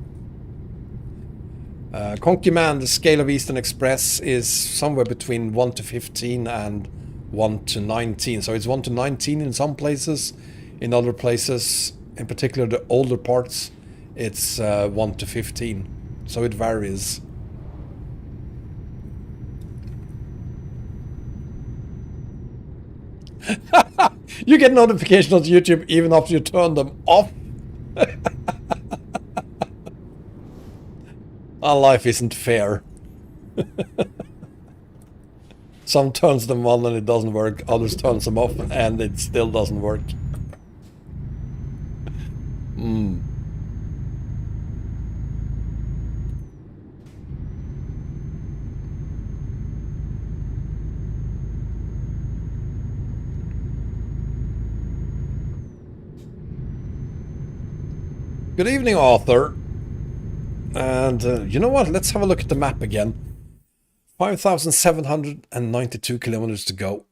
Conky Man, the scale of Eastern Express is somewhere between 1 to 15 and 1 to 19. So it's 1 to 19 in some places. In other places, in particular the older parts, it's 1 to 15. So it varies. You get notifications on YouTube even after you turn them off. Our life isn't fair. Some turns them on and it doesn't work, others turns them off and it still doesn't work. Good evening, Arthur. And you know what? Let's have a look at the map again. 5,792 kilometers to go.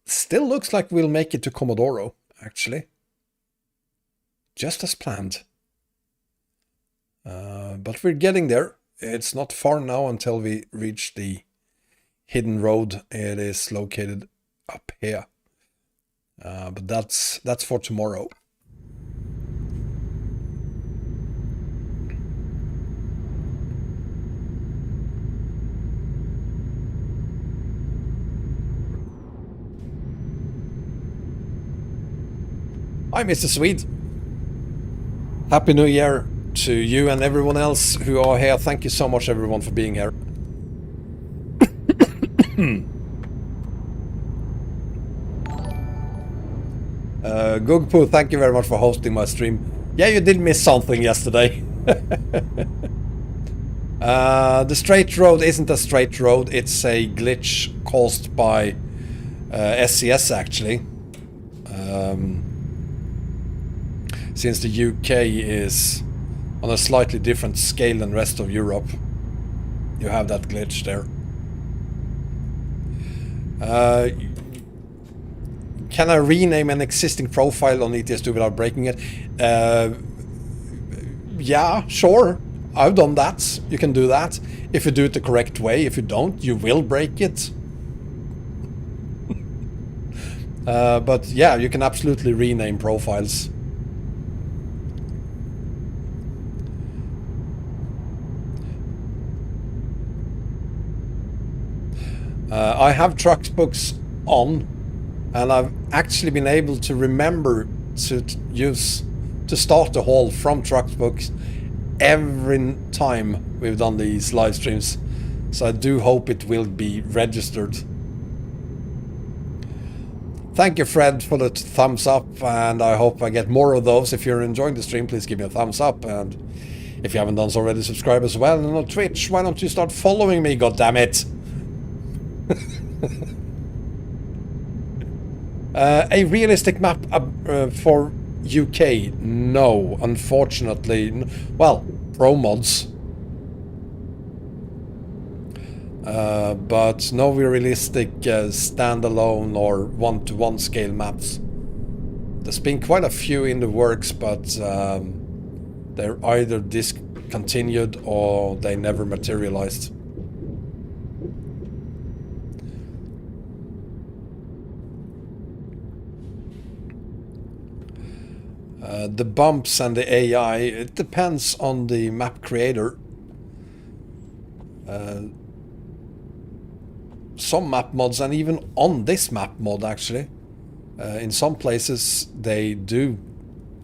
Still looks like we'll make it to Comodoro, actually. Just as planned. But we're getting there. It's not far now until we reach the hidden road. It is located up here. But that's for tomorrow. Hi, Mr. Swede. Happy New Year to you and everyone else who are here. Thank you so much, everyone, for being here. Gugpoo, thank you very much for hosting my stream. Yeah, you did miss something yesterday. The straight road isn't a straight road. It's a glitch caused by SCS, actually. since the UK is on a slightly different scale than the rest of Europe. You have that glitch there. Can I rename an existing profile on ETS2 without breaking it? Yeah, sure. I've done that. You can do that if you do it the correct way. If you don't, you will break it. But yeah, you can absolutely rename profiles. I have Truckbooks on, and I've actually been able to remember to start the haul from Truckbooks every time we've done these live streams. So I do hope it will be registered. Thank you, Fred, for the thumbs up, and I hope I get more of those. If you're enjoying the stream, please give me a thumbs up, and if you haven't done so already, subscribe as well. And on Twitch, why don't you start following me, goddammit? A realistic map for UK? No, unfortunately. Well, pro mods. But no realistic standalone or one-to-one scale maps. There's been quite a few in the works, but they're either discontinued or they never materialized. The bumps and the AI, it depends on the map creator. Some map mods, and even on this map mod actually, in some places they do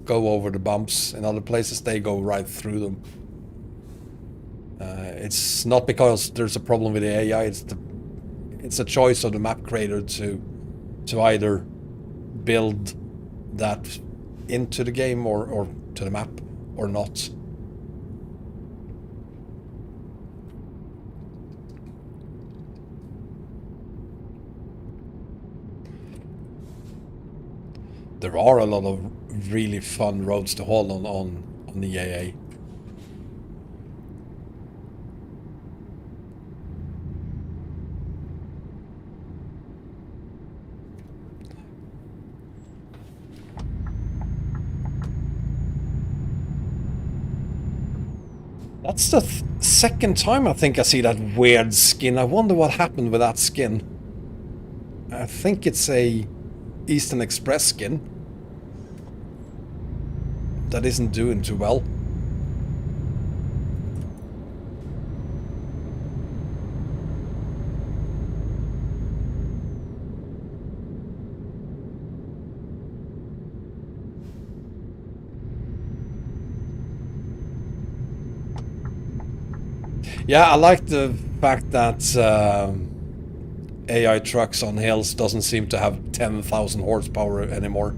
go over the bumps, in other places they go right through them. It's not because there's a problem with the AI, it's a choice of the map creator to either build that into the game or to the map or not. There are a lot of really fun roads to haul on the AA. That's the second time I think I see that weird skin. I wonder what happened with that skin. I think it's a Eastern Express skin that isn't doing too well. Yeah, I like the fact that AI trucks on hills doesn't seem to have 10,000 horsepower anymore.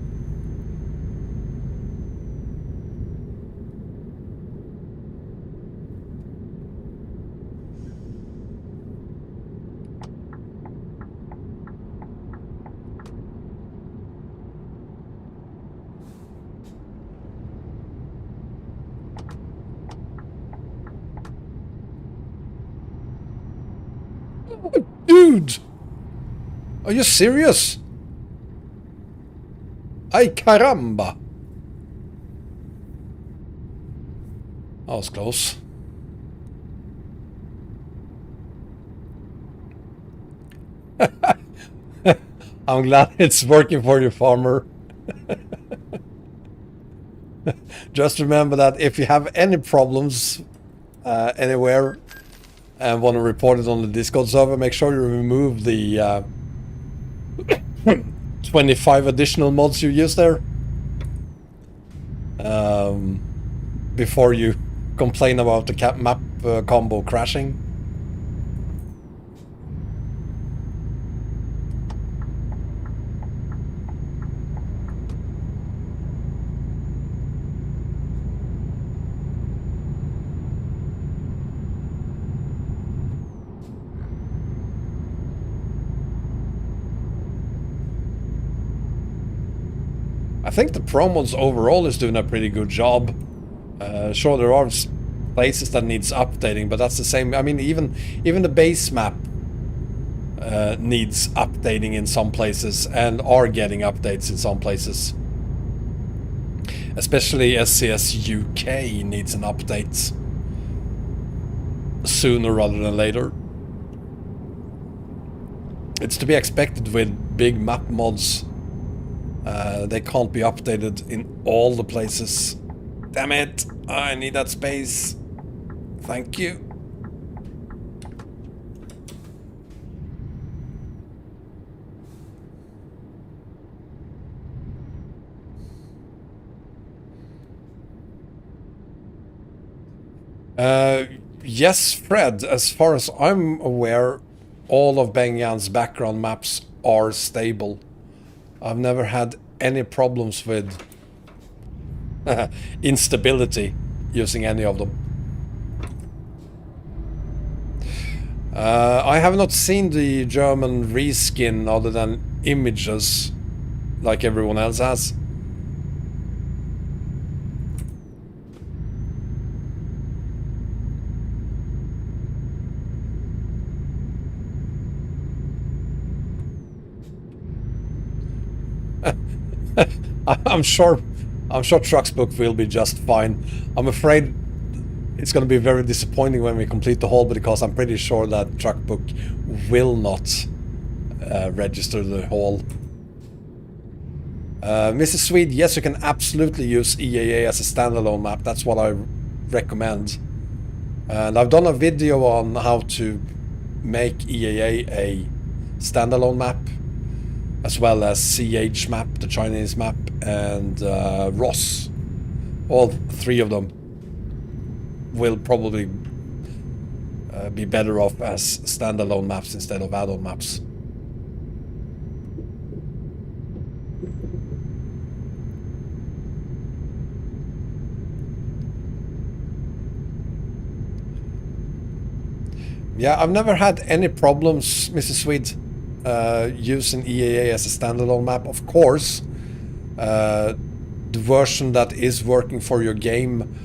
Dude! Are you serious? Ay caramba! That was close. I'm glad it's working for you, farmer. Just remember that if you have any problems anywhere and want to report it on the Discord server, make sure you remove the 25 additional mods you use there before you complain about the map combo crashing. I think the promos overall is doing a pretty good job. Sure, there are places that needs updating, but that's the same. I mean, even the base map needs updating in some places and are getting updates in some places. Especially SCS UK needs an update sooner rather than later. It's to be expected with big map mods. They can't be updated in all the places. Damn it! I need that space. Thank you. Yes, Fred, as far as I'm aware, all of Bangyan's background maps are stable. I've never had any problems with instability using any of them. I have not seen the German reskin other than images like everyone else has. I'm sure Truck's book will be just fine. I'm afraid it's going to be very disappointing when we complete the haul, because I'm pretty sure that Truck book will not register the haul. Mrs. Swede, yes, you can absolutely use EAA as a standalone map. That's what I recommend. And I've done a video on how to make EAA a standalone map, as well as CH map, the Chinese map, and Ross. All three of them will probably be better off as standalone maps instead of add-on maps. Yeah, I've never had any problems, Mrs. Swede, using EAA as a standalone map. Of course, the version that is working for your game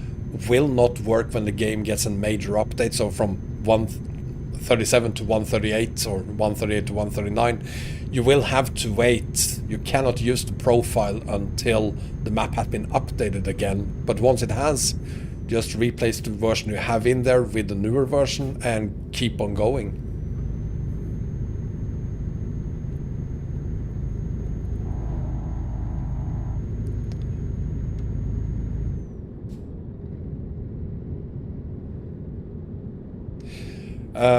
will not work when the game gets a major update. So from 137 to 138 or 138 to 139, you will have to wait. You cannot use the profile until the map has been updated again. But once it has, just replace the version you have in there with the newer version and keep on going.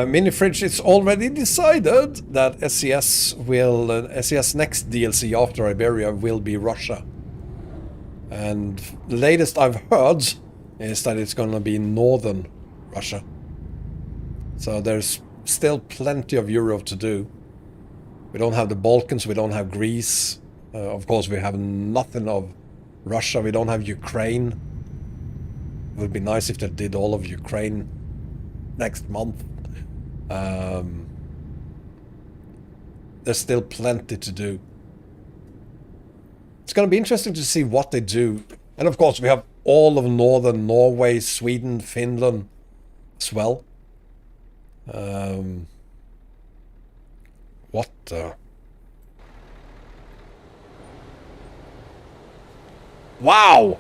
Mini Fridge, it's already decided that SCS will SCS next DLC after Iberia will be Russia, and the latest I've heard is that it's gonna be northern Russia. So there's still plenty of Europe to do. We don't have the Balkans, we don't have Greece, of course we have nothing of Russia, we don't have Ukraine. It would be nice if they did all of Ukraine next month. There's still plenty to do. It's going to be interesting to see what they do. And of course we have all of northern Norway, Sweden, Finland as well. What the... Wow!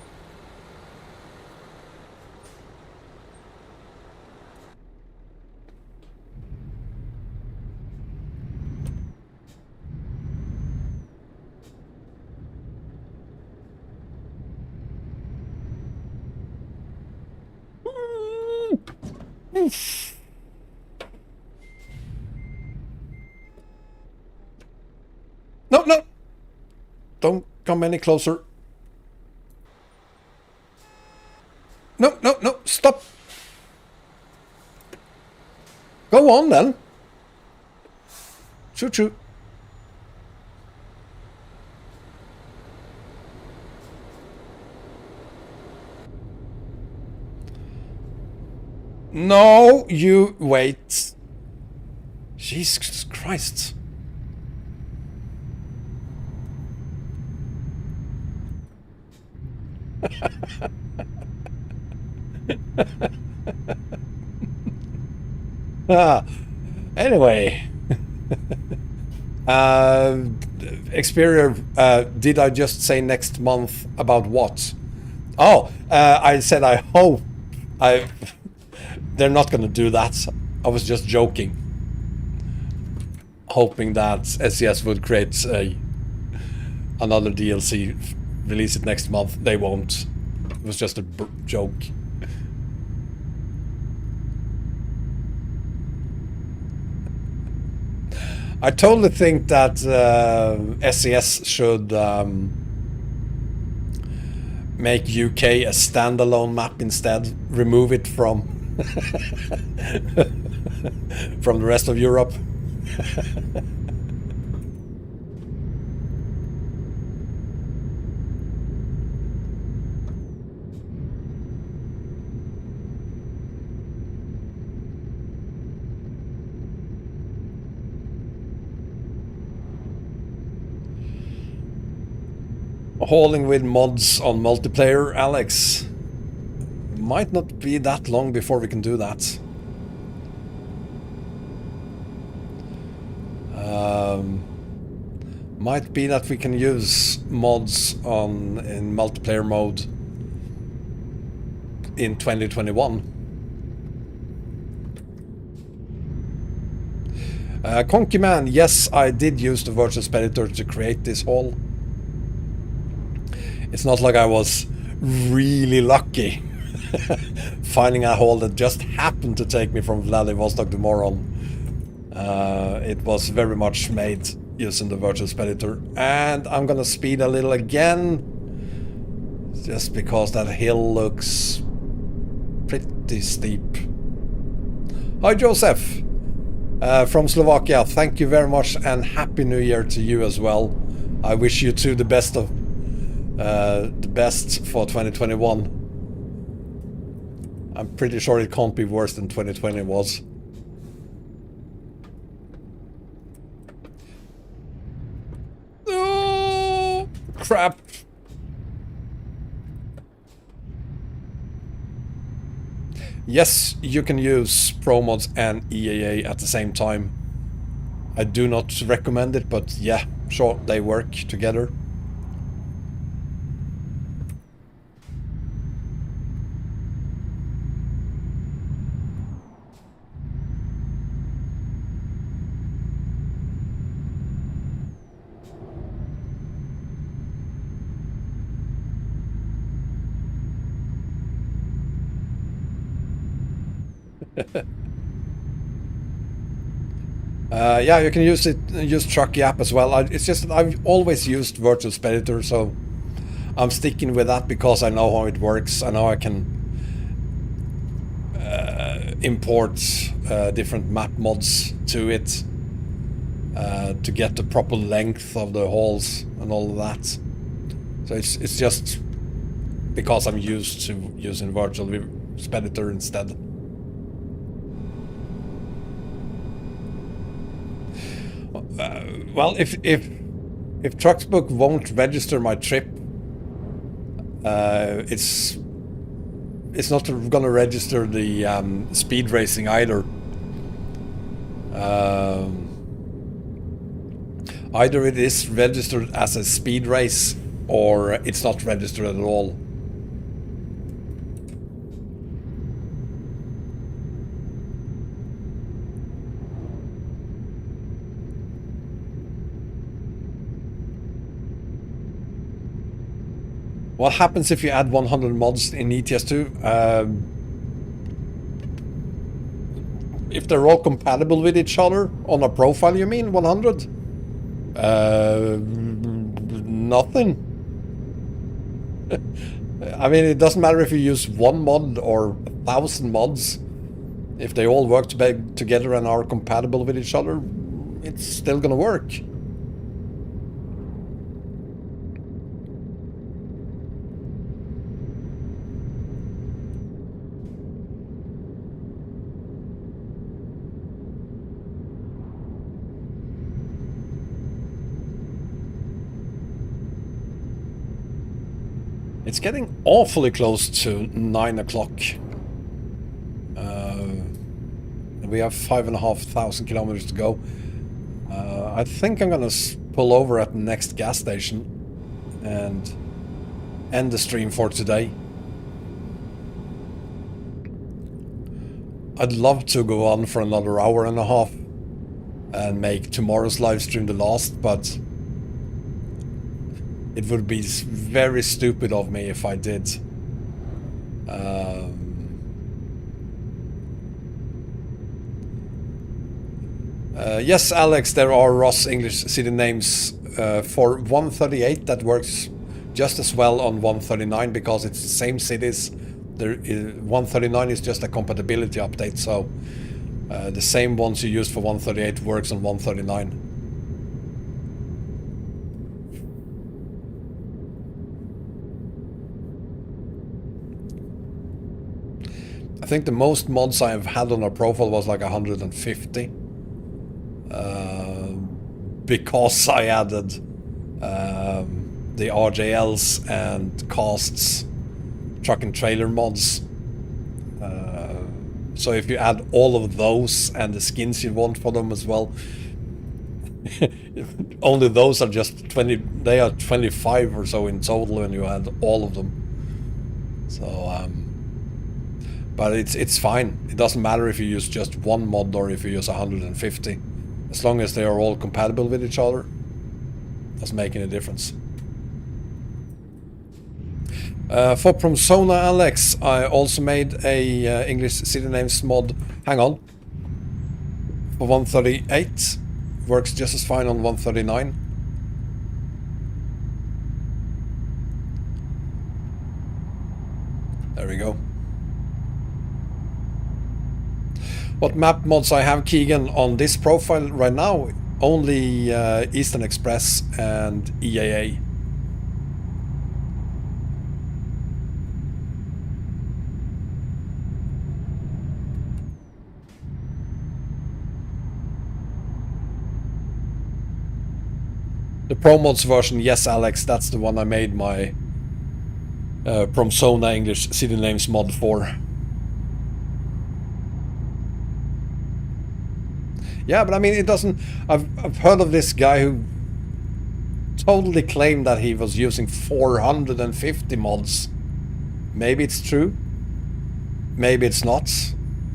No, no! Don't come any closer. No, no, no, stop! Go on then. Shoot, shoot. No, you wait. Jesus Christ. Anyway, Xperia, did I just say next month about what? Oh, I said I hope I. They're not going to do that. I was just joking, hoping that SES would create another DLC, release it next month. They won't. It was just a joke. I totally think that SES should make UK a standalone map instead. Remove it from from the rest of Europe. Hauling with mods on multiplayer, Alex. Might not be that long before we can do that. Might be that we can use mods in multiplayer mode in 2021. Conky Man, yes, I did use the virtual speditor to create this haul. It's not like I was really lucky finding a haul that just happened to take me from Vladivostok to Moron. It was very much made using the virtual speditor. And I'm gonna speed a little again, just because that hill looks pretty steep. Hi Joseph, from Slovakia. Thank you very much and Happy New Year to you as well. I wish you too the best for 2021. I'm pretty sure it can't be worse than 2020 was. Oh, crap. Yes, you can use Pro Mods and EAA at the same time. I do not recommend it, but yeah, sure, they work together. Yeah, you can use Trucky app as well. It's just that I've always used Virtual Speditor, so I'm sticking with that because I know how it works. I know I can import different map mods to it to get the proper length of the hauls and all of that. So it's just because I'm used to using Virtual Speditor instead. Well, if Trucksbook won't register my trip, it's not gonna register the speed racing either. Either it is registered as a speed race or it's not registered at all. What happens if you add 100 mods in ETS2? If they're all compatible with each other on a profile, you mean 100? Nothing. I mean, it doesn't matter if you use one mod or 1,000 mods. If they all work together and are compatible with each other, it's still gonna work. It's getting awfully close to 9 o'clock. We have 5,500 kilometers to go. I think I'm gonna pull over at the next gas station and end the stream for today. I'd love to go on for another hour and a half and make tomorrow's live stream the last, but it would be very stupid of me if I did. Yes, Alex, there are Ross English city names for 138 that works just as well on 139 because it's the same cities. 139 is just a compatibility update, so the same ones you use for 138 works on 139. I think the most mods I have had on our profile was like 150. Because I added the RJLs and casts, truck and trailer mods. So if you add all of those and the skins you want for them as well, only those are just 20, they are 25 or so in total when you add all of them. So, but it's fine. It doesn't matter if you use just one mod or if you use 150. As long as they are all compatible with each other, doesn't make any difference. For Promsona Alex, I also made a English city names mod. Hang on. For 138, works just as fine on 139. There we go. What map mods I have, Keegan, on this profile right now? Only Eastern Express and EAA. The Pro Mods version, yes, Alex, that's the one I made my Promsona English city names mod for. Yeah, but I mean, it doesn't... I've heard of this guy who totally claimed that he was using 450 mods. Maybe it's true. Maybe it's not.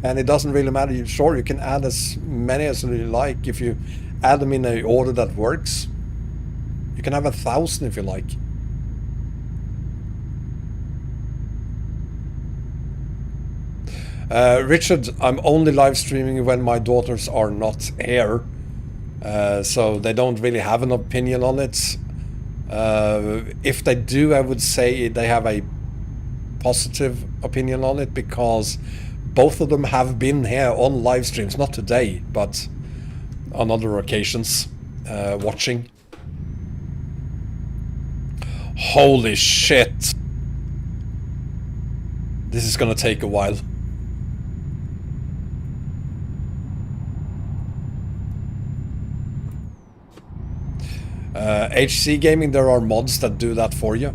And it doesn't really matter. Sure, you can add as many as you like if you add them in an order that works. You can have 1,000 if you like. Richard, I'm only live streaming when my daughters are not here, so they don't really have an opinion on it. If they do, I would say they have a positive opinion on it because both of them have been here on live streams, not today, but on other occasions, watching. Holy shit! This is gonna take a while. HC Gaming, there are mods that do that for you.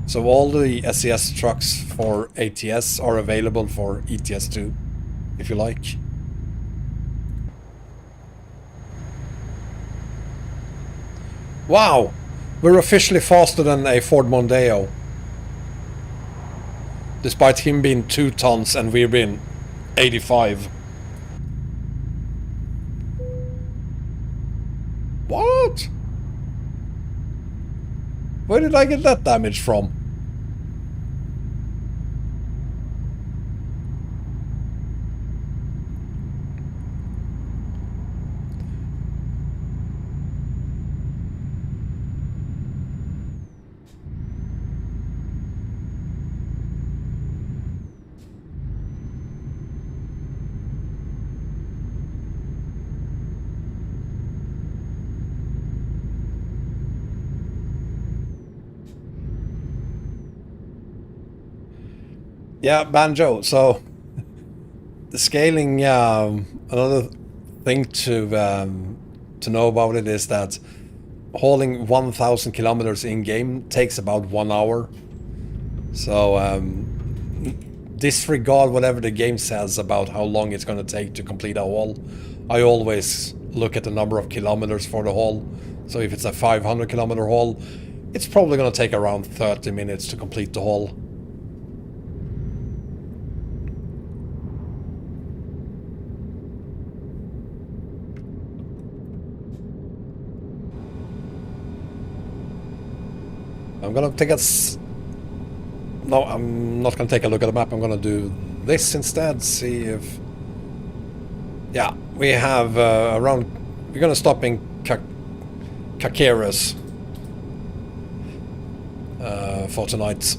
So all the SES trucks for ATS are available for ETS too, if you like. Wow! We're officially faster than a Ford Mondeo. Despite him being 2 tons and we've been 85. What? Where did I get that damage from? Yeah, Banjo. So the scaling, another thing to know about it is that hauling 1,000 kilometers in game takes about 1 hour. So disregard whatever the game says about how long it's going to take to complete a haul. I always look at the number of kilometers for the haul. So if it's a 500 kilometer haul, it's probably going to take around 30 minutes to complete the haul. I'm gonna take a... No, I'm not gonna take a look at the map. I'm gonna do this instead. See if... Yeah, we have around... We're gonna stop in Kakeres for tonight.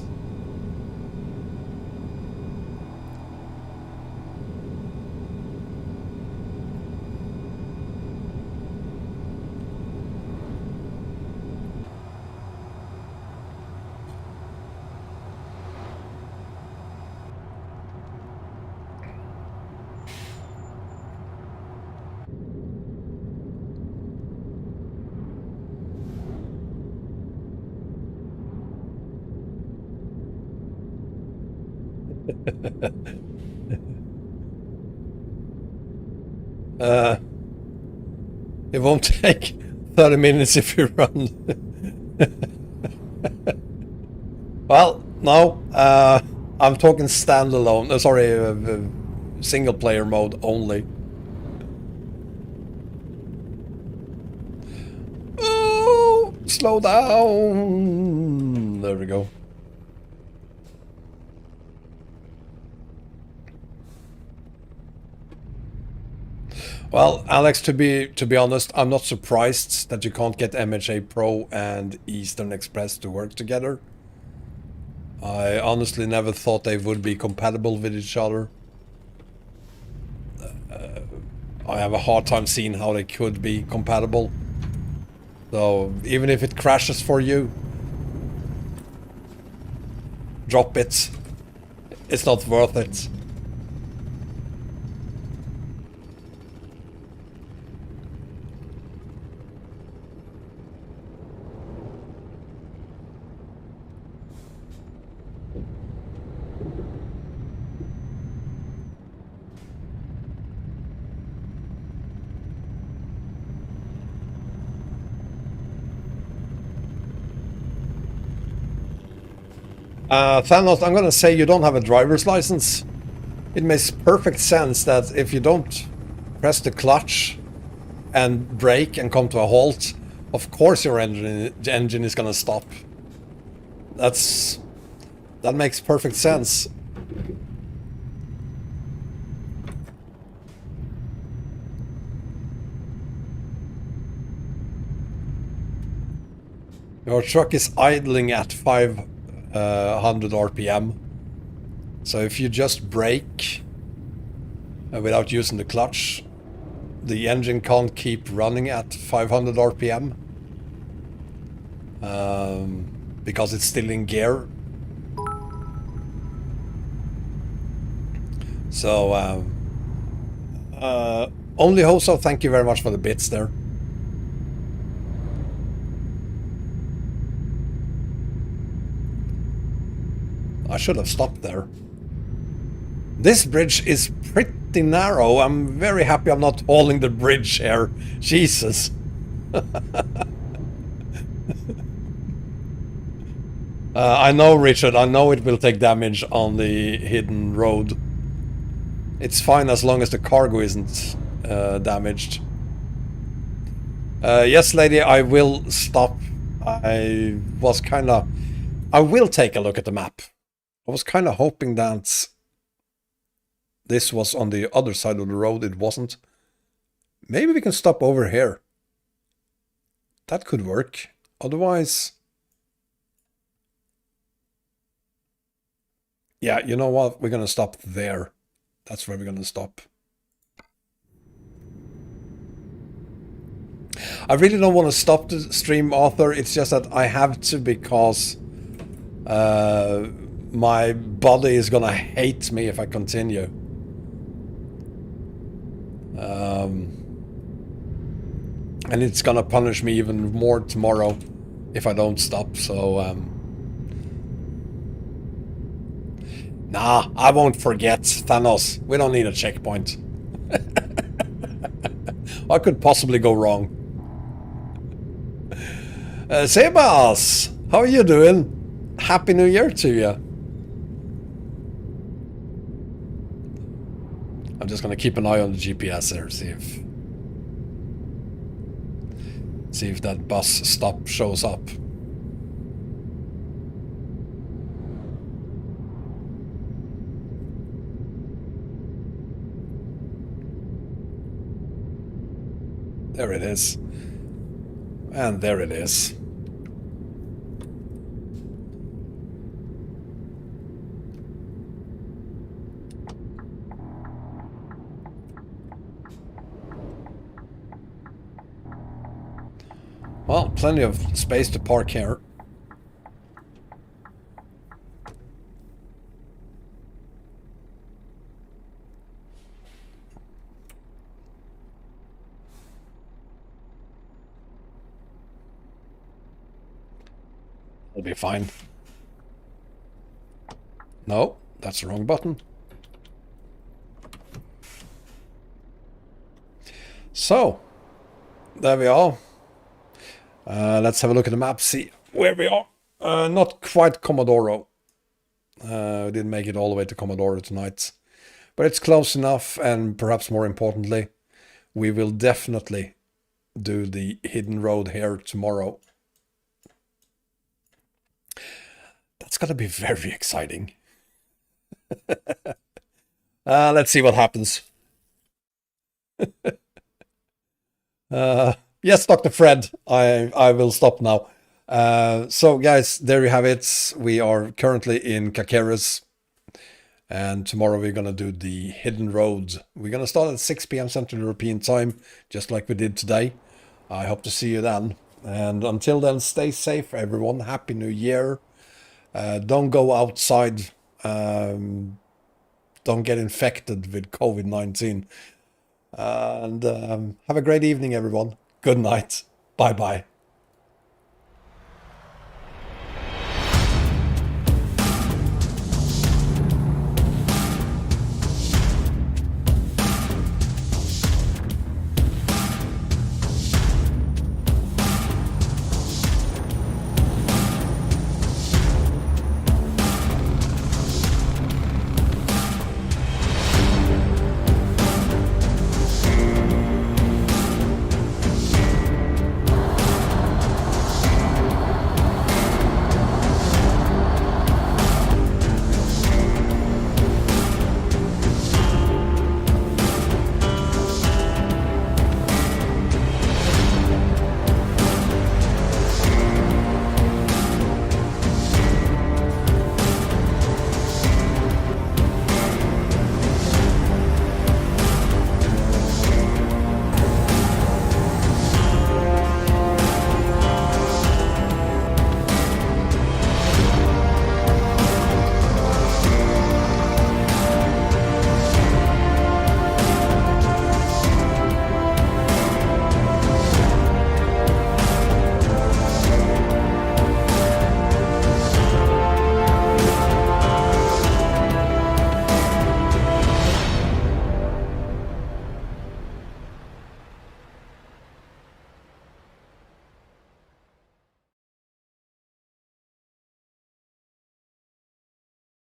It won't take 30 minutes if you run. Well, no, I'm talking standalone. Sorry, single player mode only. Oh, slow down. There we go. Well, Alex, to be honest, I'm not surprised that you can't get MHA Pro and Eastern Express to work together. I honestly never thought they would be compatible with each other. I have a hard time seeing how they could be compatible. So, even if it crashes for you, drop it. It's not worth it. Thanos, I'm gonna say you don't have a driver's license. It makes perfect sense that if you don't press the clutch and brake and come to a halt, of course your engine is gonna stop. That makes perfect sense. Your truck is idling at 500 RPM. So if you just brake without using the clutch, the engine can't keep running at 500 RPM because it's still in gear. So only Hoso, thank you very much for the bits there. I should have stopped there. This bridge is pretty narrow. I'm very happy I'm not hauling the bridge here. Jesus. I know, Richard. I know it will take damage on the hidden road. It's fine as long as the cargo isn't damaged. Yes, lady, I will stop. I will take a look at the map. I was kind of hoping that this was on the other side of the road. It wasn't. Maybe we can stop over here. That could work. Otherwise... Yeah, you know what? We're going to stop there. That's where we're going to stop. I really don't want to stop the stream, Arthur. It's just that I have to because... my body is gonna hate me if I continue. And it's gonna punish me even more tomorrow if I don't stop, so Nah, I won't forget, Thanos. We don't need a checkpoint. What could possibly go wrong? Sebas, how are you doing? Happy New Year to you. I'm just gonna keep an eye on the GPS there, see if that bus stop shows up. There it is. And there it is. Well, plenty of space to park here. It'll be fine. No, that's the wrong button. So, there we are. Let's have a look at the map, see where we are. Not quite Comodoro. We didn't make it all the way to Comodoro tonight. But it's close enough, and perhaps more importantly, we will definitely do the hidden road here tomorrow. That's gonna be very exciting. Let's see what happens. Yes, Dr. Fred, I will stop now. So guys, there you have it. We are currently in Caceres, and tomorrow we're gonna do the hidden road. We're gonna start at 6 p.m. Central European time, just like we did today. I hope to see you then. And until then, stay safe, everyone. Happy New Year. Don't go outside. Don't get infected with COVID-19. And have a great evening, everyone. Good night. Bye-bye.